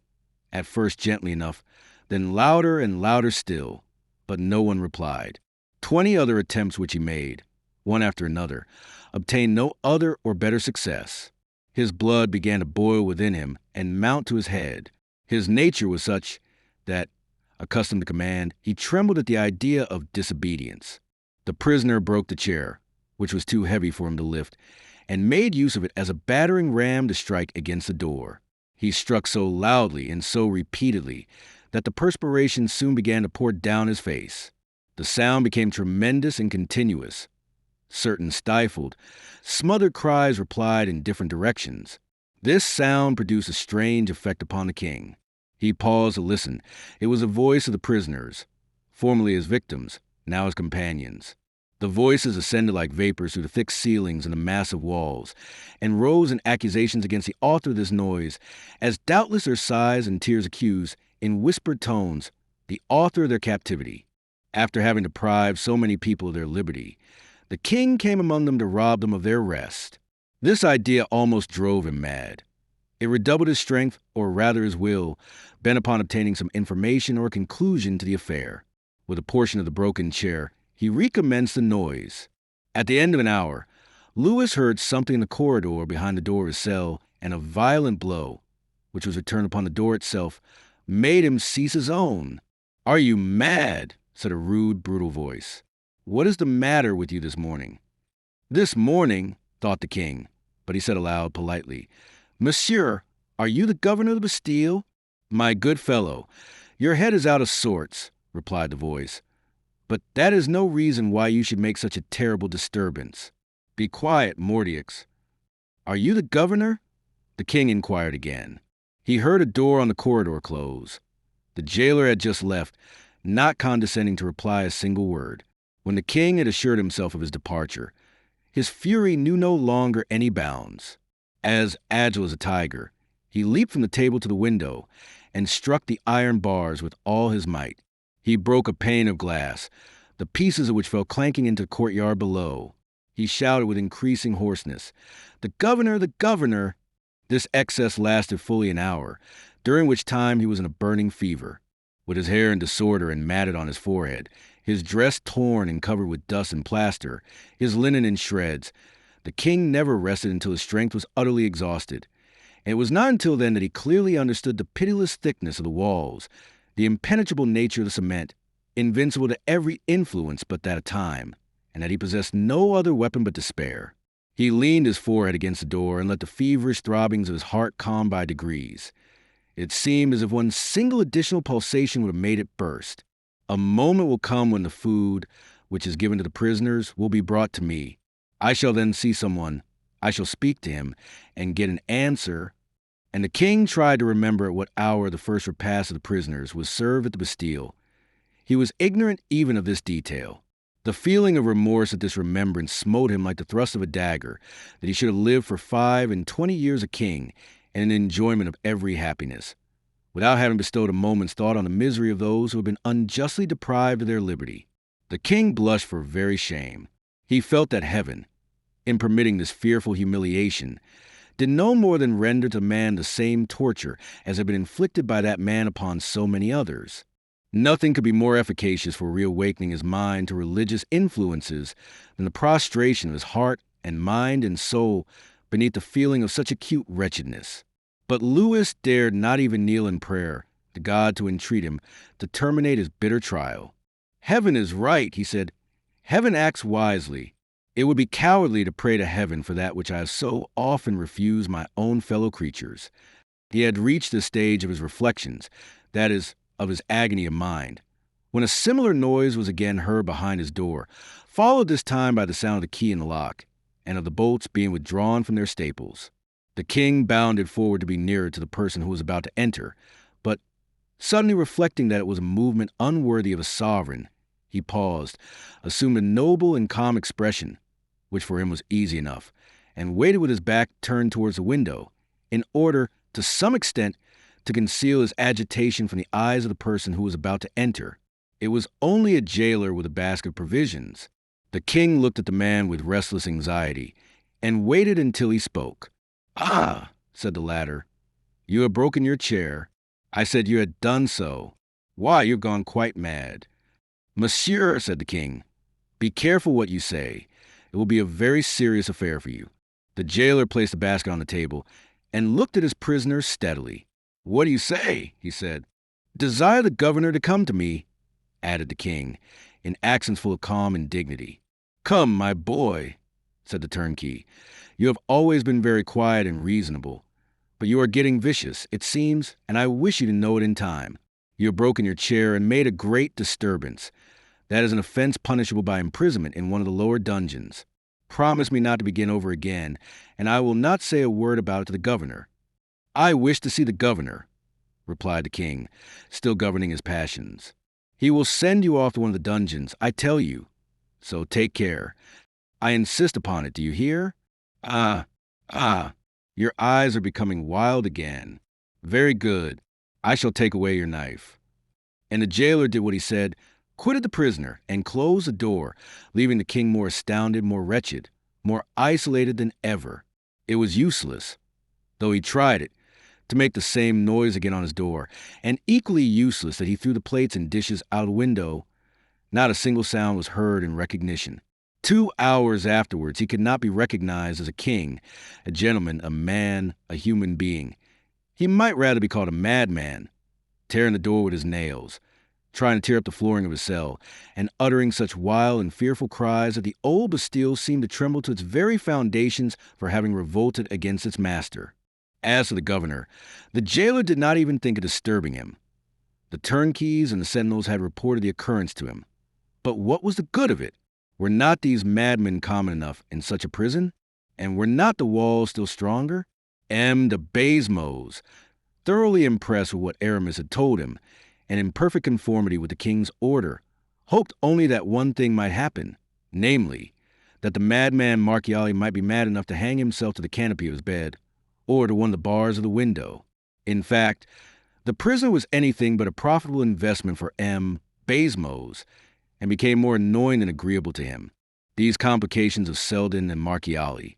at first gently enough, then louder and louder still, but no one replied. 20 other attempts which he made, one after another, obtained no other or better success. His blood began to boil within him and mount to his head. His nature was such that, accustomed to command, he trembled at the idea of disobedience. The prisoner broke the chair, which was too heavy for him to lift, and made use of it as a battering ram to strike against the door. He struck so loudly and so repeatedly that the perspiration soon began to pour down his face. The sound became tremendous and continuous. Certain stifled, smothered cries replied in different directions. This sound produced a strange effect upon the king. He paused to listen. It was the voice of the prisoners, formerly his victims, now his companions. The voices ascended like vapors through the thick ceilings and the massive walls, and rose in accusations against the author of this noise, as doubtless their sighs and tears accused, in whispered tones, the author of their captivity. After having deprived so many people of their liberty, the king came among them to rob them of their rest. This idea almost drove him mad. It redoubled his strength, or rather his will, bent upon obtaining some information or conclusion to the affair. With a portion of the broken chair, he recommenced the noise. At the end of an hour, Louis heard something in the corridor behind the door of his cell, and a violent blow, which was returned upon the door itself, made him cease his own. "Are you mad?" said a rude, brutal voice. "What is the matter with you this morning?" "This morning," thought the king, but he said aloud, politely, "Monsieur, are you the governor of the Bastille?" "My good fellow, your head is out of sorts," replied the voice, "but that is no reason why you should make such a terrible disturbance. Be quiet, Mordieux." "Are you the governor?" the king inquired again. He heard a door on the corridor close. The jailer had just left, not condescending to reply a single word. When the king had assured himself of his departure, his fury knew no longer any bounds. As agile as a tiger, he leaped from the table to the window and struck the iron bars with all his might. He broke a pane of glass, the pieces of which fell clanking into the courtyard below. He shouted with increasing hoarseness, "The governor! The governor!" This excess lasted fully an hour, during which time he was in a burning fever. With his hair in disorder and matted on his forehead, his dress torn and covered with dust and plaster, his linen in shreds, the king never rested until his strength was utterly exhausted. And it was not until then that he clearly understood the pitiless thickness of the walls, the impenetrable nature of the cement, invincible to every influence but that of time, and that he possessed no other weapon but despair. He leaned his forehead against the door and let the feverish throbbings of his heart calm by degrees. It seemed as if one single additional pulsation would have made it burst. "A moment will come when the food, which is given to the prisoners, will be brought to me. I shall then see someone. I shall speak to him and get an answer." And the king tried to remember at what hour the first repast of the prisoners was served at the Bastille. He was ignorant even of this detail. The feeling of remorse at this remembrance smote him like the thrust of a dagger, that he should have lived for 25 years a king, and in the enjoyment of every happiness, without having bestowed a moment's thought on the misery of those who had been unjustly deprived of their liberty. The king blushed for very shame. He felt that heaven, in permitting this fearful humiliation, did no more than render to man the same torture as had been inflicted by that man upon so many others. Nothing could be more efficacious for reawakening his mind to religious influences than the prostration of his heart and mind and soul beneath the feeling of such acute wretchedness. But Louis dared not even kneel in prayer to God to entreat him to terminate his bitter trial. "Heaven is right," he said. "Heaven acts wisely. It would be cowardly to pray to heaven for that which I have so often refused my own fellow creatures." He had reached the stage of his reflections, that is, of his agony of mind, when a similar noise was again heard behind his door, followed this time by the sound of the key in the lock, and of the bolts being withdrawn from their staples. The king bounded forward to be nearer to the person who was about to enter, but, suddenly reflecting that it was a movement unworthy of a sovereign, he paused, assumed a noble and calm expression, which for him was easy enough, and waited with his back turned towards the window, in order, to some extent, to conceal his agitation from the eyes of the person who was about to enter. It was only a jailer with a basket of provisions. The king looked at the man with restless anxiety, and waited until he spoke. "Ah," said the latter, "you have broken your chair. I said you had done so. Why, you've gone quite mad." "Monsieur," said the king, "be careful what you say. It will be a very serious affair for you." The jailer placed the basket on the table, and looked at his prisoner steadily. "What do you say?" he said. "Desire the governor to come to me," added the king, in accents full of calm and dignity. "Come, my boy," said the turnkey. "You have always been very quiet and reasonable, but you are getting vicious, it seems, and I wish you to know it in time. You have broken your chair and made a great disturbance. That is an offense punishable by imprisonment in one of the lower dungeons. Promise me not to begin over again, and I will not say a word about it to the governor." "I wish to see the governor," replied the king, still governing his passions. "He will send you off to one of the dungeons, I tell you. So take care. I insist upon it, do you hear? Ah, your eyes are becoming wild again. Very good. I shall take away your knife." And the jailer did what he said, quitted the prisoner, and closed the door, leaving the king more astounded, more wretched, more isolated than ever. It was useless, though he tried it, to make the same noise again on his door, and equally useless that he threw the plates and dishes out a window. Not a single sound was heard in recognition. 2 hours afterwards, he could not be recognized as a king, a gentleman, a man, a human being. He might rather be called a madman, tearing the door with his nails, trying to tear up the flooring of his cell, and uttering such wild and fearful cries that the old Bastille seemed to tremble to its very foundations for having revolted against its master. As for the governor, the jailer did not even think of disturbing him. The turnkeys and the sentinels had reported the occurrence to him. But what was the good of it? Were not these madmen common enough in such a prison? And were not the walls still stronger? M. de Baisemeaux, thoroughly impressed with what Aramis had told him, and in perfect conformity with the king's order, hoped only that one thing might happen, namely, that the madman Marchiali might be mad enough to hang himself to the canopy of his bed, or to one of the bars of the window. In fact, the prison was anything but a profitable investment for M. Baisemeaux, and became more annoying than agreeable to him. These complications of Selden and Marchiali,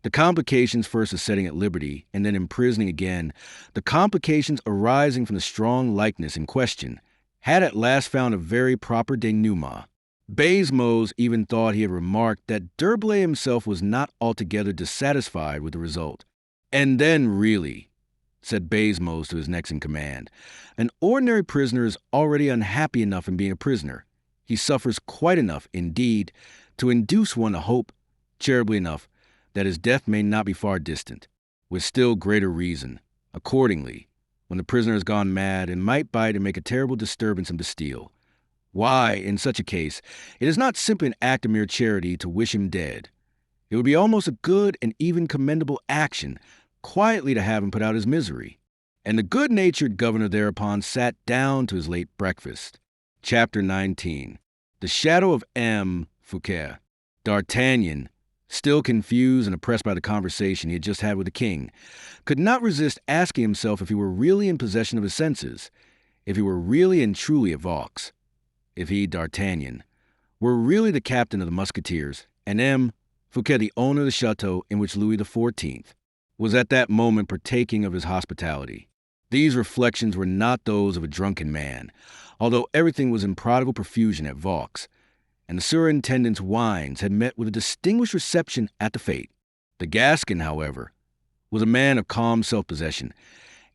the complications first of setting at liberty and then imprisoning again, the complications arising from the strong likeness in question, had at last found a very proper denouement. Baisemeaux even thought he had remarked that D'Herblay himself was not altogether dissatisfied with the result. And then, really, said Baisemeaux to his next in command, an ordinary prisoner is already unhappy enough in being a prisoner. He suffers quite enough, indeed, to induce one to hope, charitably enough, that his death may not be far distant. With still greater reason, accordingly, when the prisoner has gone mad and might bite and make a terrible disturbance in Bastille, why, in such a case, it is not simply an act of mere charity to wish him dead. It would be almost a good and even commendable action quietly to have him put out his misery. And the good-natured governor thereupon sat down to his late breakfast. Chapter 19. The Shadow of M. Fouquet. D'Artagnan, still confused and oppressed by the conversation he had just had with the king, could not resist asking himself if he were really in possession of his senses, if he were really and truly at Vaux, if he, D'Artagnan, were really the captain of the Musketeers, and M. Fouquet the owner of the chateau in which Louis XIV was at that moment partaking of his hospitality. These reflections were not those of a drunken man, although everything was in prodigal profusion at Vaux, and the superintendent's wines had met with a distinguished reception at the fete. The Gascon, however, was a man of calm self-possession,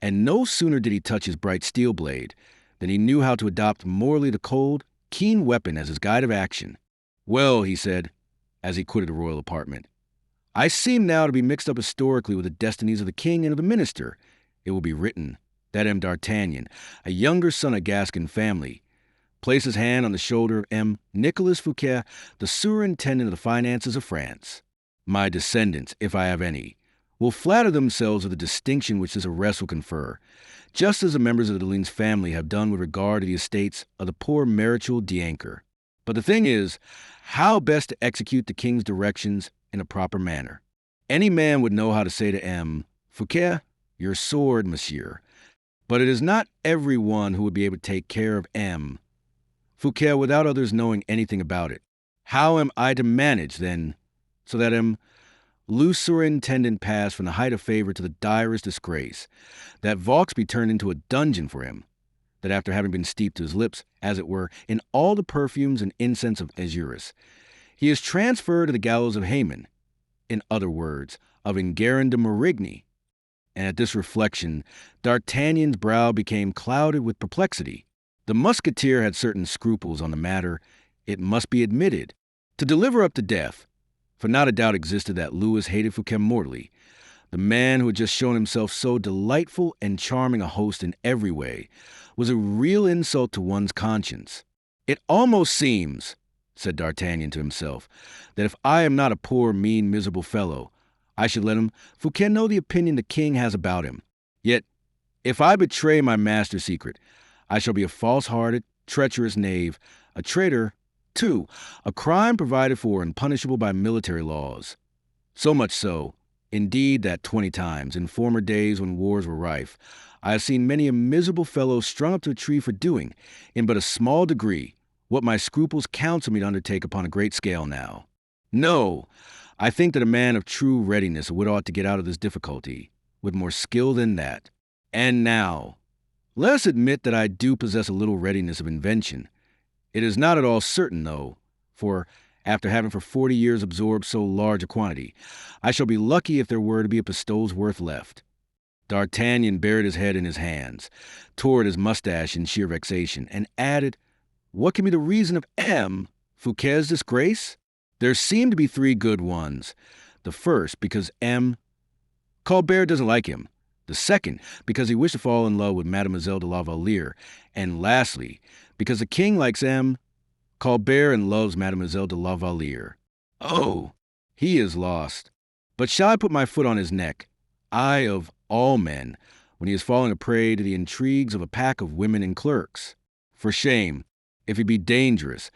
and no sooner did he touch his bright steel blade than he knew how to adopt morally the cold, keen weapon as his guide of action. "Well," he said, as he quitted the royal apartment, "I seem now to be mixed up historically with the destinies of the king and of the minister. It will be written that M. D'Artagnan, a younger son of Gascon family, placed his hand on the shoulder of M. Nicolas Fouquet, the superintendent of the finances of France. My descendants, if I have any, will flatter themselves with the distinction which this arrest will confer, just as the members of the Delignes family have done with regard to the estates of the poor Maréchal d'Ancre. But the thing is, how best to execute the king's directions in a proper manner. Any man would know how to say to M. Fouquet, 'Your sword, monsieur.' But it is not every one who would be able to take care of M. Fouquet without others knowing anything about it. How am I to manage, then, so that M. Le superintendent pass from the height of favor to the direst disgrace, that Vaux be turned into a dungeon for him, that after having been steeped to his lips, as it were, in all the perfumes and incense of Azurus, he is transferred to the gallows of Haman, in other words, of Enguerrand de Marigny?" And at this reflection, D'Artagnan's brow became clouded with perplexity. The musketeer had certain scruples on the matter, it must be admitted. To deliver up to death, for not a doubt existed that Louis hated Fouquet mortally, the man who had just shown himself so delightful and charming a host in every way, was a real insult to one's conscience. "It almost seems," said D'Artagnan to himself, "that if I am not a poor, mean, miserable fellow, I should let him, Fouquet, know the opinion the king has about him. Yet, if I betray my master's secret, I shall be a false-hearted, treacherous knave, a traitor, too, a crime provided for and punishable by military laws. So much so, indeed, that 20 times, in former days when wars were rife, I have seen many a miserable fellow strung up to a tree for doing, in but a small degree, what my scruples counsel me to undertake upon a great scale now. No, I think that a man of true readiness would ought to get out of this difficulty with more skill than that. And now, let us admit that I do possess a little readiness of invention. It is not at all certain, though, for after having for 40 years absorbed so large a quantity, I shall be lucky if there were to be a pistol's worth left. D'Artagnan buried his head in his hands, tore at his mustache in sheer vexation, and added, "What can be the reason of M. Fouquet's disgrace? There seem to be three good ones. The first, because M. Colbert doesn't like him. The second, because he wished to fall in love with Mademoiselle de la Valliere. And lastly, because the king likes M. Colbert and loves Mademoiselle de la Valliere. Oh, he is lost. But shall I put my foot on his neck? I, of all men, when he is falling a prey to the intrigues of a pack of women and clerks. For shame, if he be dangerous,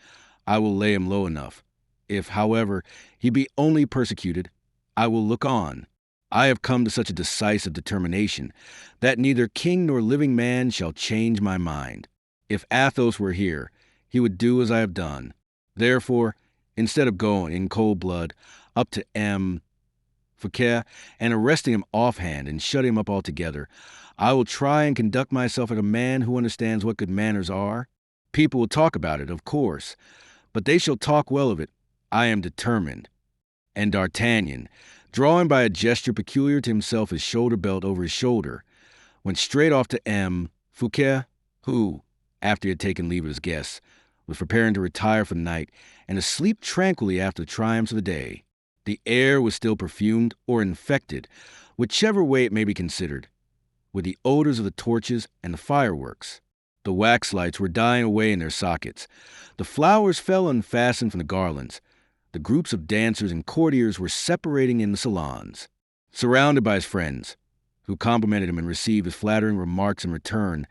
I will lay him low enough. If, however, he be only persecuted, I will look on. I have come to such a decisive determination that neither king nor living man shall change my mind. If Athos were here, he would do as I have done. Therefore, instead of going in cold blood up to M. Fouquet and arresting him offhand and shutting him up altogether, I will try and conduct myself like a man who understands what good manners are. People will talk about it, of course, but they shall talk well of it. I am determined." And D'Artagnan, drawing by a gesture peculiar to himself his shoulder belt over his shoulder, went straight off to M. Fouquet, who, after he had taken leave of his guests, was preparing to retire for the night and to sleep tranquilly after the triumphs of the day. The air was still perfumed or infected, whichever way it may be considered, with the odors of the torches and the fireworks. The wax lights were dying away in their sockets. The flowers fell unfastened from the garlands. The groups of dancers and courtiers were separating in the salons. Surrounded by his friends, who complimented him and received his flattering remarks in return,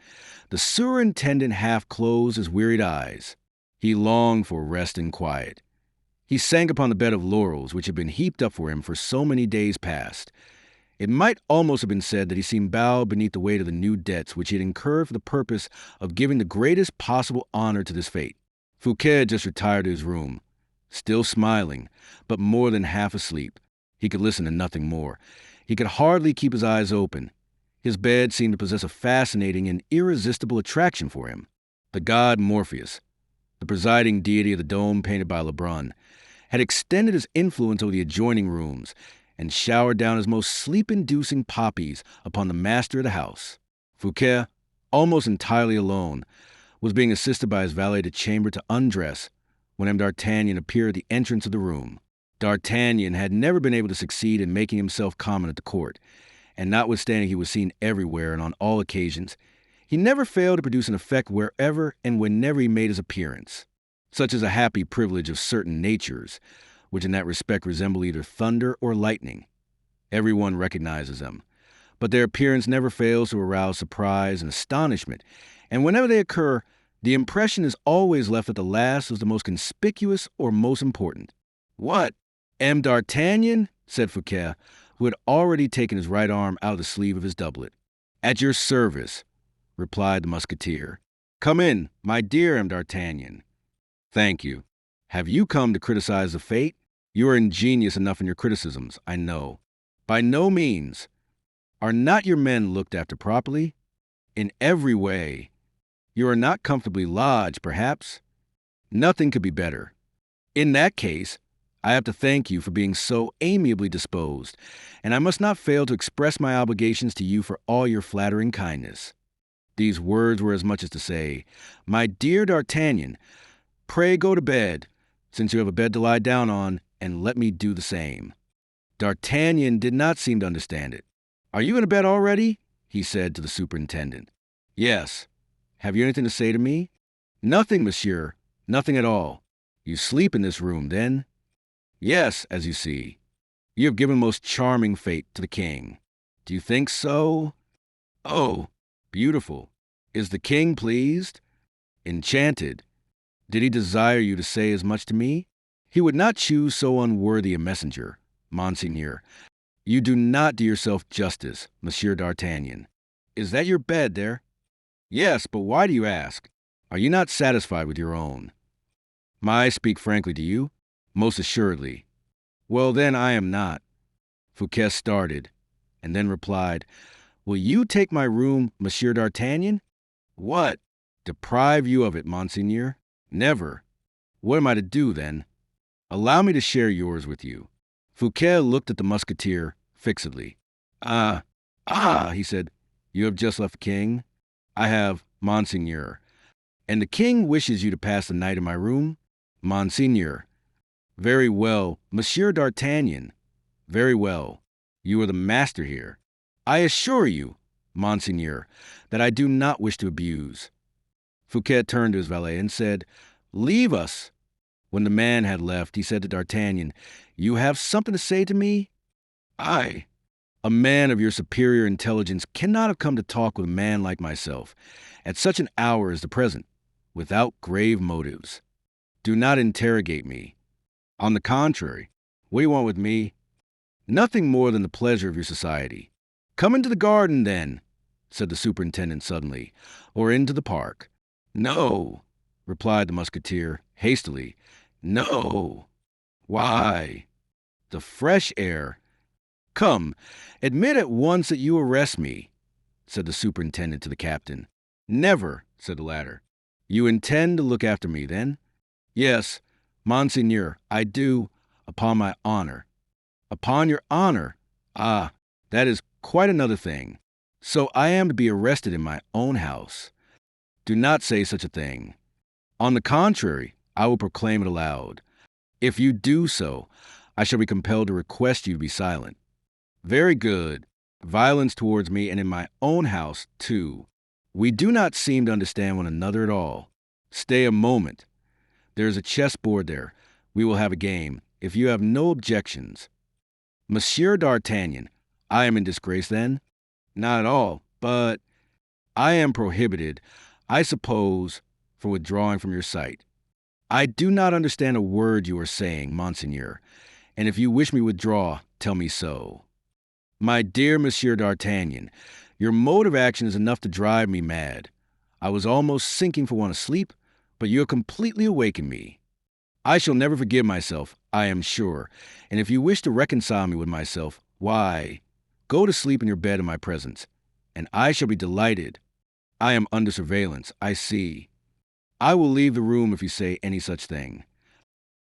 the superintendent half closed his wearied eyes. He longed for rest and quiet. He sank upon the bed of laurels which had been heaped up for him for so many days past. It might almost have been said that he seemed bowed beneath the weight of the new debts which he had incurred for the purpose of giving the greatest possible honor to this fate. Fouquet had just retired to his room, still smiling, but more than half asleep. He could listen to nothing more. He could hardly keep his eyes open. His bed seemed to possess a fascinating and irresistible attraction for him. The god Morpheus, the presiding deity of the dome painted by Lebrun, had extended his influence over the adjoining rooms and showered down his most sleep-inducing poppies upon the master of the house. Fouquet, almost entirely alone, was being assisted by his valet de chambre to undress when M. D'Artagnan appeared at the entrance of the room. D'Artagnan had never been able to succeed in making himself common at the court, and notwithstanding he was seen everywhere and on all occasions, he never failed to produce an effect wherever and whenever he made his appearance. Such is a happy privilege of certain natures, which in that respect resemble either thunder or lightning. Everyone recognizes them, but their appearance never fails to arouse surprise and astonishment, and whenever they occur, the impression is always left at the last as the most conspicuous or most important. "What, M. D'Artagnan?" said Fouquet, who had already taken his right arm out of the sleeve of his doublet. "At your service," replied the Musketeer. "Come in, my dear M. D'Artagnan." "Thank you. Have you come to criticize the fate? You are ingenious enough in your criticisms, I know." "By no means. Are not your men looked after properly?" "In every way." "You are not comfortably lodged, perhaps?" "Nothing could be better." "In that case, I have to thank you for being so amiably disposed, and I must not fail to express my obligations to you for all your flattering kindness." These words were as much as to say, "My dear D'Artagnan, pray go to bed, since you have a bed to lie down on, and let me do the same." D'Artagnan did not seem to understand it. "Are you in bed already?" he said to the superintendent. "Yes. Have you anything to say to me?" "Nothing, monsieur. Nothing at all." "You sleep in this room, then?" "Yes, as you see." "You have given most charming fate to the king." "Do you think so?" "Oh, beautiful. Is the king pleased?" "Enchanted." "Did he desire you to say as much to me?" "He would not choose so unworthy a messenger, Monseigneur. You do not do yourself justice, Monsieur D'Artagnan." "Is that your bed there?" "Yes, but why do you ask? Are you not satisfied with your own?" "May I speak frankly to you?" "Most assuredly." Well, then I am not. Fouquet started, and then replied, Will you take my room, Monsieur d'Artagnan? What? Deprive you of it, Monseigneur? Never. What am I to do, then? Allow me to share yours with you. Fouquet looked at the musketeer fixedly. He said, You have just left the king? I have, Monseigneur. And the king wishes you to pass the night in my room? Monseigneur. Very well, Monsieur d'Artagnan. Very well. You are the master here. I assure you, Monseigneur, that I do not wish to abuse. Fouquet turned to his valet and said, Leave us. When the man had left, he said to D'Artagnan, You have something to say to me? I. A man of your superior intelligence cannot have come to talk with a man like myself, at such an hour as the present, without grave motives. Do not interrogate me. On the contrary, what do you want with me? Nothing more than the pleasure of your society. Come into the garden, then, said the superintendent suddenly, or into the park. No, replied the musketeer hastily. No. Why? The fresh air. Come, admit at once that you arrest me, said the superintendent to the captain. Never, said the latter. You intend to look after me, then? Yes, Monseigneur, I do, upon my honor. Upon your honor? Ah, that is quite another thing. So I am to be arrested in my own house. Do not say such a thing. On the contrary, I will proclaim it aloud. If you do so, I shall be compelled to request you to be silent. Very good. Violence towards me and in my own house, too. We do not seem to understand one another at all. Stay a moment. There is a chessboard there. We will have a game, if you have no objections. Monsieur d'Artagnan, I am in disgrace, then? Not at all, but I am prohibited, I suppose, from withdrawing from your sight. I do not understand a word you are saying, Monseigneur, and if you wish me to withdraw, tell me so. My dear Monsieur d'Artagnan, your mode of action is enough to drive me mad. I was almost sinking for want of sleep, but you have completely awakened me. I shall never forgive myself, I am sure, and if you wish to reconcile me with myself, why, go to sleep in your bed in my presence, and I shall be delighted. I am under surveillance, I see. I will leave the room if you say any such thing.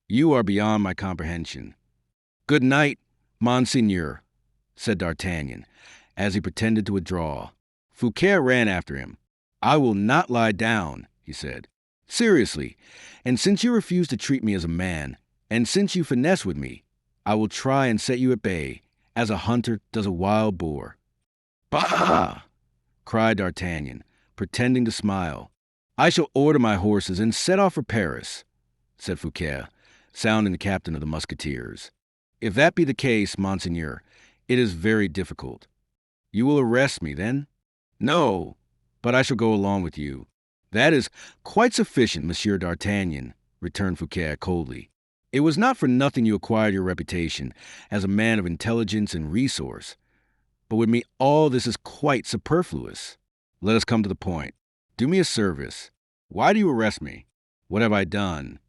You are beyond my comprehension. Good night, Monseigneur, said D'Artagnan, as he pretended to withdraw. Fouquet ran after him. I will not lie down, he said. Seriously, and since you refuse to treat me as a man, and since you finesse with me, I will try and set you at bay, as a hunter does a wild boar. Bah! Cried D'Artagnan, pretending to smile. I shall order my horses and set off for Paris, said Fouquet, sounding the captain of the Musketeers. If that be the case, Monseigneur, it is very difficult. You will arrest me, then? No, but I shall go along with you. That is quite sufficient, Monsieur d'Artagnan, returned Fouquet coldly. It was not for nothing you acquired your reputation as a man of intelligence and resource. But with me all this is quite superfluous. Let us come to the point. Do me a service. Why do you arrest me? What have I done?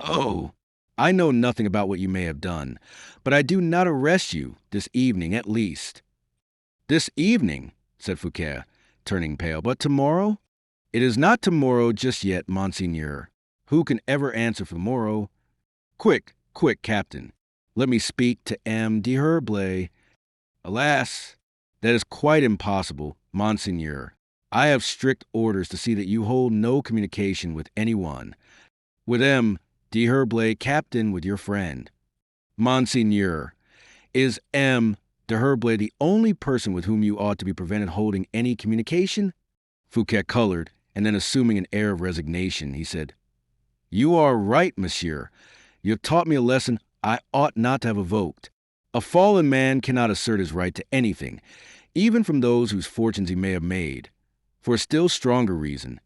Oh, I know nothing about what you may have done, but I do not arrest you, this evening at least. This evening, said Fouquet, turning pale, but tomorrow? It is not tomorrow just yet, Monseigneur. Who can ever answer for tomorrow? Quick, quick, Captain. Let me speak to M. d'Herblay. Alas, that is quite impossible, Monseigneur. I have strict orders to see that you hold no communication with anyone. With M. d'Herblay, Captain, with your friend. Monseigneur, is M. d'Herblay the only person with whom you ought to be prevented holding any communication? Fouquet colored, and then assuming an air of resignation, he said, You are right, monsieur. You have taught me a lesson I ought not to have evoked. A fallen man cannot assert his right to anything, even from those whose fortunes he may have made. For a still stronger reason,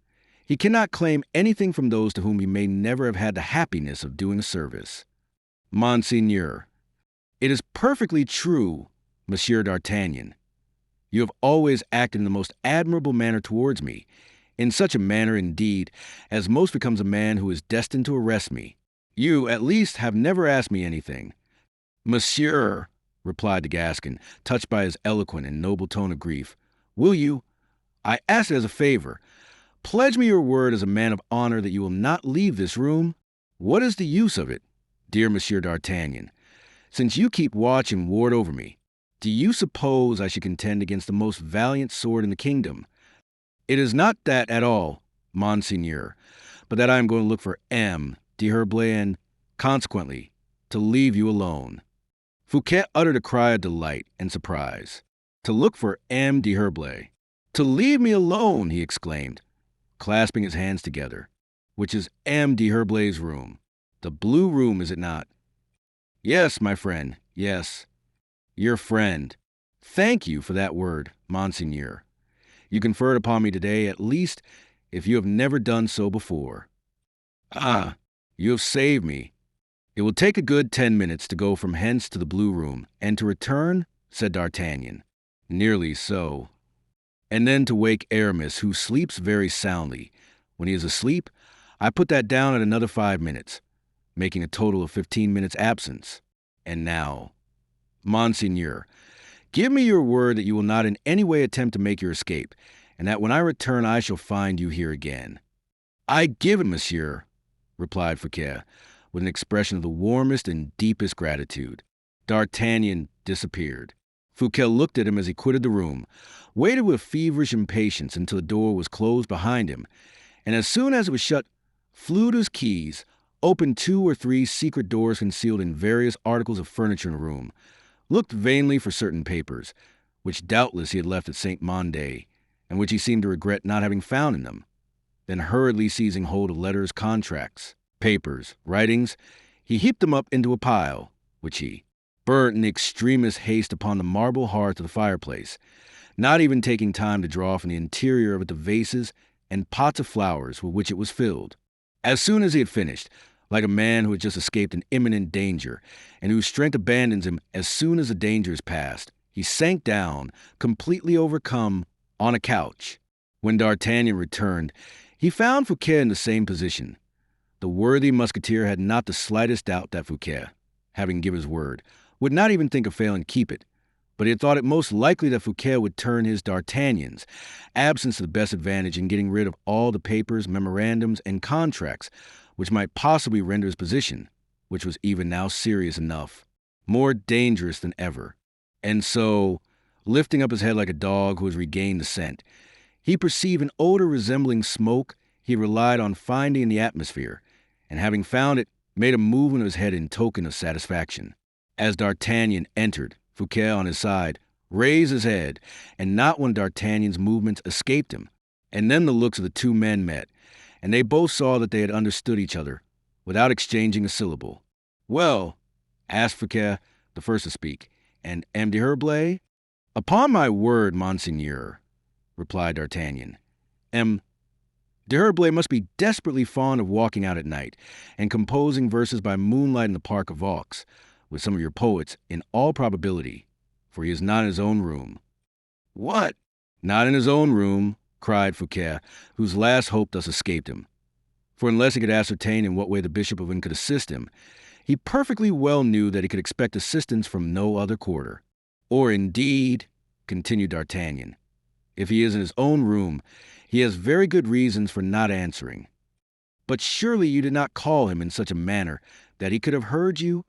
he cannot claim anything from those to whom he may never have had the happiness of doing a service. Monseigneur, it is perfectly true, Monsieur d'Artagnan. You have always acted in the most admirable manner towards me, in such a manner, indeed, as most becomes a man who is destined to arrest me. You, at least, have never asked me anything. Monsieur, replied the Gascon, touched by his eloquent and noble tone of grief, will you, I ask it as a favor, pledge me your word as a man of honor that you will not leave this room? What is the use of it, dear Monsieur d'Artagnan? Since you keep watch and ward over me, do you suppose I should contend against the most valiant sword in the kingdom? It is not that at all, Monseigneur, but that I am going to look for M. d'Herblay and, consequently, to leave you alone. Fouquet uttered a cry of delight and surprise. To look for M. d'Herblay. To leave me alone, he exclaimed, clasping his hands together, which is M. d'Herblay's room. The blue room, is it not? Yes, my friend, yes. Your friend. Thank you for that word, Monseigneur. You conferred upon me today, at least, if you have never done so before. Ah, you have saved me. It will take a good 10 minutes to go from hence to the blue room, and to return, said D'Artagnan. Nearly so. And then to wake Aramis, who sleeps very soundly. When he is asleep, I put that down at another 5 minutes, making a total of 15 minutes absence. And now, Monseigneur, give me your word that you will not in any way attempt to make your escape, and that when I return I shall find you here again. I give it, monsieur, replied Fouquet, with an expression of the warmest and deepest gratitude. D'Artagnan disappeared. Fouquet looked at him as he quitted the room, waited with feverish impatience until the door was closed behind him, and as soon as it was shut, flew to his keys, opened 2 or 3 secret doors concealed in various articles of furniture in the room, looked vainly for certain papers, which doubtless he had left at St. Mandé, and which he seemed to regret not having found in them. Then hurriedly seizing hold of letters, contracts, papers, writings, he heaped them up into a pile, which he burnt in the extremest haste upon the marble hearth of the fireplace, not even taking time to draw from the interior of it the vases and pots of flowers with which it was filled. As soon as he had finished, like a man who had just escaped an imminent danger, and whose strength abandons him as soon as the danger is past, he sank down, completely overcome, on a couch. When D'Artagnan returned, he found Fouquet in the same position. The worthy Musketeer had not the slightest doubt that Fouquet, having given his word, would not even think of failing to keep it, but he had thought it most likely that Fouquet would turn his D'Artagnan's absence to the best advantage in getting rid of all the papers, memorandums, and contracts which might possibly render his position, which was even now serious enough, more dangerous than ever. And so, lifting up his head like a dog who has regained the scent, he perceived an odor resembling smoke he relied on finding in the atmosphere, and having found it, made a movement of his head in token of satisfaction. As D'Artagnan entered, Fouquet, on his side, raised his head, and not one of D'Artagnan's movements escaped him. And then the looks of the 2 men met, and they both saw that they had understood each other, without exchanging a syllable. "Well," asked Fouquet, the first to speak, "and M. d'Herblay?" "Upon my word, Monseigneur," replied D'Artagnan, "M. d'Herblay must be desperately fond of walking out at night, and composing verses by moonlight in the park of Vaux, with some of your poets, in all probability, for he is not in his own room." "What? Not in his own room?" cried Fouquet, whose last hope thus escaped him. For unless he could ascertain in what way the Bishop of N could assist him, he perfectly well knew that he could expect assistance from no other quarter. "Or indeed," continued D'Artagnan, "if he is in his own room, he has very good reasons for not answering. But surely you did not call him in such a manner that he could have heard you?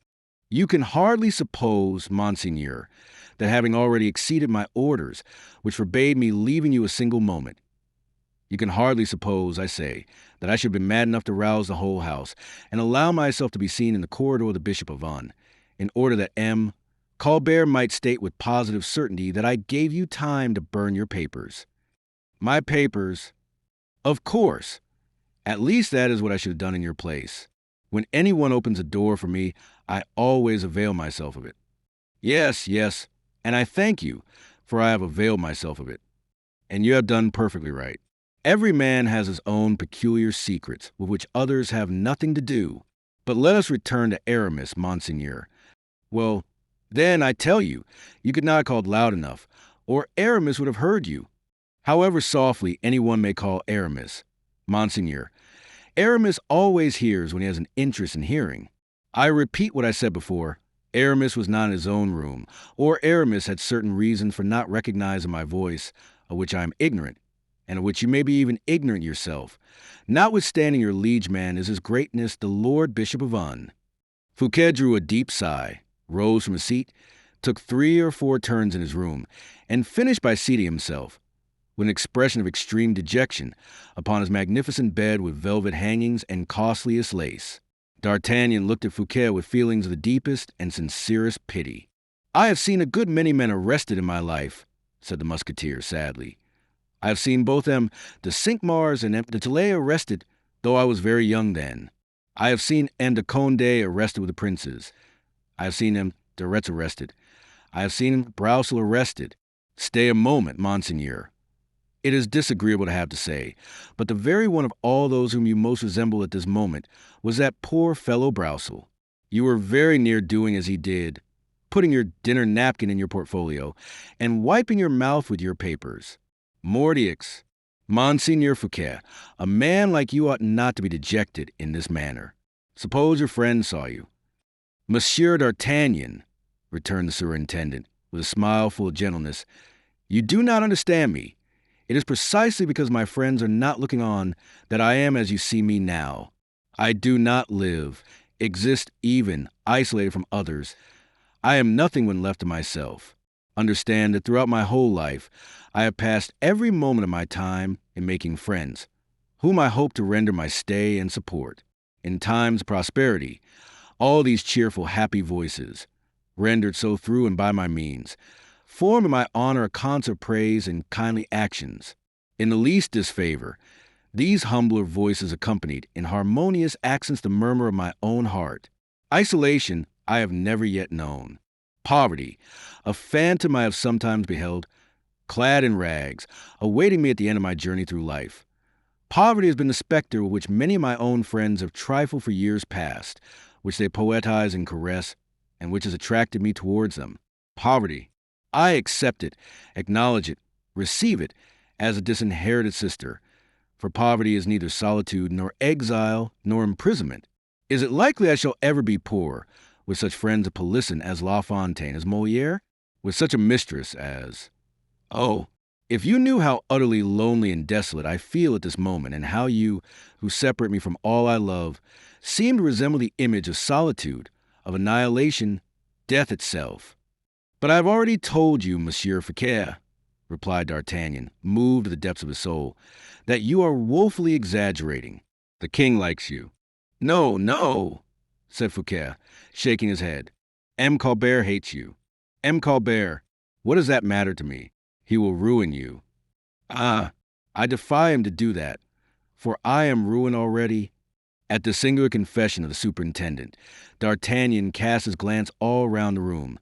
You can hardly suppose, Monseigneur, that having already exceeded my orders, which forbade me leaving you a single moment, you can hardly suppose, I say, that I should have been mad enough to rouse the whole house, and allow myself to be seen in the corridor of the Bishop of Vannes, in order that M. Colbert might state with positive certainty that I gave you time to burn your papers." "My papers? Of course. At least that is what I should have done in your place. When anyone opens a door for me, I always avail myself of it." "Yes, yes, and I thank you, for I have availed myself of it. And you have done perfectly right. Every man has his own peculiar secrets, with which others have nothing to do. But let us return to Aramis, Monseigneur. Well, then, I tell you, you could not have called loud enough, or Aramis would have heard you. However softly anyone may call Aramis, Monseigneur, Aramis always hears when he has an interest in hearing. I repeat what I said before, Aramis was not in his own room, or Aramis had certain reasons for not recognizing my voice, of which I am ignorant, and of which you may be even ignorant yourself. Notwithstanding your liege man is his greatness the Lord Bishop of Un. Fouquet drew a deep sigh, rose from his seat, took 3 or 4 turns in his room, and finished by seating himself, with an expression of extreme dejection, upon his magnificent bed with velvet hangings and costliest lace. D'Artagnan looked at Fouquet with feelings of the deepest and sincerest pity. "I have seen a good many men arrested in my life," said the Musketeer sadly. "I have seen both de Cinq-Mars and de Tillet arrested, though I was very young then. I have seen de Condé arrested with the princes. I have seen de Retz arrested. I have seen Broussel arrested. Stay a moment, monseigneur. It is disagreeable to have to say, but the very one of all those whom you most resemble at this moment was that poor fellow Broussel. You were very near doing as he did, putting your dinner napkin in your portfolio, and wiping your mouth with your papers. Mordioux, Monseigneur Fouquet, a man like you ought not to be dejected in this manner. Suppose your friend saw you." "Monsieur d'Artagnan," returned the superintendent, with a smile full of gentleness, "you do not understand me. It is precisely because my friends are not looking on that I am as you see me now. I do not live, exist even, isolated from others. I am nothing when left to myself. Understand that throughout my whole life, I have passed every moment of my time in making friends, whom I hope to render my stay and support. In times of prosperity, all these cheerful, happy voices, rendered so through and by my means, form in my honor a concert of praise and kindly actions. In the least disfavor, these humbler voices accompanied in harmonious accents the murmur of my own heart. Isolation I have never yet known. Poverty, a phantom I have sometimes beheld, clad in rags, awaiting me at the end of my journey through life. Poverty has been the specter with which many of my own friends have trifled for years past, which they poetize and caress, and which has attracted me towards them. Poverty, I accept it, acknowledge it, receive it as a disinherited sister, for poverty is neither solitude nor exile nor imprisonment. Is it likely I shall ever be poor, with such friends of Polisson as La Fontaine, as Molière, with such a mistress as... Oh, if you knew how utterly lonely and desolate I feel at this moment, and how you, who separate me from all I love, seem to resemble the image of solitude, of annihilation, death itself. But I have already told you, Monsieur Fouquet, replied D'Artagnan, moved to the depths of his soul, that you are woefully exaggerating. The king likes you. No, no, said Fouquet, shaking his head. M. Colbert hates you. M. Colbert, what does that matter to me? He will ruin you. Ah, I defy him to do that, for I am ruined already. At the singular confession of the superintendent, D'Artagnan cast his glance all round the room,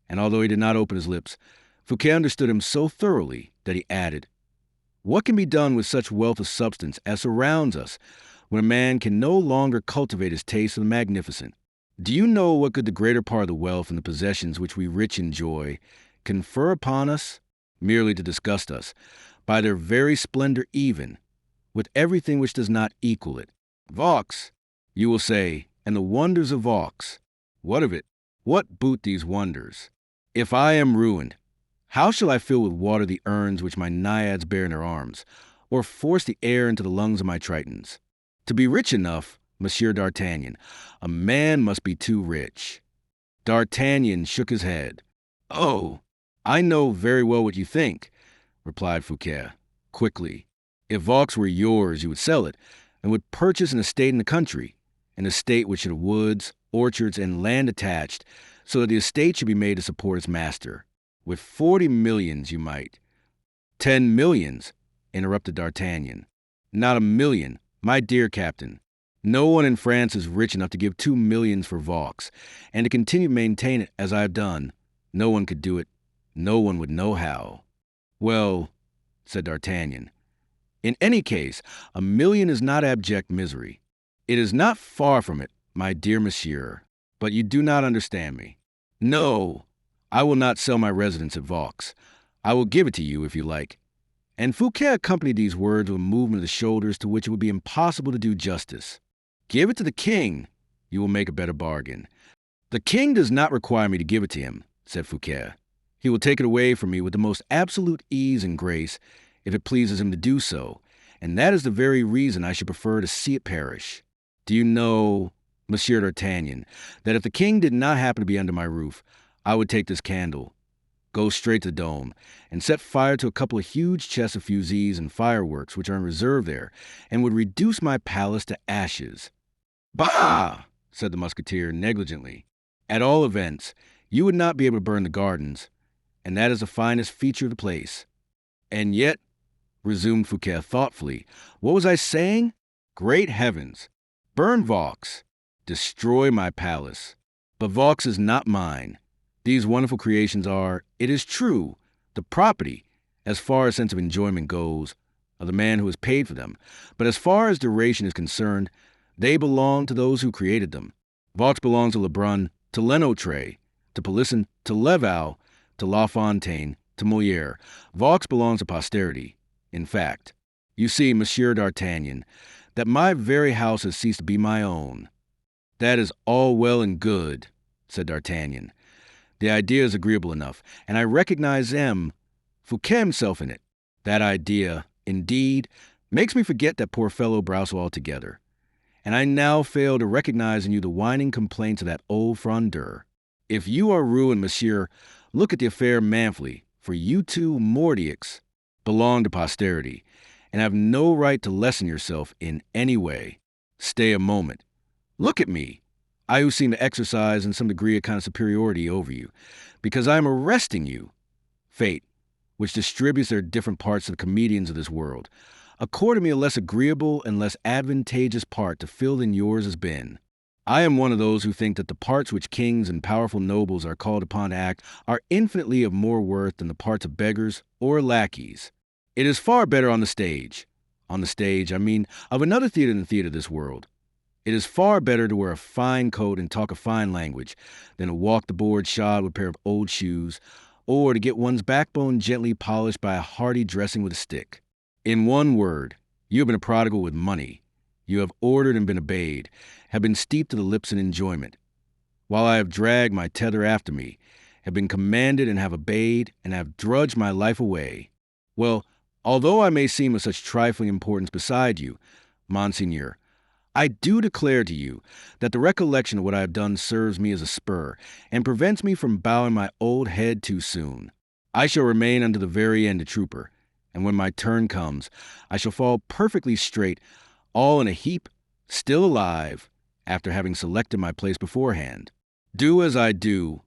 and although he did not open his lips, Fouquet understood him so thoroughly that he added, "What can be done with such wealth of substance as surrounds us, when a man can no longer cultivate his taste for the magnificent? Do you know what good the greater part of the wealth and the possessions which we rich enjoy confer upon us, merely to disgust us, by their very splendor even, with everything which does not equal it? Vaux, you will say, and the wonders of Vaux. What of it? What boot these wonders? If I am ruined, how shall I fill with water the urns which my naiads bear in their arms, or force the air into the lungs of my Tritons? To be rich enough, Monsieur d'Artagnan, a man must be too rich." D'Artagnan shook his head. "Oh, I know very well what you think," replied Fouquet, quickly. "If Vaux were yours, you would sell it, and would purchase an estate in the country, an estate which should have woods, orchards, and land attached, so that the estate should be made to support its master. With 40 millions you might—" "10 millions," interrupted D'Artagnan. "Not a million, my dear captain. No one in France is rich enough to give 2 millions for Vaux, and to continue to maintain it as I have done. No one could do it. No one would know how." "Well," said D'Artagnan, "in any case, 1 million is not abject misery. It is not far from it, my dear monsieur, but you do not understand me. No, I will not sell my residence at Vaux. I will give it to you if you like." And Fouquet accompanied these words with a movement of the shoulders to which it would be impossible to do justice. "Give it to the king. You will make a better bargain. "The king does not require me to give it to him," said Fouquet. "He will take it away from me with the most absolute ease and grace if it pleases him to do so, and that is the very reason I should prefer to see it perish. Do you know, Monsieur d'Artagnan, that if the king did not happen to be under my roof, I would take this candle, go straight to the dome, and set fire to a couple of huge chests of fusées and fireworks which are in reserve there, and would reduce my palace to ashes." "Bah!" said the Musketeer negligently. "At all events, you would not be able to burn the gardens, and that is the finest feature of the place. And yet," resumed Fouquet thoughtfully, "what was I saying? Great heavens! Burn Vaux! Destroy my palace! But Vaux is not mine. These wonderful creations are, it is true, the property, as far as sense of enjoyment goes, of the man who has paid for them, but as far as duration is concerned, they belong to those who created them. Vaux belongs to Lebrun, to Lenôtre, to Polisson, to Leval, to La Fontaine, to Molière. Vaux belongs to posterity. In fact, you see, Monsieur d'Artagnan, that my very house has ceased to be my own." "That is all well and good," said D'Artagnan. "The idea is agreeable enough, and I recognize Fouquet himself in it. That idea, indeed, makes me forget that poor fellow Broussel altogether. And I now fail to recognize in you the whining complaints of that old Frondeur. If you are ruined, monsieur, look at the affair manfully, for you two Mordiaux belong to posterity, and have no right to lessen yourself in any way. Stay a moment. Look at me, I who seem to exercise in some degree a kind of superiority over you, because I am arresting you. Fate, which distributes their different parts to the comedians of this world, accorded me a less agreeable and less advantageous part to fill than yours has been. I am one of those who think that the parts which kings and powerful nobles are called upon to act are infinitely of more worth than the parts of beggars or lackeys. It is far better on the stage. On the stage, I mean, of another theater than the theater of this world. It is far better to wear a fine coat and talk a fine language than to walk the board shod with a pair of old shoes, or to get one's backbone gently polished by a hearty dressing with a stick. In one word, you have been a prodigal with money. You have ordered and been obeyed, have been steeped to the lips in enjoyment, while I have dragged my tether after me, have been commanded and have obeyed, and have drudged my life away. Well, although I may seem of such trifling importance beside you, Monseigneur, I do declare to you that the recollection of what I have done serves me as a spur, and prevents me from bowing my old head too soon. I shall remain unto the very end a trooper, and when my turn comes, I shall fall perfectly straight, all in a heap, still alive, after having selected my place beforehand. Do as I do,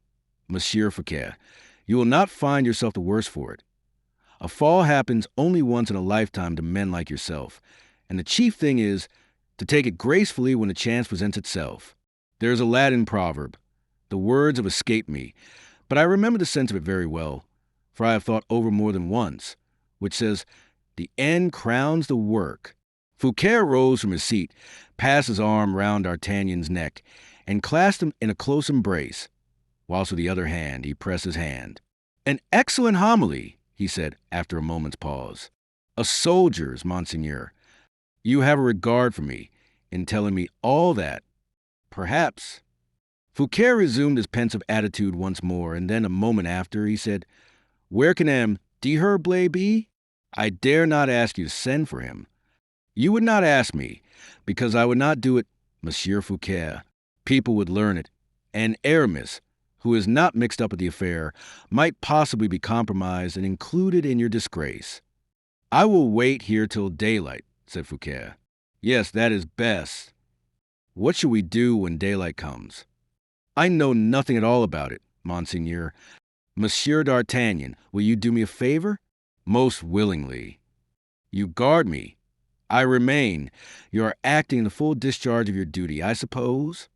Monsieur Fouquet, you will not find yourself the worse for it. A fall happens only once in a lifetime to men like yourself, and the chief thing is to take it gracefully when the chance presents itself. There is a Latin proverb. The words have escaped me, but I remember the sense of it very well, for I have thought over more than once, which says, "The end crowns the work." Fouquet rose from his seat, passed his arm round D'Artagnan's neck, and clasped him in a close embrace, whilst with the other hand he pressed his hand. "An excellent homily," he said after a moment's pause. "A soldier's, Monseigneur. You have a regard for me in telling me all that. Perhaps." Fouquet resumed his pensive attitude once more, and then a moment after he said, "Where can D'Herblay be? I dare not ask you to send for him. You would not ask me, because I would not do it, Monsieur Fouquet. People would learn it, and Aramis, who is not mixed up with the affair, might possibly be compromised and included in your disgrace." "I will wait here till daylight," said Fouquet. "Yes, that is best. What shall we do when daylight comes?" "I know nothing at all about it, Monseigneur. Monsieur d'Artagnan, will you do me a favor?" "Most willingly." "You guard me. I remain. You are acting in the full discharge of your duty, I suppose?"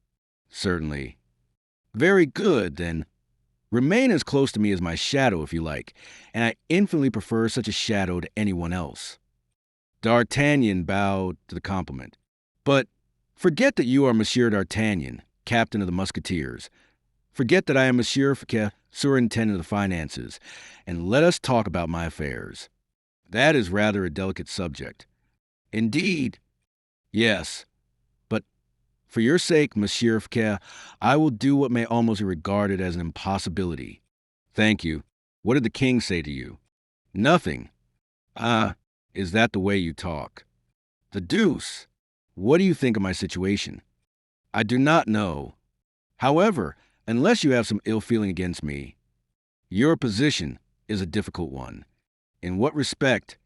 "Certainly." "Very good, then. Remain as close to me as my shadow, if you like, and I infinitely prefer such a shadow to anyone else." D'Artagnan bowed to the compliment. "But forget that you are Monsieur d'Artagnan, captain of the Musketeers. Forget that I am Monsieur Fouquet, superintendent of the finances, and let us talk about my affairs. That is rather a delicate subject." "Indeed." "Yes, but For your sake, Monsieur Fouquet, I will do what may almost be regarded as an impossibility. Thank you. What did the king say to you? Nothing. Ah, is that the way you talk? The deuce! What do you think of my situation? I do not know. However, unless you have some ill feeling against me, your position is a difficult one. In what respect?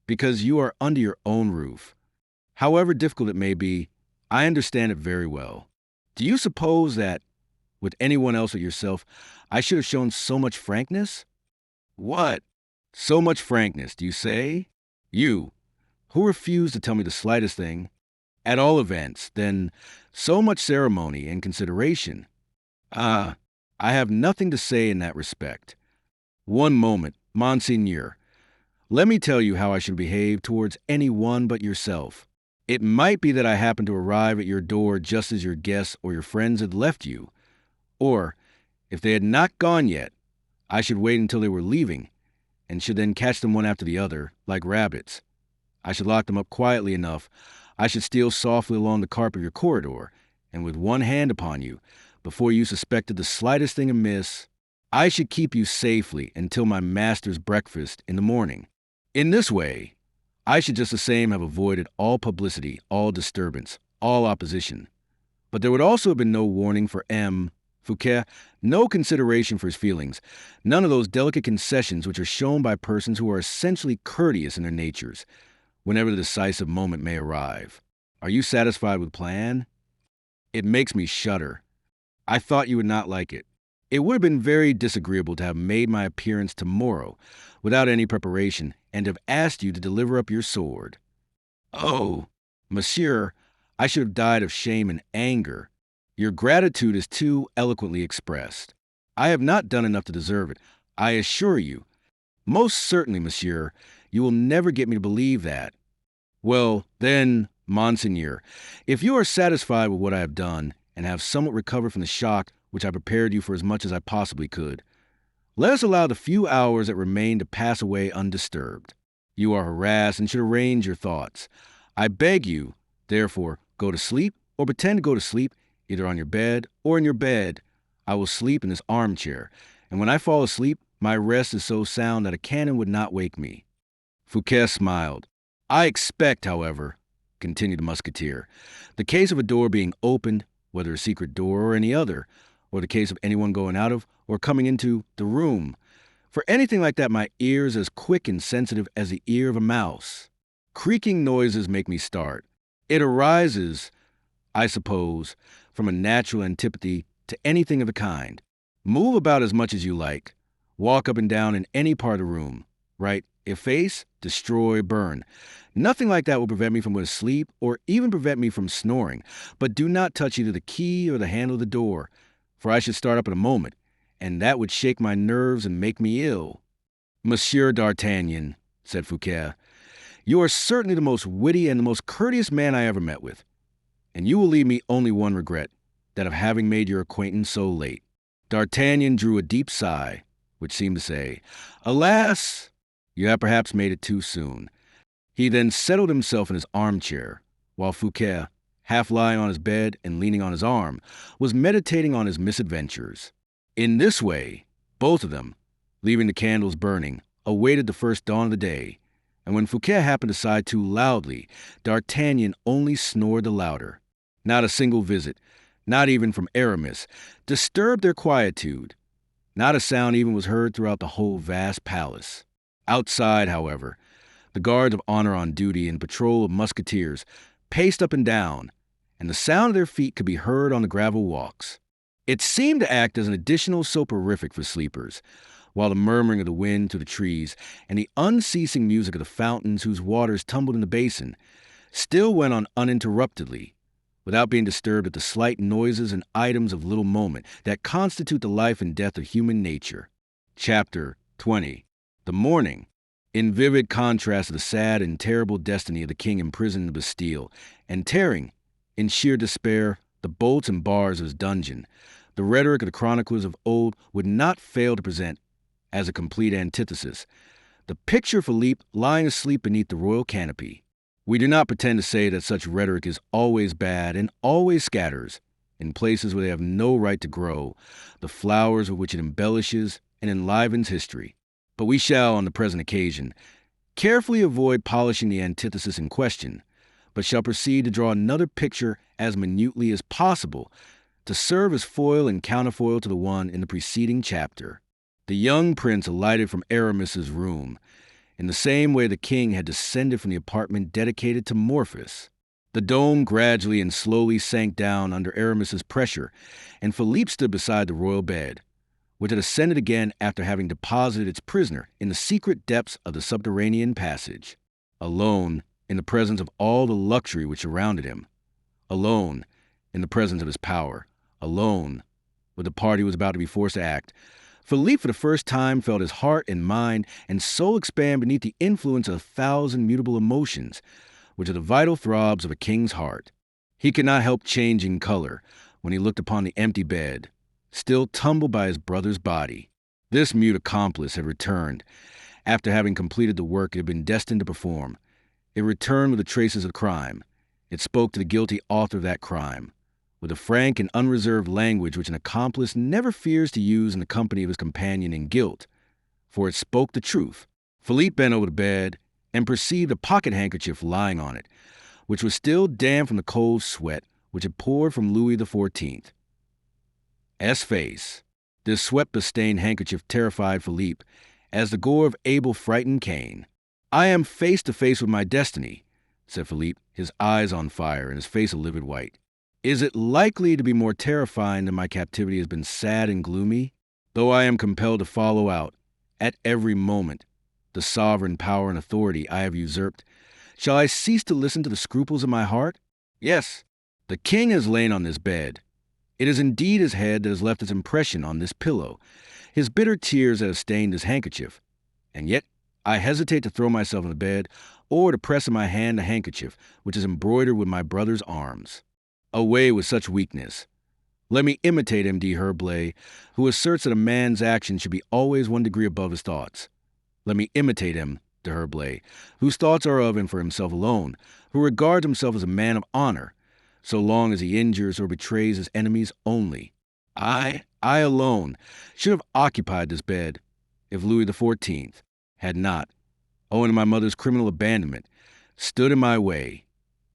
Because you are under your own roof. However difficult it may be, I understand it very well. Do you suppose that, with anyone else but yourself, I should have shown so much frankness? What? So much frankness, do you say? You, who refused to tell me the slightest thing, at all events, then so much ceremony and consideration. Ah, I have nothing to say in that respect. One moment, Monseigneur. Let me tell you how I should behave towards any one but yourself. It might be that I happened to arrive at your door just as your guests or your friends had left you. Or, if they had not gone yet, I should wait until they were leaving, and should then catch them one after the other, like rabbits. I should lock them up quietly enough. I should steal softly along the carpet of your corridor, and with one hand upon you, before you suspected the slightest thing amiss, I should keep you safely until my master's breakfast in the morning. In this way, I should just the same have avoided all publicity, all disturbance, all opposition. But there would also have been no warning for M. Fouquet, no consideration for his feelings, none of those delicate concessions which are shown by persons who are essentially courteous in their natures, whenever the decisive moment may arrive. Are you satisfied with plan? It makes me shudder. I thought you would not like it. It would have been very disagreeable to have made my appearance tomorrow, without any preparation, and have asked you to deliver up your sword. Oh, monsieur, I should have died of shame and anger. Your gratitude is too eloquently expressed. I have not done enough to deserve it, I assure you. Most certainly, monsieur, you will never get me to believe that. Well, then, Monseigneur, if you are satisfied with what I have done, and have somewhat recovered from the shock which I prepared you for as much as I possibly could, let us allow the few hours that remain to pass away undisturbed. You are harassed and should arrange your thoughts. I beg you, therefore, go to sleep, or pretend to go to sleep, either on your bed or in your bed. I will sleep in this armchair, and when I fall asleep, my rest is so sound that a cannon would not wake me. Fouquet smiled. I expect, however, continued the Musketeer, the case of a door being opened, whether a secret door or any other, or the case of anyone going out of or coming into the room. For anything like that, my ear is as quick and sensitive as the ear of a mouse. Creaking noises make me start. It arises, I suppose, from a natural antipathy to anything of the kind. Move about as much as you like. Walk up and down in any part of the room. Write, efface, destroy, burn. Nothing like that will prevent me from going to sleep or even prevent me from snoring. But do not touch either the key or the handle of the door, for I should start up in a moment, and that would shake my nerves and make me ill. Monsieur d'Artagnan, said Fouquet, you are certainly the most witty and the most courteous man I ever met with, and you will leave me only one regret, that of having made your acquaintance so late. D'Artagnan drew a deep sigh, which seemed to say, alas, you have perhaps made it too soon. He then settled himself in his armchair, while Fouquet, half lying on his bed and leaning on his arm, was meditating on his misadventures. In this way, both of them, leaving the candles burning, awaited the first dawn of the day, and when Fouquet happened to sigh too loudly, D'Artagnan only snored the louder. Not a single visit, not even from Aramis, disturbed their quietude. Not a sound even was heard throughout the whole vast palace. Outside, however, the guards of honor on duty and patrol of musketeers paced up and down, and the sound of their feet could be heard on the gravel walks. It seemed to act as an additional soporific for sleepers, while the murmuring of the wind through the trees and the unceasing music of the fountains whose waters tumbled in the basin still went on uninterruptedly, without being disturbed at the slight noises and items of little moment that constitute the life and death of human nature. Chapter 20. The morning, in vivid contrast to the sad and terrible destiny of the king imprisoned in the Bastille, and tearing, in sheer despair, the bolts and bars of his dungeon, the rhetoric of the chroniclers of old would not fail to present, as a complete antithesis, the picture of Philippe lying asleep beneath the royal canopy. We do not pretend to say that such rhetoric is always bad and always scatters, in places where they have no right to grow, the flowers with which it embellishes and enlivens history. But we shall, on the present occasion, carefully avoid polishing the antithesis in question, but shall proceed to draw another picture as minutely as possible to serve as foil and counterfoil to the one in the preceding chapter. The young prince alighted from Aramis's room, in the same way the king had descended from the apartment dedicated to Morphus. The dome gradually and slowly sank down under Aramis's pressure, and Philippe stood beside the royal bed, which had ascended again after having deposited its prisoner in the secret depths of the subterranean passage. Alone, in the presence of all the luxury which surrounded him. Alone, in the presence of his power. Alone, with the part he was about to be forced to act. Philippe for the first time felt his heart and mind and soul expand beneath the influence of 1,000 mutable emotions, which are the vital throbs of a king's heart. He could not help changing color when he looked upon the empty bed, still tumbled by his brother's body. This mute accomplice had returned, after having completed the work it had been destined to perform. It returned with the traces of crime. It spoke to the guilty author of that crime, with a frank and unreserved language which an accomplice never fears to use in the company of his companion in guilt, for it spoke the truth. Philippe bent over the bed and perceived a pocket handkerchief lying on it, which was still damp from the cold sweat which had poured from Louis XIV. Face. This sweat-bestained handkerchief terrified Philippe, as the gore of Abel frightened Cain. "I am face to face with my destiny," said Philippe, his eyes on fire and his face a livid white. "Is it likely to be more terrifying than my captivity has been sad and gloomy? Though I am compelled to follow out, at every moment, the sovereign power and authority I have usurped, shall I cease to listen to the scruples of my heart? Yes, the king has lain on this bed. It is indeed his head that has left its impression on this pillow, his bitter tears that have stained this handkerchief. And yet I hesitate to throw myself on the bed or to press in my hand the handkerchief which is embroidered with my brother's arms. Away with such weakness. Let me imitate M.D. Herblay, who asserts that a man's action should be always 1 degree above his thoughts. Let me imitate M. de Herblay, whose thoughts are of and for himself alone, who regards himself as a man of honor, so long as he injures or betrays his enemies only. I alone, should have occupied this bed, if Louis XIV had not, owing to my mother's criminal abandonment, stood in my way,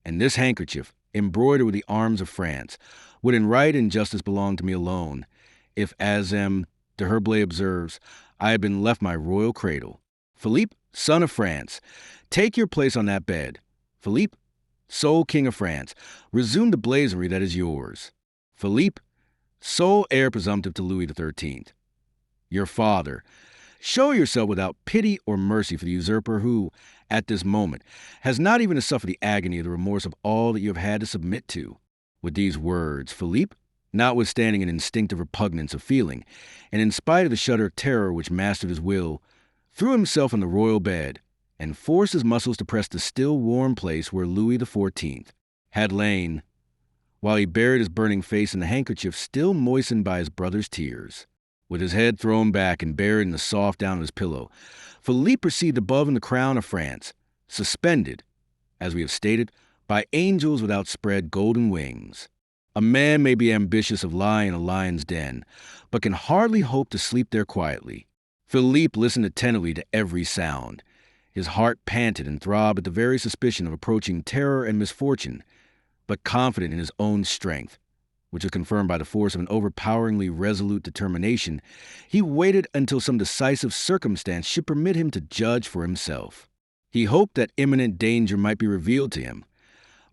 and this handkerchief, embroidered with the arms of France, would in right and justice belong to me alone, if, as M. de Herblay observes, I had been left my royal cradle. Philippe, son of France, take your place on that bed. Philippe, sole king of France, resume the blazonry that is yours. Philippe, sole heir presumptive to Louis XIII. Your father, show yourself without pity or mercy for the usurper who, at this moment, has not even to suffer the agony of the remorse of all that you have had to submit to." With these words, Philippe, notwithstanding an instinctive repugnance of feeling, and in spite of the shudder of terror which mastered his will, threw himself on the royal bed, and forced his muscles to press the still warm place where Louis XIV had lain, while he buried his burning face in the handkerchief still moistened by his brother's tears. With his head thrown back and buried in the soft down of his pillow, Philippe perceived above him the crown of France, suspended, as we have stated, by angels with outspread golden wings. A man may be ambitious of lying in a lion's den, but can hardly hope to sleep there quietly. Philippe listened attentively to every sound. His heart panted and throbbed at the very suspicion of approaching terror and misfortune, but confident in his own strength, which was confirmed by the force of an overpoweringly resolute determination, he waited until some decisive circumstance should permit him to judge for himself. He hoped that imminent danger might be revealed to him,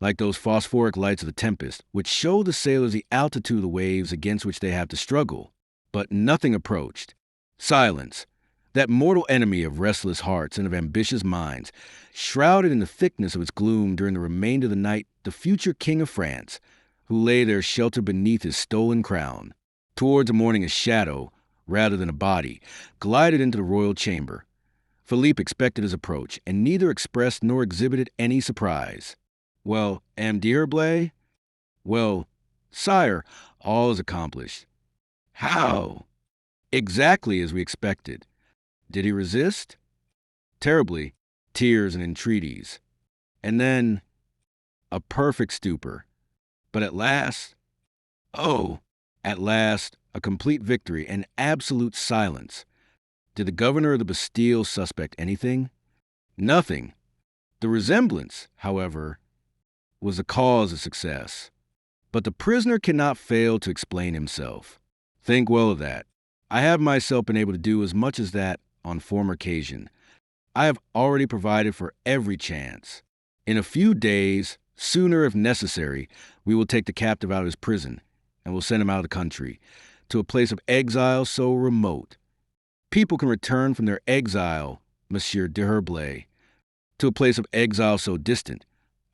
like those phosphoric lights of the tempest, which show the sailors the altitude of the waves against which they have to struggle. But nothing approached. Silence, that mortal enemy of restless hearts and of ambitious minds, shrouded in the thickness of its gloom during the remainder of the night the future King of France, who lay there sheltered beneath his stolen crown. Towards the morning a shadow, rather than a body, glided into the royal chamber. Philippe expected his approach, and neither expressed nor exhibited any surprise. "Well, M. Herblay?" "Well, sire, all is accomplished." "How?" "Exactly as we expected." "Did he resist?" "Terribly. Tears and entreaties." And then a perfect stupor. But at last, oh, at last, a complete victory and absolute silence. Did the governor of the Bastille suspect anything? Nothing. The resemblance, however, was the cause of success. But the prisoner cannot fail to explain himself. Think well of that. I have myself been able to do as much as that on former occasion. I have already provided for every chance. In a few days, sooner if necessary, we will take the captive out of his prison, and will send him out of the country, to a place of exile so remote. People can return from their exile, Monsieur d'Herblay, to a place of exile so distant.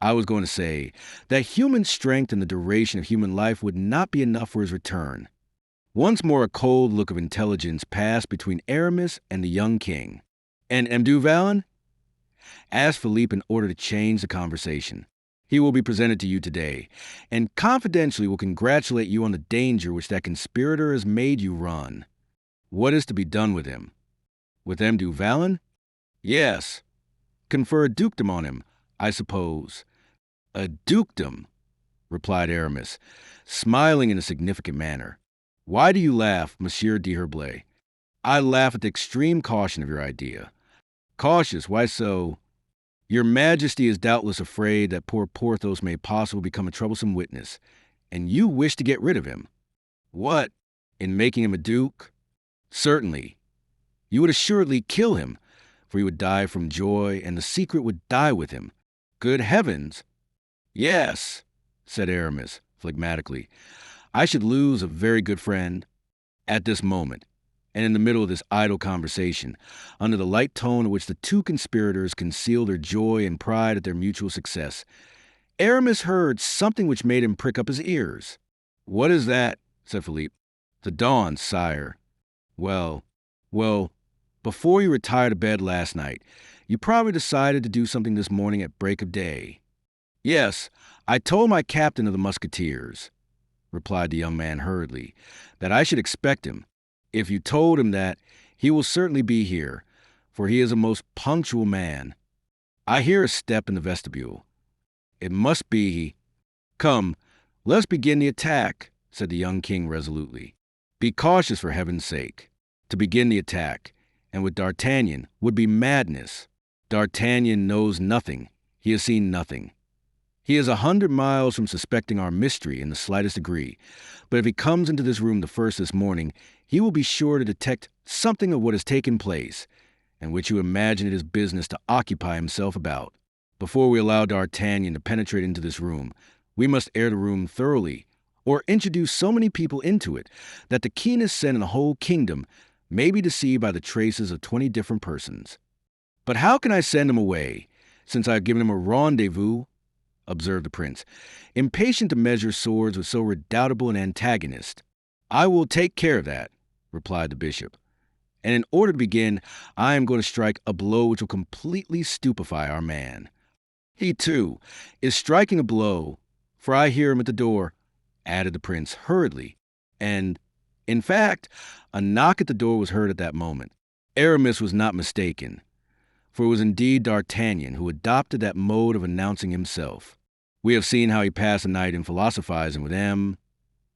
I was going to say that human strength and the duration of human life would not be enough for his return. Once more a cold look of intelligence passed between Aramis and the young king. And M. du Vallon? Asked Philippe in order to change the conversation. He will be presented to you today, and confidentially will congratulate you on the danger which that conspirator has made you run. What is to be done with him? With M. du Vallon? Yes. Confer a dukedom on him, I suppose. A dukedom, replied Aramis, smiling in a significant manner. Why do you laugh, Monsieur d'Herblay? I laugh at the extreme caution of your idea. Cautious, why so? Your Majesty is doubtless afraid that poor Porthos may possibly become a troublesome witness, and you wish to get rid of him. What, in making him a duke? Certainly. You would assuredly kill him, for he would die from joy, and the secret would die with him. Good heavens! Yes, said Aramis, phlegmatically. I should lose a very good friend. At this moment, and in the middle of this idle conversation, under the light tone in which the two conspirators concealed their joy and pride at their mutual success, Aramis heard something which made him prick up his ears. What is that? Said Philippe. The dawn, sire. Well, before you retired to bed last night, you probably decided to do something this morning at break of day. Yes, I told my captain of the Musketeers, replied the young man hurriedly, that I should expect him. If you told him that, he will certainly be here, for he is a most punctual man. I hear a step in the vestibule. It must be he. Come, let's begin the attack, said the young king resolutely. Be cautious for heaven's sake. To begin the attack, and with D'Artagnan, would be madness. D'Artagnan knows nothing. He has seen nothing. He is 100 miles from suspecting our mystery in the slightest degree, but if he comes into this room the first this morning, he will be sure to detect something of what has taken place, and which you imagine it is business to occupy himself about. Before we allow D'Artagnan to penetrate into this room, we must air the room thoroughly, or introduce so many people into it that the keenest scent in the whole kingdom may be deceived by the traces of 20 different persons. But how can I send him away, since I have given him a rendezvous? Observed the prince, impatient to measure swords with so redoubtable an antagonist. I will take care of that, replied the bishop. And in order to begin, I am going to strike a blow which will completely stupefy our man. He, too, is striking a blow, for I hear him at the door, added the prince hurriedly, and, in fact, a knock at the door was heard at that moment. Aramis was not mistaken, for it was indeed D'Artagnan who adopted that mode of announcing himself. We have seen how he passed the night in philosophizing with M.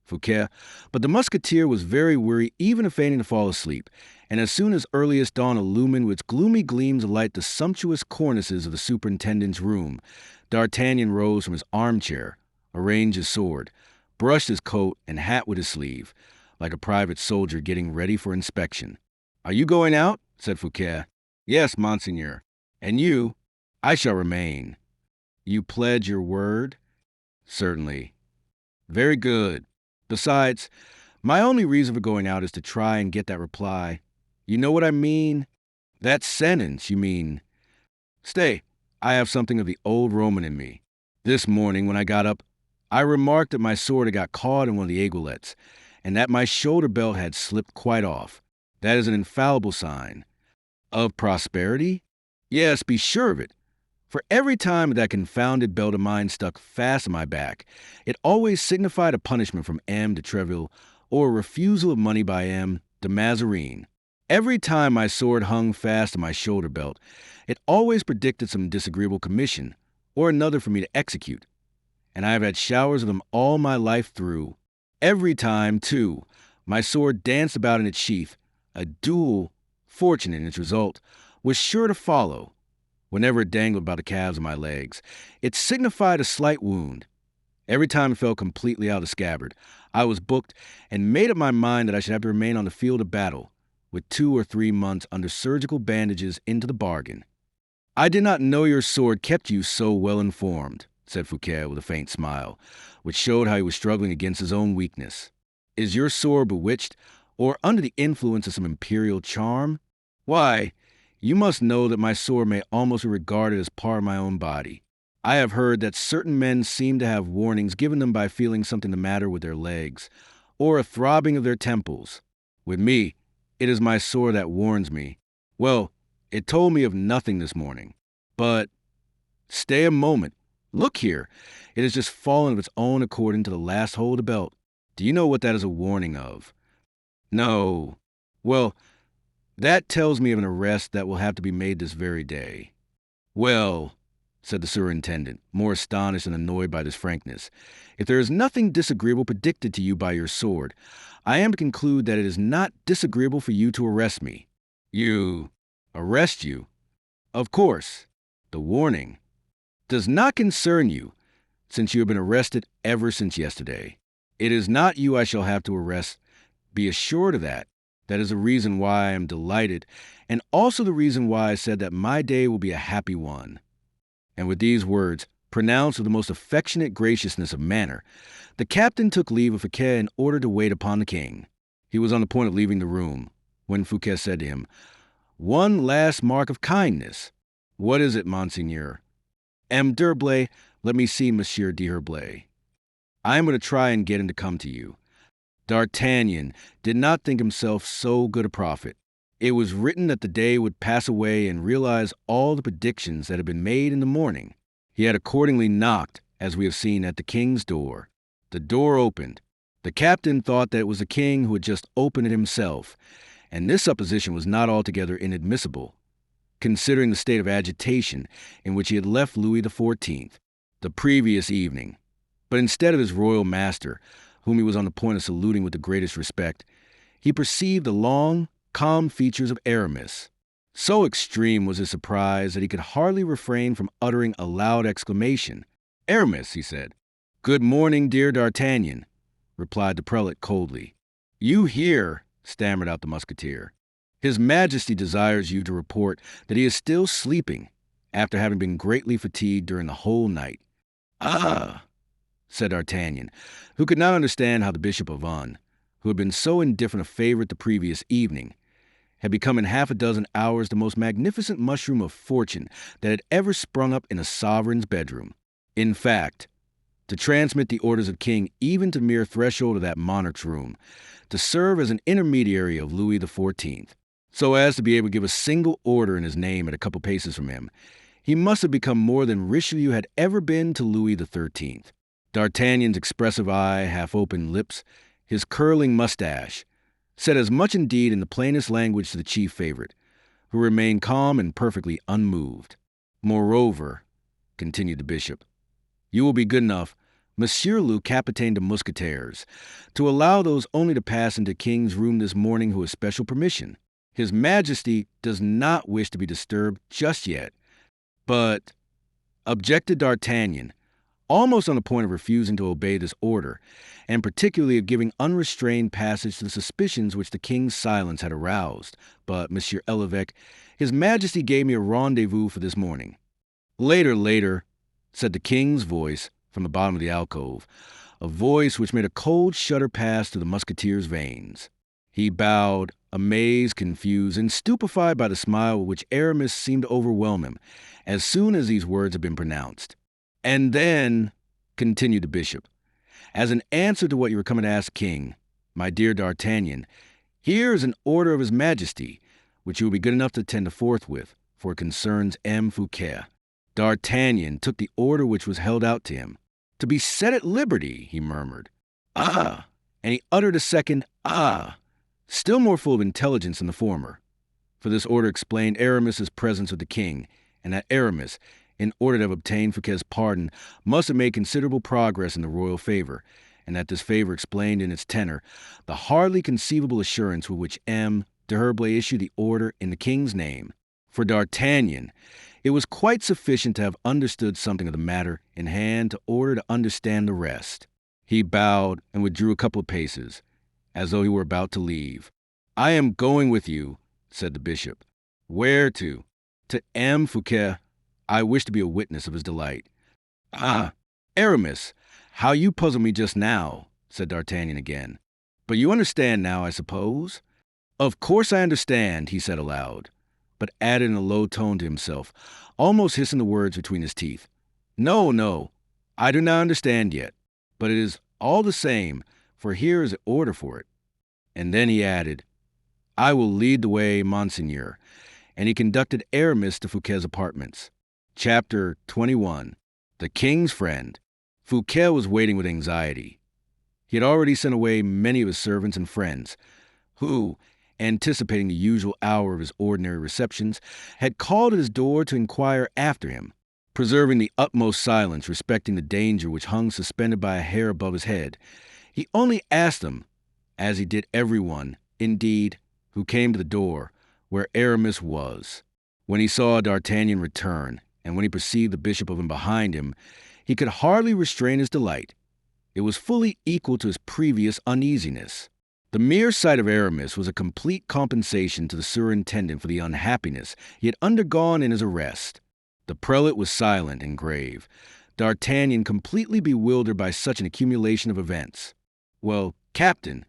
Fouquet, but the musketeer was very weary even of feigning to fall asleep, and as soon as earliest dawn illumined with its gloomy gleams alight the sumptuous cornices of the superintendent's room, D'Artagnan rose from his armchair, arranged his sword, brushed his coat and hat with his sleeve, like a private soldier getting ready for inspection. Are you going out? Said Fouquet. Yes, monseigneur. And you? I shall remain. You pledge your word? Certainly. Very good. Besides, my only reason for going out is to try and get that reply. You know what I mean? That sentence, you mean. Stay, I have something of the old Roman in me. This morning, when I got up, I remarked that my sword had got caught in one of the aiguillettes, and that my shoulder belt had slipped quite off. That is an infallible sign. Of prosperity? Yes, be sure of it. For every time that confounded belt of mine stuck fast in my back, it always signified a punishment from M. de Treville or a refusal of money by M. de Mazarin. Every time my sword hung fast in my shoulder belt, it always predicted some disagreeable commission or another for me to execute, and I have had showers of them all my life through. Every time, too, my sword danced about in its sheath. A duel, fortunate in its result, was sure to follow. Whenever it dangled about the calves of my legs, it signified a slight wound. Every time it fell completely out of the scabbard, I was booked and made up my mind that I should have to remain on the field of battle, with 2 or 3 months under surgical bandages into the bargain. "I did not know your sword kept you so well informed," said Fouquet with a faint smile, which showed how he was struggling against his own weakness. "Is your sword bewitched, or under the influence of some imperial charm? Why, you must know that my sword may almost be regarded as part of my own body. I have heard that certain men seem to have warnings given them by feeling something the matter with their legs, or a throbbing of their temples. With me, it is my sword that warns me. Well, it told me of nothing this morning. But stay a moment. Look here. It has just fallen of its own accord into the last hole of the belt. Do you know what that is a warning of?" "No." "Well, that tells me of an arrest that will have to be made this very day." "Well," said the superintendent, more astonished than annoyed by this frankness, "if there is nothing disagreeable predicted to you by your sword, I am to conclude that it is not disagreeable for you to arrest me." "You arrest you?" "Of course. The warning does not concern you, since you have been arrested ever since yesterday. It is not you I shall have to arrest. Be assured of that. That is the reason why I am delighted, and also the reason why I said that my day will be a happy one." And with these words, pronounced with the most affectionate graciousness of manner, the captain took leave of Fouquet in order to wait upon the king. He was on the point of leaving the room, when Fouquet said to him, "One last mark of kindness." "What is it, monseigneur?" "M. d'Herblay, let me see Monsieur d'Herblay. I am going to try and get him to come to you." D'Artagnan did not think himself so good a prophet. It was written that the day would pass away and realize all the predictions that had been made in the morning. He had accordingly knocked, as we have seen, at the king's door. The door opened. The captain thought that it was the king who had just opened it himself, and this supposition was not altogether inadmissible, considering the state of agitation in which he had left Louis XIV the previous evening. But instead of his royal master, whom he was on the point of saluting with the greatest respect, he perceived the long, calm features of Aramis. So extreme was his surprise that he could hardly refrain from uttering a loud exclamation. "Aramis," he said. "Good morning, dear D'Artagnan," replied the prelate coldly. "You here," stammered out the musketeer. "His Majesty desires you to report that he is still sleeping, after having been greatly fatigued during the whole night." "Ah," said D'Artagnan, who could not understand how the Bishop of Vannes, who had been so indifferent a favorite the previous evening, had become in half a dozen hours the most magnificent mushroom of fortune that had ever sprung up in a sovereign's bedroom. In fact, to transmit the orders of king even to mere threshold of that monarch's room, to serve as an intermediary of Louis XIV, so as to be able to give a single order in his name at a couple paces from him, he must have become more than Richelieu had ever been to Louis XIII. D'Artagnan's expressive eye, half-open lips, his curling mustache, said as much indeed in the plainest language to the chief favorite, who remained calm and perfectly unmoved. "Moreover," continued the bishop, "you will be good enough, Monsieur le Capitaine de Musketeers, to allow those only to pass into King's room this morning who have special permission. His Majesty does not wish to be disturbed just yet." "But," objected D'Artagnan, almost on the point of refusing to obey this order, and particularly of giving unrestrained passage to the suspicions which the king's silence had aroused. "But, Monsieur l'Évêque, His Majesty gave me a rendezvous for this morning." Later," said the king's voice from the bottom of the alcove, a voice which made a cold shudder pass through the musketeer's veins. He bowed, amazed, confused, and stupefied by the smile with which Aramis seemed to overwhelm him as soon as these words had been pronounced. "And then," continued the bishop, "as an answer to what you were coming to ask King, my dear D'Artagnan, here is an order of His Majesty, which you will be good enough to attend to forthwith, for it concerns M. Fouquet." D'Artagnan took the order which was held out to him. "To be set at liberty," he murmured. "Ah!" And he uttered a second "ah!" still more full of intelligence than the former, for this order explained Aramis's presence with the king, and that Aramis, in order to have obtained Fouquet's pardon, must have made considerable progress in the royal favor, and that this favor explained in its tenor the hardly conceivable assurance with which M. d'Herblay issued the order in the king's name. For D'Artagnan, it was quite sufficient to have understood something of the matter in hand to order to understand the rest. He bowed and withdrew a couple of paces, as though he were about to leave. "I am going with you," said the bishop. "Where to?" "To M. Fouquet. I wish to be a witness of his delight." "Ah, Aramis, how you puzzle me just now," said D'Artagnan again. "But you understand now, I suppose?" "Of course I understand," he said aloud, but added in a low tone to himself, almost hissing the words between his teeth. "No, no, I do not understand yet, but it is all the same, for here is an order for it." And then he added, "I will lead the way, Monseigneur," and he conducted Aramis to Fouquet's apartments. Chapter 21. The King's Friend. Fouquet was waiting with anxiety. He had already sent away many of his servants and friends, who, anticipating the usual hour of his ordinary receptions, had called at his door to inquire after him, preserving the utmost silence respecting the danger which hung suspended by a hair above his head. He only asked them, as he did everyone, indeed, who came to the door, where Aramis was. When he saw D'Artagnan return, and when he perceived the bishop of him behind him, he could hardly restrain his delight. It was fully equal to his previous uneasiness. The mere sight of Aramis was a complete compensation to the superintendent for the unhappiness he had undergone in his arrest. The prelate was silent and grave, D'Artagnan completely bewildered by such an accumulation of events. "Well, Captain,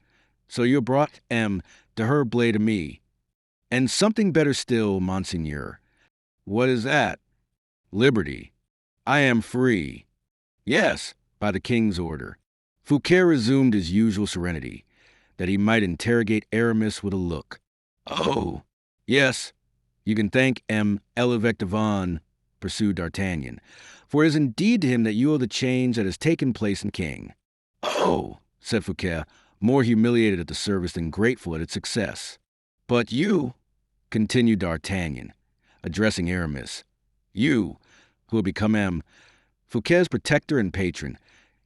so you brought M. d'Herblay to me. And something better still, Monseigneur." "What is that?" "Liberty. I am free." "Yes, by the king's order." Fouquet resumed his usual serenity, that he might interrogate Aramis with a look. "Oh, yes, you can thank M. l'Évêque de Vannes," pursued D'Artagnan, "for it is indeed to him that you owe the change that has taken place in the king." "Oh," said Fouquet, more humiliated at the service than grateful at its success. "But you," continued D'Artagnan, addressing Aramis, "you, who have become M. Fouquet's protector and patron,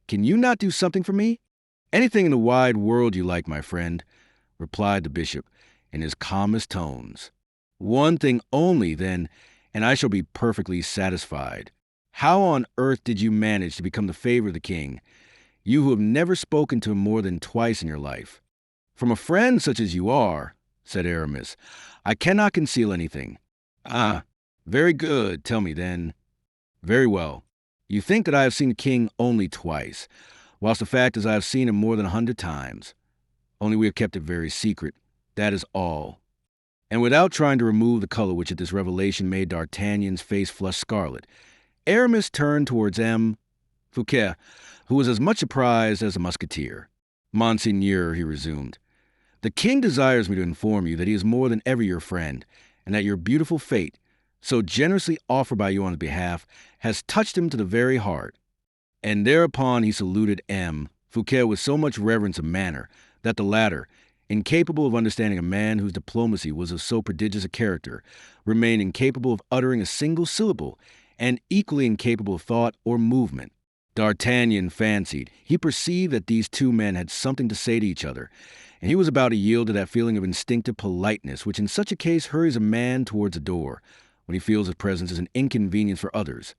can you not do something for me?" "Anything in the wide world you like, my friend," replied the bishop in his calmest tones. "One thing only, then, and I shall be perfectly satisfied. How on earth did you manage to become the favor of the king, you who have never spoken to him more than twice in your life?" "From a friend such as you are," said Aramis, "I cannot conceal anything." "Ah, very good. Tell me, then." "Very well. You think that I have seen the king only twice, whilst the fact is I have seen him more than 100 times. Only we have kept it very secret. That is all." And without trying to remove the color which at this revelation made D'Artagnan's face flush scarlet, Aramis turned towards M. Fouquet, who was as much surprised as a musketeer. "Monseigneur," he resumed, "the king desires me to inform you that he is more than ever your friend, and that your beautiful fate, so generously offered by you on his behalf, has touched him to the very heart." And thereupon he saluted M. Fouquet with so much reverence of manner that the latter, incapable of understanding a man whose diplomacy was of so prodigious a character, remained incapable of uttering a single syllable, and equally incapable of thought or movement. D'Artagnan fancied he perceived that these two men had something to say to each other, and he was about to yield to that feeling of instinctive politeness which in such a case hurries a man towards a door, when he feels his presence is an inconvenience for others.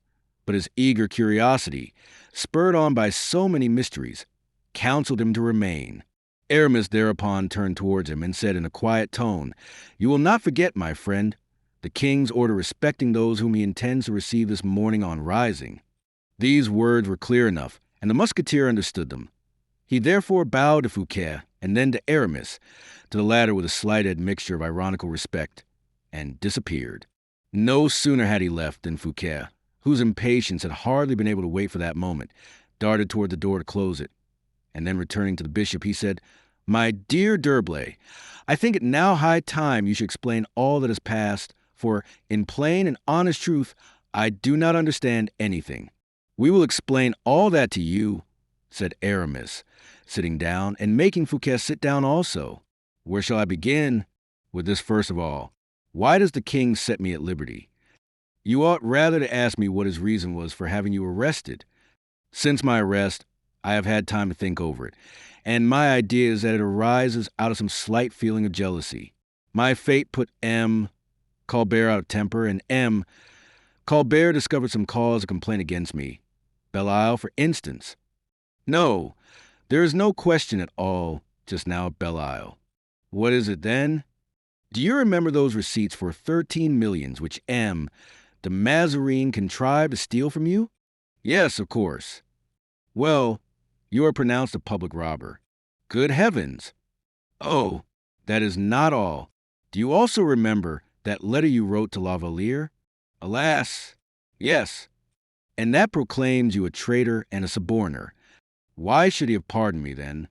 But his eager curiosity, spurred on by so many mysteries, counseled him to remain. Aramis thereupon turned towards him and said in a quiet tone, "You will not forget, my friend, the king's order respecting those whom he intends to receive this morning on rising." These words were clear enough, and the musketeer understood them. He therefore bowed to Fouquet, and then to Aramis, to the latter with a slight admixture of ironical respect, and disappeared. No sooner had he left than Fouquet, whose impatience had hardly been able to wait for that moment, darted toward the door to close it. And then returning to the bishop, he said, "My dear d'Herblay, I think it now high time you should explain all that has passed, for, in plain and honest truth, I do not understand anything." "We will explain all that to you," said Aramis, sitting down and making Fouquet sit down also. "Where shall I begin?" "With this first of all. Why does the king set me at liberty?" You ought rather to ask me what his reason was for having you arrested. Since my arrest, I have had time to think over it, and my idea is that it arises out of some slight feeling of jealousy. My fate put M. Colbert out of temper, and M. Colbert discovered some cause of complaint against me. Belle-Isle, for instance. No, there is no question at all just now of Belle-Isle. What is it then? Do you remember those receipts for 13 millions which M. de Mazarin contrived to steal from you? Yes, of course. Well, you are pronounced a public robber. Good heavens! Oh, that is not all. Do you also remember that letter you wrote to La Valliere? Alas, yes. And that proclaims you a traitor and a suborner. Why should he have pardoned me, then?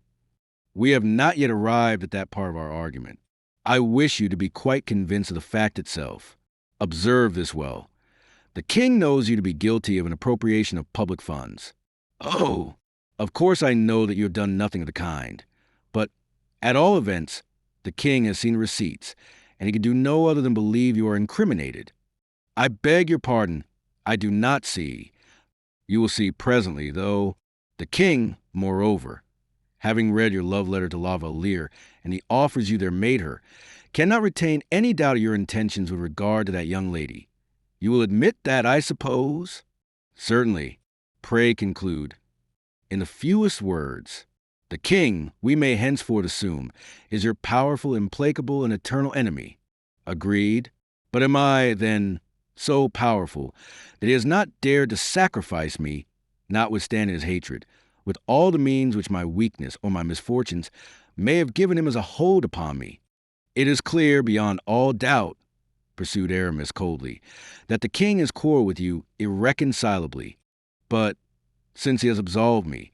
We have not yet arrived at that part of our argument. I wish you to be quite convinced of the fact itself. Observe this well. The king knows you to be guilty of an appropriation of public funds. Oh, of course I know that you have done nothing of the kind. But, at all events, the king has seen receipts, and he can do no other than believe you are incriminated. I beg your pardon, I do not see. You will see presently, though. The king, moreover, having read your love letter to La Valliere, and he offers you their maid-her, cannot retain any doubt of your intentions with regard to that young lady. You will admit that, I suppose? Certainly. Pray conclude. In the fewest words, the king, we may henceforth assume, is your powerful, implacable, and eternal enemy. Agreed. But am I, then, so powerful that he has not dared to sacrifice me, notwithstanding his hatred, with all the means which my weakness or my misfortunes may have given him as a hold upon me? It is clear beyond all doubt, pursued Aramis coldly, that the king has quarreled with you irreconcilably. But, since he has absolved me,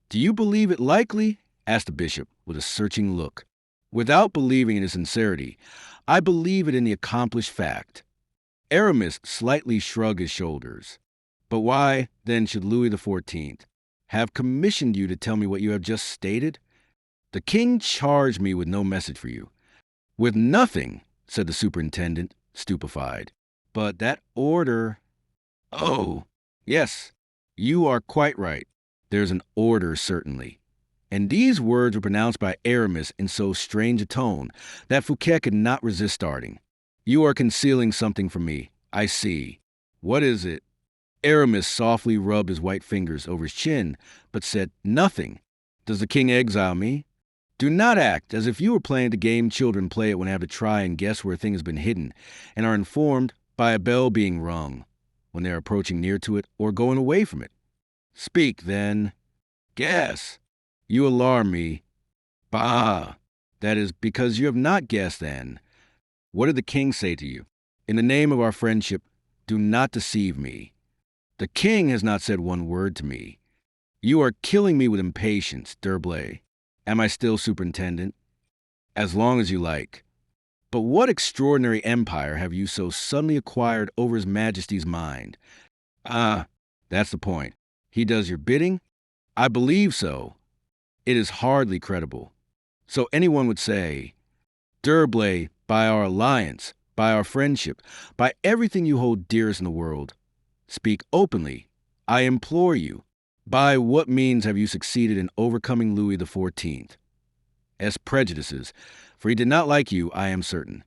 do you believe it likely? Asked the bishop with a searching look. Without believing in his sincerity, I believe it in the accomplished fact. Aramis slightly shrugged his shoulders. But why, then, should Louis XIV have commissioned you to tell me what you have just stated? The king charged me with no message for you. With nothing, said the superintendent, stupefied. But that order... Oh, yes, you are quite right. There's an order, certainly. And these words were pronounced by Aramis in so strange a tone that Fouquet could not resist starting. You are concealing something from me, I see. What is it? Aramis softly rubbed his white fingers over his chin, but said nothing. Does the king exile me? Do not act as if you were playing the game children play it when they have to try and guess where a thing has been hidden, and are informed by a bell being rung, when they are approaching near to it or going away from it. Speak, then. Guess. You alarm me. Bah! That is because you have not guessed, then. What did the king say to you? In the name of our friendship, do not deceive me. The king has not said one word to me. You are killing me with impatience, D'Herblay. Am I still superintendent? As long as you like. But what extraordinary empire have you so suddenly acquired over His Majesty's mind? Ah, that's the point. He does your bidding? I believe so. It is hardly credible. So anyone would say, D'Herblay, by our alliance, by our friendship, by everything you hold dearest in the world, speak openly, I implore you. By what means have you succeeded in overcoming Louis XIV? As prejudices, for he did not like you, I am certain.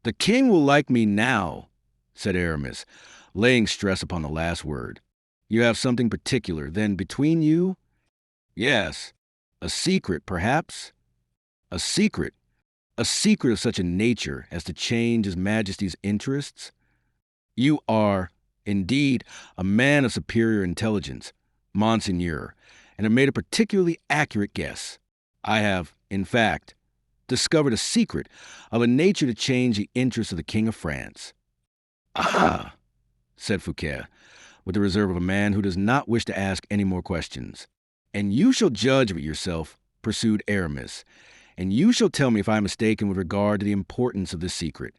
The king will like me now, said Aramis, laying stress upon the last word. You have something particular, then, between you? Yes. A secret, perhaps? A secret? A secret of such a nature as to change His Majesty's interests? You are, indeed, a man of superior intelligence, Monseigneur, and have made a particularly accurate guess. I have, in fact, discovered a secret of a nature to change the interests of the King of France. Ah, said Fouquet, with the reserve of a man who does not wish to ask any more questions. And you shall judge of it yourself, pursued Aramis, and you shall tell me if I am mistaken with regard to the importance of this secret.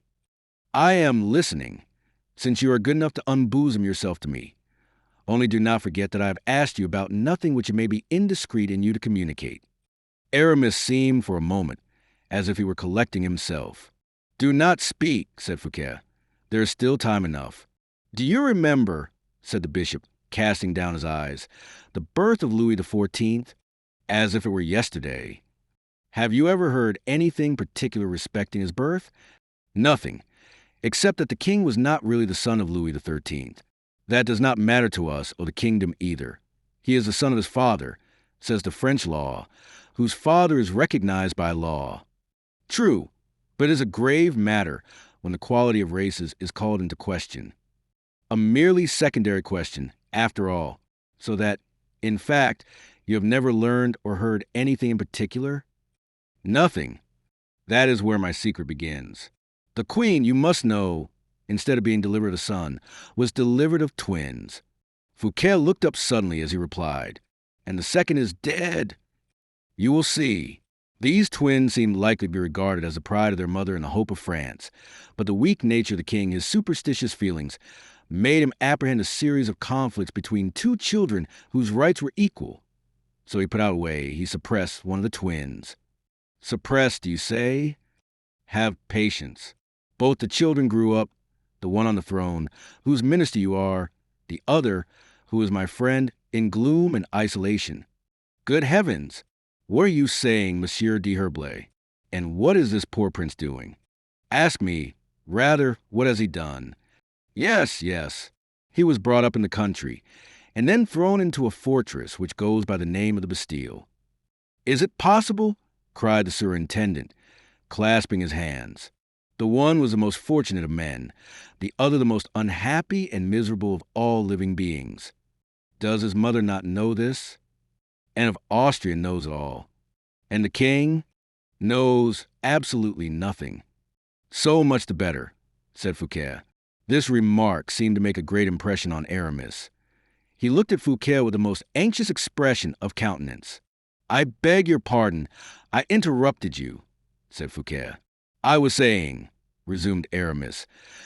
I am listening, since you are good enough to unbosom yourself to me. Only do not forget that I have asked you about nothing which it may be indiscreet in you to communicate. Aramis seemed for a moment as if he were collecting himself. Do not speak, said Fouquet. There is still time enough. Do you remember, said the bishop, casting down his eyes, the birth of Louis XIV, as if it were yesterday? Have you ever heard anything particular respecting his birth? Nothing, except that the king was not really the son of Louis XIII. That does not matter to us or the kingdom either. He is the son of his father, says the French law, whose father is recognized by law. True, but it is a grave matter when the quality of races is called into question. A merely secondary question, after all, so that, in fact, you have never learned or heard anything in particular? Nothing. That is where my secret begins. The queen, you must know, instead of being delivered a son, was delivered of twins. Fouquet looked up suddenly as he replied, and the second is dead. You will see. These twins seemed likely to be regarded as the pride of their mother and the hope of France, but the weak nature of the king, his superstitious feelings, made him apprehend a series of conflicts between two children whose rights were equal. So he put out a way. He suppressed one of the twins. Suppressed, you say? Have patience. Both the children grew up, the one on the throne, whose minister you are, the other, who is my friend, in gloom and isolation. Good heavens! What are you saying, Monsieur d'Herblay? And what is this poor prince doing? Ask me, rather, what has he done? Yes. He was brought up in the country, and then thrown into a fortress which goes by the name of the Bastille. Is it possible? Cried the superintendent, clasping his hands. The one was the most fortunate of men, the other the most unhappy and miserable of all living beings. Does his mother not know this? Anne of Austria knows it all. And the king knows absolutely nothing. So much the better, said Fouquet. This remark seemed to make a great impression on Aramis. He looked at Fouquet with the most anxious expression of countenance. I beg your pardon, I interrupted you, said Fouquet. I was saying, resumed Aramis,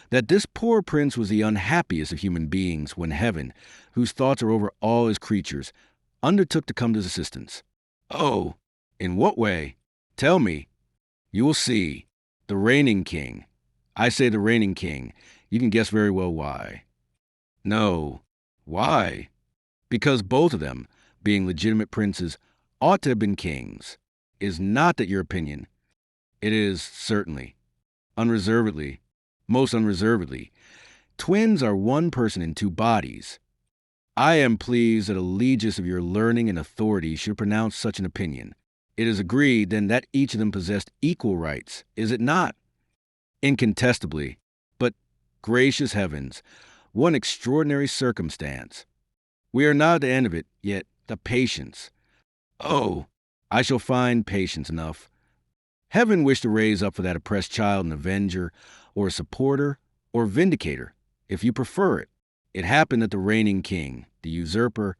that this poor prince was the unhappiest of human beings when heaven, whose thoughts are over all his creatures, undertook to come to his assistance. Oh, in what way? Tell me. You will see. The reigning king. I say the reigning king. You can guess very well why. No. Why? Because both of them, being legitimate princes, ought to have been kings. Is not that your opinion? It is, certainly. Unreservedly. Most unreservedly. Twins are one person in two bodies. I am pleased that a legist of your learning and authority should pronounce such an opinion. It is agreed, then, that each of them possessed equal rights, is it not? Incontestably. But, gracious heavens, what extraordinary circumstance. We are not at the end of it, yet the patience. Oh, I shall find patience enough. Heaven wished to raise up for that oppressed child an avenger, or a supporter, or vindicator, if you prefer it. It happened that the reigning king, the usurper,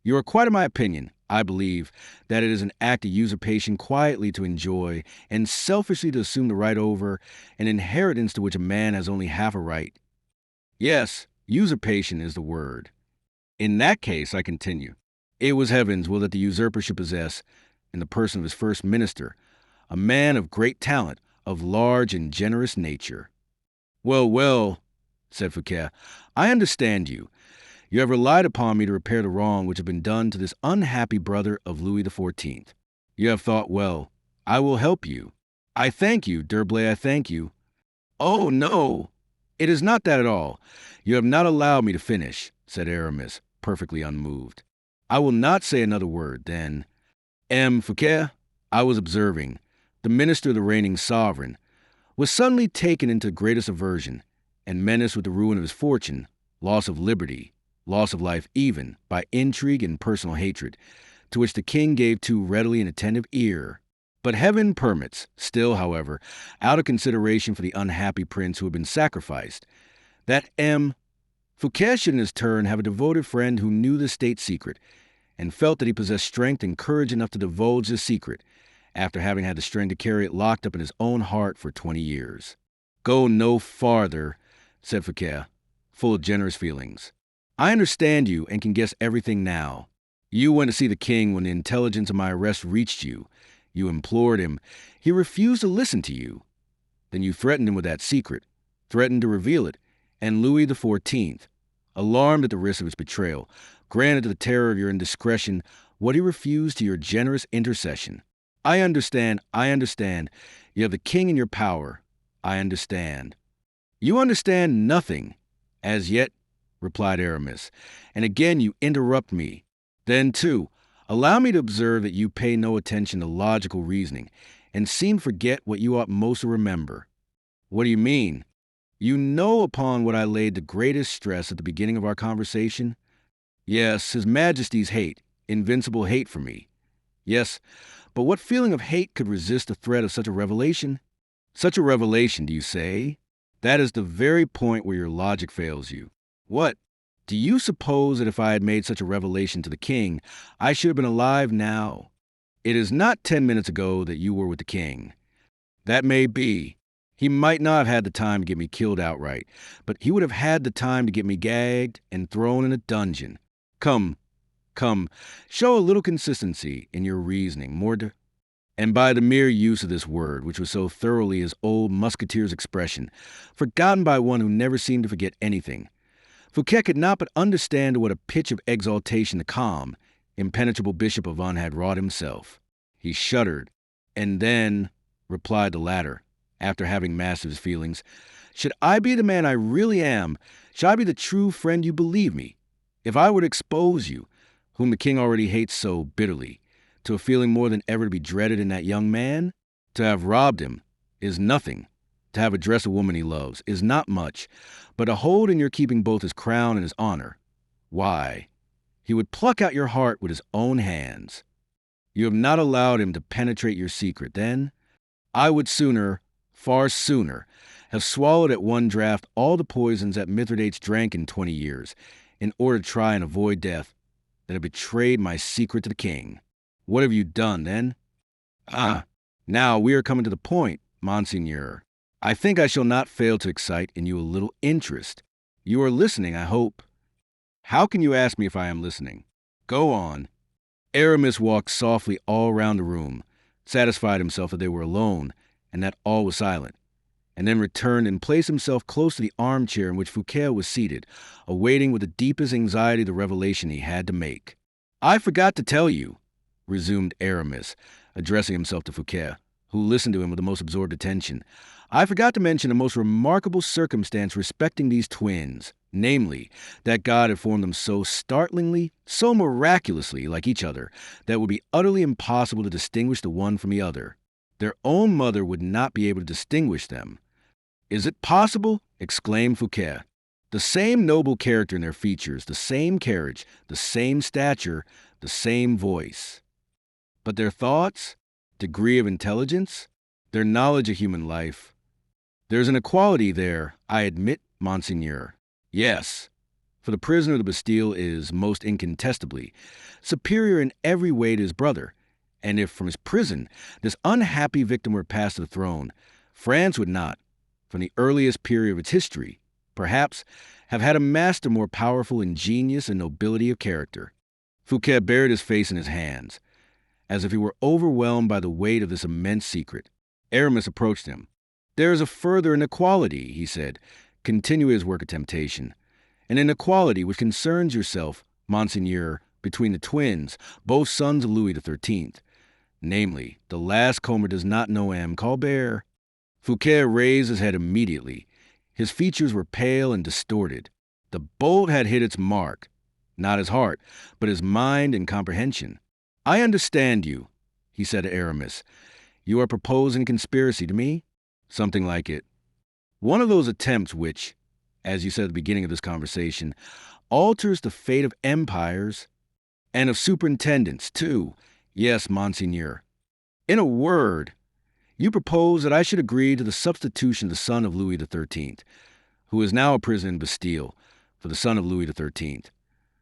you are quite of my opinion, I believe, that it is an act of usurpation quietly to enjoy and selfishly to assume the right over an inheritance to which a man has only half a right. Yes, usurpation is the word. In that case, I continue, it was heaven's will that the usurper should possess, in the person of his first minister, a man of great talent, of large and generous nature. Well, said Fouquet, I understand you. You have relied upon me to repair the wrong which has been done to this unhappy brother of Louis XIV. You have thought well. I will help you. I thank you, D'Herblay, I thank you. Oh, no, it is not that at all. You have not allowed me to finish, said Aramis, perfectly unmoved. I will not say another word, then. Fouquet, I was observing, the minister of the reigning sovereign, was suddenly taken into greatest aversion, and menaced with the ruin of his fortune, loss of liberty, loss of life even, by intrigue and personal hatred, to which the king gave too readily an attentive ear. But heaven permits, still, however, out of consideration for the unhappy prince who had been sacrificed, that Fouquet should in his turn have a devoted friend who knew the state secret, and felt that he possessed strength and courage enough to divulge the secret, after having had the strength to carry it locked up in his own heart for 20 years. Go no farther, said Fouquet, full of generous feelings. I understand you and can guess everything now. You went to see the king when the intelligence of my arrest reached you. You implored him. He refused to listen to you. Then you threatened him with that secret, threatened to reveal it, And Louis XIV, alarmed at the risk of his betrayal, granted to the terror of your indiscretion what he refused to your generous intercession. I understand. You have the king in your power. I understand. You understand nothing. As yet, replied Aramis, and again you interrupt me. Then, too, allow me to observe that you pay no attention to logical reasoning, and seem to forget what you ought most to remember. What do you mean? You know upon what I laid the greatest stress at the beginning of our conversation? Yes, His Majesty's hate, invincible hate for me. Yes, but what feeling of hate could resist the threat of such a revelation? Such a revelation, do you say? That is the very point where your logic fails you. What? Do you suppose that if I had made such a revelation to the king, I should have been alive now? It is not 10 minutes ago that you were with the king. That may be. He might not have had the time to get me killed outright, but he would have had the time to get me gagged and thrown in a dungeon. Come, show a little consistency in your reasoning, And by the mere use of this word, which was so thoroughly his old musketeer's expression, forgotten by one who never seemed to forget anything, Fouquet could not but understand to what a pitch of exaltation the calm, impenetrable Bishop of Vannes had wrought himself. He shuddered, and then, replied the latter, after having mastered his feelings, should I be the man I really am, should I be the true friend you believe me, if I were to expose you, whom the king already hates so bitterly, to a feeling more than ever to be dreaded in that young man? To have robbed him is nothing. To have addressed a woman he loves is not much, but to hold in your keeping both his crown and his honor, why, he would pluck out your heart with his own hands. You have not allowed him to penetrate your secret, then? I would sooner, far sooner, have swallowed at one draught all the poisons that Mithridates drank in 20 years, in order to try and avoid death, than have betrayed my secret to the king. What have you done, then? Now we are coming to the point, Monseigneur. I think I shall not fail to excite in you a little interest. You are listening, I hope. How can you ask me if I am listening? Go on. Aramis walked softly all round the room, satisfied himself that they were alone, and that all was silent, and then returned and placed himself close to the armchair in which Fouquet was seated, awaiting with the deepest anxiety the revelation he had to make. I forgot to tell you, resumed Aramis, addressing himself to Fouquet, who listened to him with the most absorbed attention. I forgot to mention a most remarkable circumstance respecting these twins, namely, that God had formed them so startlingly, so miraculously like each other, that it would be utterly impossible to distinguish the one from the other. Their own mother would not be able to distinguish them. Is it possible? Exclaimed Fouquet. The same noble character in their features, the same carriage, the same stature, the same voice. But their thoughts, degree of intelligence, their knowledge of human life. There's an equality there, I admit, Monseigneur. Yes, for the prisoner of the Bastille is, most incontestably, superior in every way to his brother, and if from his prison this unhappy victim were passed to the throne, France would not, from the earliest period of its history, perhaps, have had a master more powerful in genius and nobility of character. Fouquet buried his face in his hands, as if he were overwhelmed by the weight of this immense secret. Aramis approached him. There is a further inequality, he said. Continue his work of temptation. An inequality which concerns yourself, Monseigneur, between the twins, both sons of Louis XIII. Namely, the last comer does not know M. Colbert. Fouquet raised his head immediately. His features were pale and distorted. The bolt had hit its mark, not his heart, but his mind and comprehension. I understand you, he said to Aramis. You are proposing conspiracy to me? Something like it. One of those attempts which, as you said at the beginning of this conversation, alters the fate of empires and of superintendents, too. Yes, Monseigneur. In a word, you propose that I should agree to the substitution of the son of Louis XIII, who is now a prisoner in Bastille, for the son of Louis XIII,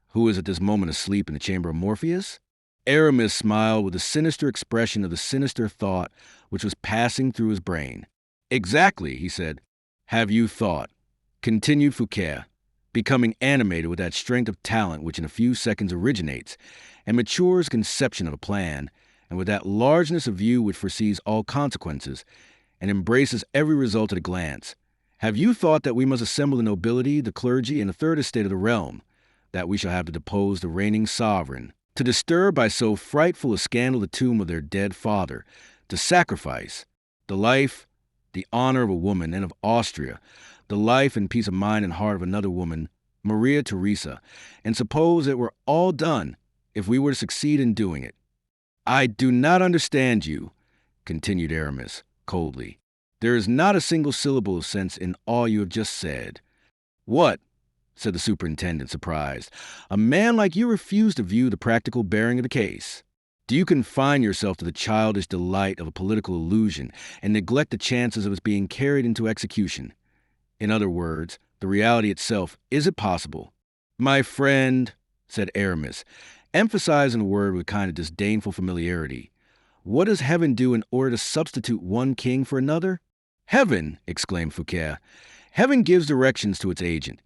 who is at this moment asleep in the chamber of Morpheus? Aramis smiled with a sinister expression of the sinister thought which was passing through his brain. Exactly, he said. Have you thought? Continued Fouquet, becoming animated with that strength of talent which in a few seconds originates and matures conception of a plan, and with that largeness of view which foresees all consequences, and embraces every result at a glance, Have you thought that we must assemble the nobility, the clergy, and the third estate of the realm, that we shall have to depose the reigning sovereign, to disturb by so frightful a scandal the tomb of their dead father, to sacrifice the life, the honor of a woman and of Austria, the life and peace of mind and heart of another woman, Maria Theresa, and suppose it were all done if we were to succeed in doing it? I do not understand you, continued Aramis, coldly. There is not a single syllable of sense in all you have just said. What? Said the superintendent, surprised. A man like you refused to view the practical bearing of the case. Do you confine yourself to the childish delight of a political illusion and neglect the chances of its being carried into execution? In other words, the reality itself, is it possible? My friend, said Aramis, emphasizing the word with a kind of disdainful familiarity, what does heaven do in order to substitute one king for another? Heaven, exclaimed Fouquet. Heaven gives directions to its agent,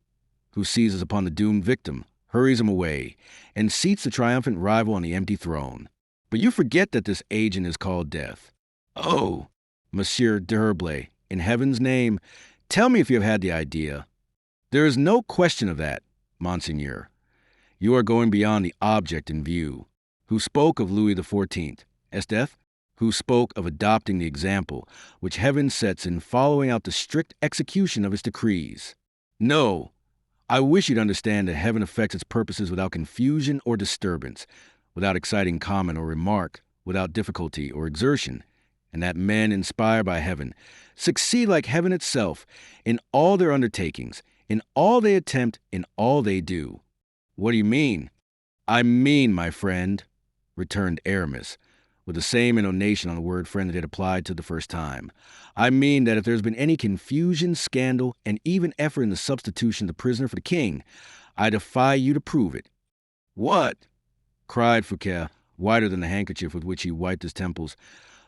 who seizes upon the doomed victim, hurries him away, and seats the triumphant rival on the empty throne. But you forget that this agent is called death. Oh, Monsieur d'Herblay, in heaven's name, tell me if you have had the idea. There is no question of that, Monseigneur. You are going beyond the object in view. Who spoke of Louis XIV? Esteth? Who spoke of adopting the example which heaven sets in following out the strict execution of its decrees? No, I wish you to understand that heaven effects its purposes without confusion or disturbance, without exciting comment or remark, without difficulty or exertion, and that men inspired by heaven succeed like heaven itself in all their undertakings, in all they attempt, in all they do. What do you mean? I mean, my friend, returned Aramis, with the same intonation on the word friend that he had applied to the first time. I mean that if there's been any confusion, scandal, and even effort in the substitution of the prisoner for the king, I defy you to prove it. What? Cried Fouquet, whiter than the handkerchief with which he wiped his temples.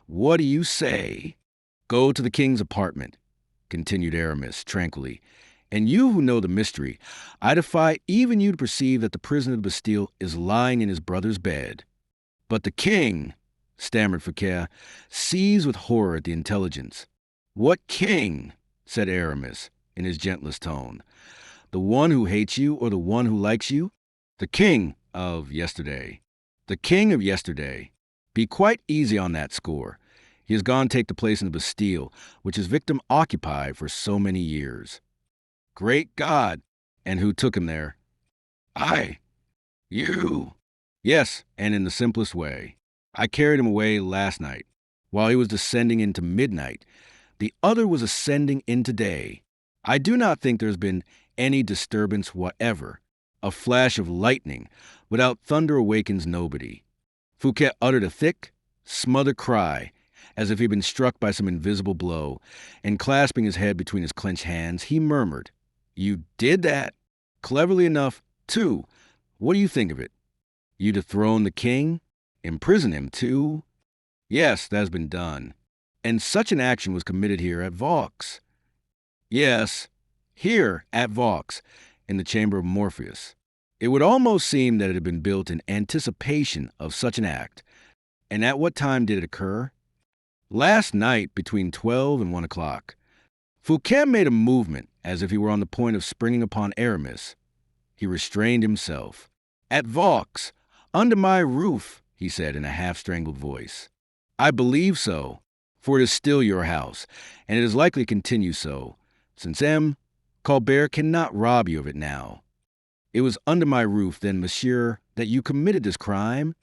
What do you say? Go to the king's apartment, continued Aramis, tranquilly, and you who know the mystery, I defy even you to perceive that the prisoner of the Bastille is lying in his brother's bed. But the king, stammered Fouquet, seized with horror at the intelligence. What king? Said Aramis, in his gentlest tone. The one who hates you or the one who likes you? The king of yesterday. The king of yesterday. Be quite easy on that score. He has gone to take the place in the Bastille, which his victim occupied for so many years. Great God! And who took him there? I. You. Yes, and in the simplest way. I carried him away last night, while he was descending into midnight. The other was ascending into day. I do not think there has been any disturbance whatever. A flash of lightning without thunder awakens nobody. Fouquet uttered a thick, smothered cry, as if he had been struck by some invisible blow, and clasping his head between his clenched hands, he murmured, You did that? Cleverly enough, too. What do you think of it? You dethroned the king? Imprison him, too? Yes, that has been done. And such an action was committed here at Vaux. Yes, here at Vaux, in the chamber of Morpheus. It would almost seem that it had been built in anticipation of such an act. And at what time did it occur? Last night, between 12 and 1 o'clock. Fouquet made a movement as if he were on the point of springing upon Aramis. He restrained himself. At Vaux, under my roof, he said in a half-strangled voice. I believe so, for it is still your house, and it is likely to continue so, since M. Colbert cannot rob you of it now. It was under my roof, then, monsieur, that you committed this crime?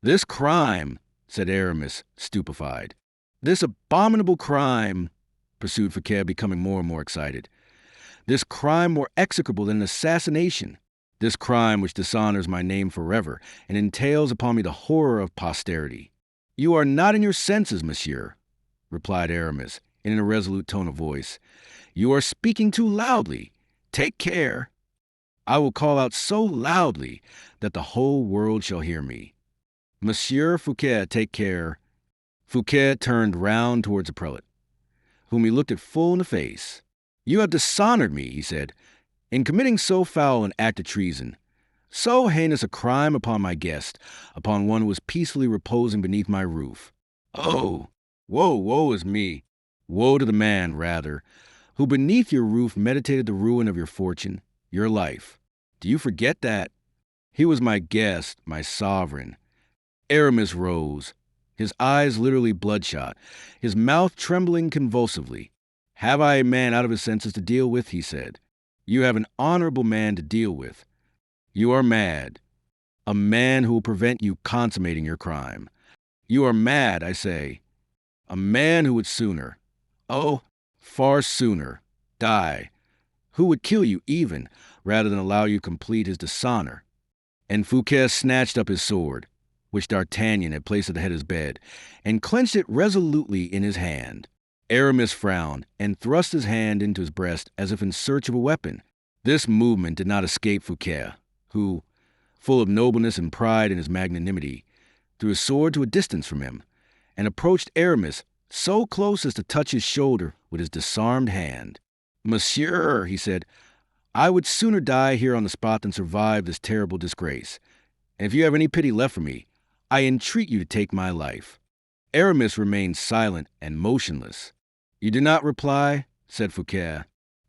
This crime, said Aramis, stupefied. This abominable crime, pursued Fouquet, becoming more and more excited. This crime more execrable than an assassination. This crime which dishonors my name forever and entails upon me the horror of posterity. You are not in your senses, monsieur, replied Aramis, in an irresolute tone of voice. You are speaking too loudly. Take care. I will call out so loudly that the whole world shall hear me. Monsieur Fouquet, take care. Fouquet turned round towards the prelate, whom he looked at full in the face. You have dishonored me, he said, in committing so foul an act of treason, so heinous a crime upon my guest, upon one who was peacefully reposing beneath my roof. Oh, woe is me. Woe to the man, rather, who beneath your roof meditated the ruin of your fortune, your life. Do you forget that? He was my guest, my sovereign. Aramis rose, his eyes literally bloodshot, his mouth trembling convulsively. Have I a man out of his senses to deal with? He said. You have an honorable man to deal with. You are mad. A man who will prevent you consummating your crime. You are mad, I say. A man who would sooner, oh, far sooner, die, who would kill you even, rather than allow you to complete his dishonor. And Fouquet snatched up his sword, which D'Artagnan had placed at the head of his bed, and clenched it resolutely in his hand. Aramis frowned and thrust his hand into his breast as if in search of a weapon. This movement did not escape Fouquet, who, full of nobleness and pride in his magnanimity, threw his sword to a distance from him, and approached Aramis so close as to touch his shoulder with his disarmed hand. Monsieur, he said, I would sooner die here on the spot than survive this terrible disgrace. And if you have any pity left for me, I entreat you to take my life. Aramis remained silent and motionless. You do not reply? Said Fouquet.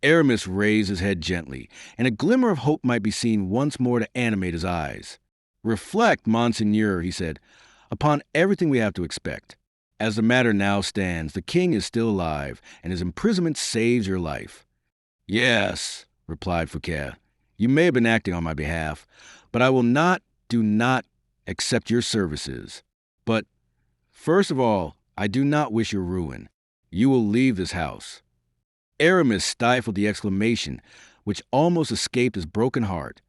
Aramis raised his head gently, and a glimmer of hope might be seen once more to animate his eyes. Reflect, Monseigneur, he said, upon everything we have to expect. As the matter now stands, the king is still alive, and his imprisonment saves your life. Yes, replied Fouquet, you may have been acting on my behalf, but I will do not accept your services. But, first of all, I do not wish your ruin. You will leave this house. Aramis stifled the exclamation, which almost escaped his broken heart.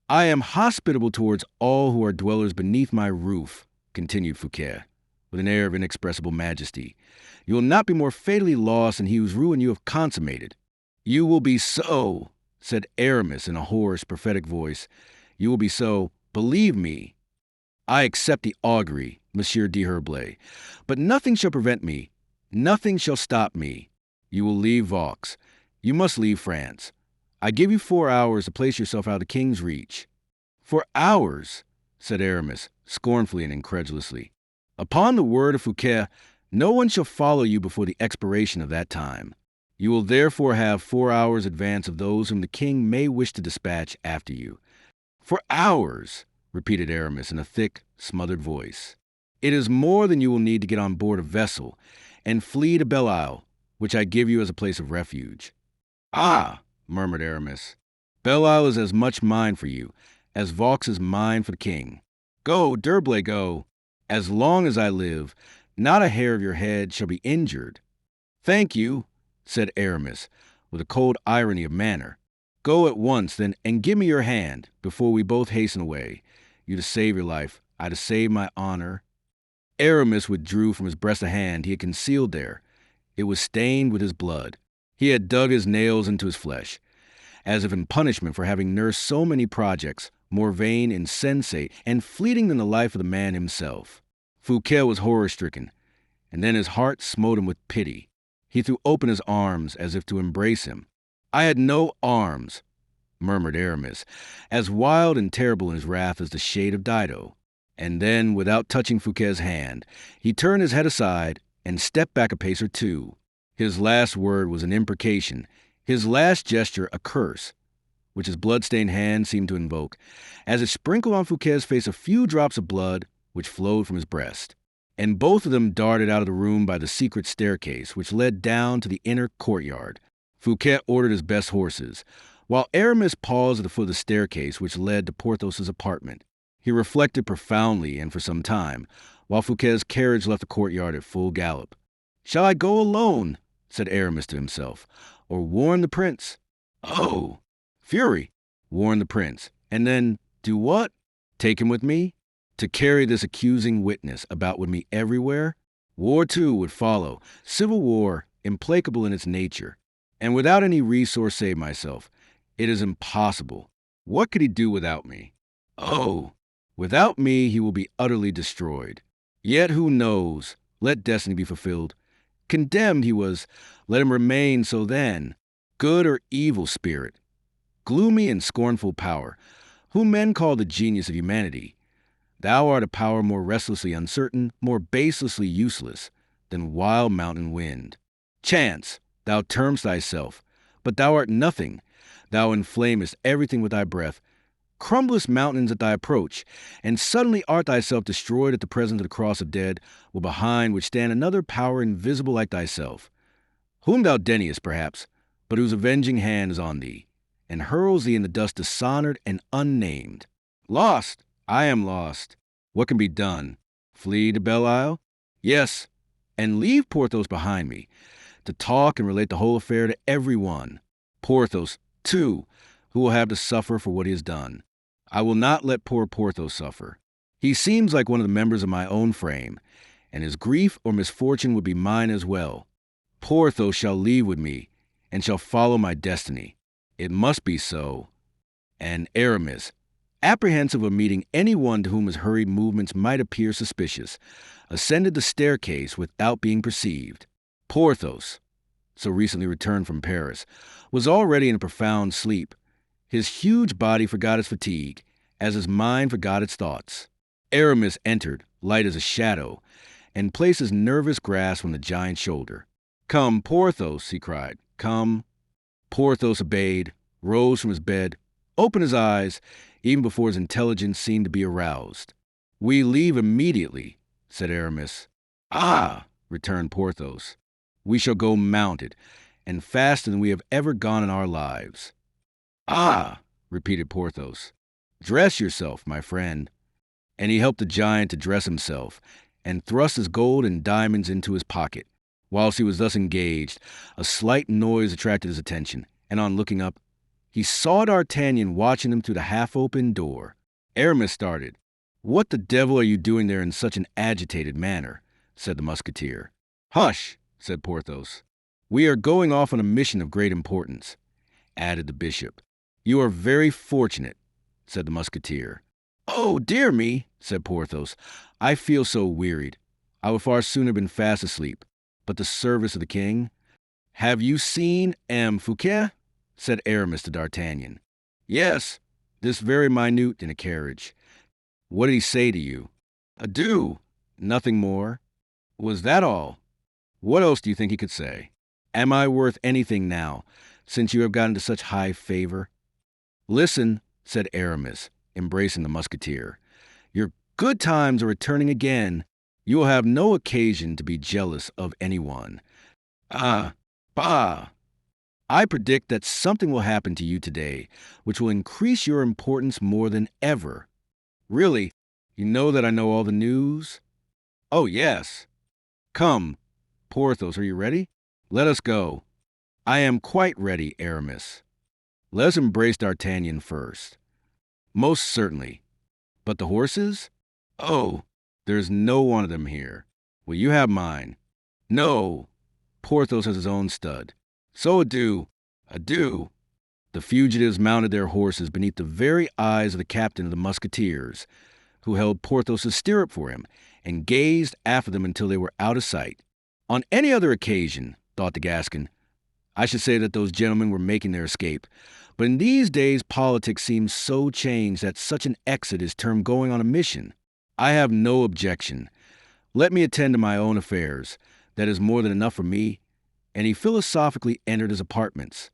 I am hospitable towards all who are dwellers beneath my roof, continued Fouquet, with an air of inexpressible majesty. You will not be more fatally lost than he whose ruin you have consummated. You will be so, said Aramis in a hoarse, prophetic voice. You will be so, believe me. I accept the augury, Monsieur d'Herblay, but nothing shall prevent me. Nothing shall stop me. You will leave Vaux. You must leave France. I give you 4 hours to place yourself out of the king's reach. 4 hours, said Aramis, scornfully and incredulously. Upon the word of Fouquet, no one shall follow you before the expiration of that time. You will therefore have 4 hours advance of those whom the king may wish to dispatch after you. 4 hours, repeated Aramis in a thick, smothered voice. It is more than you will need to get on board a vessel and flee to Belle Isle, which I give you as a place of refuge. Ah, murmured Aramis, Belle Isle is as much mine for you as Vaux is mine for the king. Go, D'Herblay, go. As long as I live, not a hair of your head shall be injured. Thank you, said Aramis, with a cold irony of manner. Go at once, then, and give me your hand, before we both hasten away. You to save your life, I to save my honor. Aramis withdrew from his breast a hand he had concealed there. It was stained with his blood. He had dug his nails into his flesh, as if in punishment for having nursed so many projects, more vain, insensate, and fleeting than the life of the man himself. Fouquet was horror-stricken, and then his heart smote him with pity. He threw open his arms as if to embrace him. I had no arms, murmured Aramis, as wild and terrible in his wrath as the shade of Dido. And then, without touching Fouquet's hand, he turned his head aside and stepped back a pace or two. His last word was an imprecation, his last gesture a curse, which his blood-stained hand seemed to invoke, as it sprinkled on Fouquet's face a few drops of blood which flowed from his breast. And both of them darted out of the room by the secret staircase which led down to the inner courtyard. Fouquet ordered his best horses, while Aramis paused at the foot of the staircase which led to Porthos's apartment. He reflected profoundly and for some time, while Fouquet's carriage left the courtyard at full gallop. Shall I go alone, said Aramis to himself, or warn the prince? Oh, fury! Warn the prince, and then do what? Take him with me? To carry this accusing witness about with me everywhere? War, too, would follow, civil war, implacable in its nature. And without any resource save myself, it is impossible. What could he do without me? Oh, without me he will be utterly destroyed. Yet who knows? Let destiny be fulfilled. Condemned he was, let him remain so then. Good or evil spirit, gloomy and scornful power, whom men call the genius of humanity, thou art a power more restlessly uncertain, more baselessly useless, than wild mountain wind. Chance, thou term'st thyself, But thou art nothing. Thou inflamest everything with thy breath, crumblest mountains at thy approach, and suddenly art thyself destroyed at the presence of the cross of dead, while behind which stand another power invisible like thyself, whom thou deniest perhaps, but whose avenging hand is on thee, and hurls thee in the dust dishonored and unnamed. Lost! I am lost. What can be done? Flee to Belle Isle? Yes, and leave Porthos behind me, to talk and relate the whole affair to every one. Porthos, too, who will have to suffer for what he has done. I will not let poor Porthos suffer. He seems like one of the members of my own frame, and his grief or misfortune would be mine as well. Porthos shall leave with me, and shall follow my destiny. It must be so. And Aramis, apprehensive of meeting anyone to whom his hurried movements might appear suspicious, ascended the staircase without being perceived. Porthos, so recently returned from Paris, was already in a profound sleep. His huge body forgot its fatigue, as his mind forgot its thoughts. Aramis entered, light as a shadow, and placed his nervous grasp on the giant's shoulder. "Come, Porthos," he cried. "Come." Porthos obeyed, rose from his bed, opened his eyes, even before his intelligence seemed to be aroused. "We leave immediately," said Aramis. "Ah," returned Porthos, "we shall go mounted, and faster than we have ever gone in our lives." "Ah," repeated Porthos, "dress yourself, my friend." And he helped the giant to dress himself, and thrust his gold and diamonds into his pocket. Whilst he was thus engaged, a slight noise attracted his attention, and on looking up, he saw D'Artagnan watching him through the half-open door. Aramis started. "What the devil are you doing there in such an agitated manner?" said the Musketeer. "Hush," said Porthos. "We are going off on a mission of great importance," added the bishop. "You are very fortunate," said the Musketeer. "Oh, dear me," said Porthos. "I feel so wearied. I would far sooner have been fast asleep. But the service of the king—" "Have you seen M. Fouquet?" said Aramis to D'Artagnan. "Yes, this very minute in a carriage." "What did he say to you?" "Adieu." "Nothing more?" "Was that all?" "What else do you think he could say? Am I worth anything now, since you have got into such high favor?" "Listen," said Aramis, embracing the Musketeer. "Your good times are returning again. You will have no occasion to be jealous of anyone." "Ah, bah! I predict that something will happen to you today which will increase your importance more than ever." "Really? You know that I know all the news?" "Oh, yes." "Come, Porthos, are you ready? Let us go." "I am quite ready, Aramis." "Let us embrace D'Artagnan first." "Most certainly. But the horses?" "Oh, there's no one of them here." "Will you have mine?" "No. Porthos has his own stud. So adieu, adieu." The fugitives mounted their horses beneath the very eyes of the captain of the Musketeers, who held Porthos's stirrup for him, and gazed after them until they were out of sight. On any other occasion, thought the Gascon, I should say that those gentlemen were making their escape. But in these days politics seems so changed that such an exit is termed going on a mission. I have no objection. Let me attend to my own affairs. That is more than enough for me." And he philosophically entered his apartments.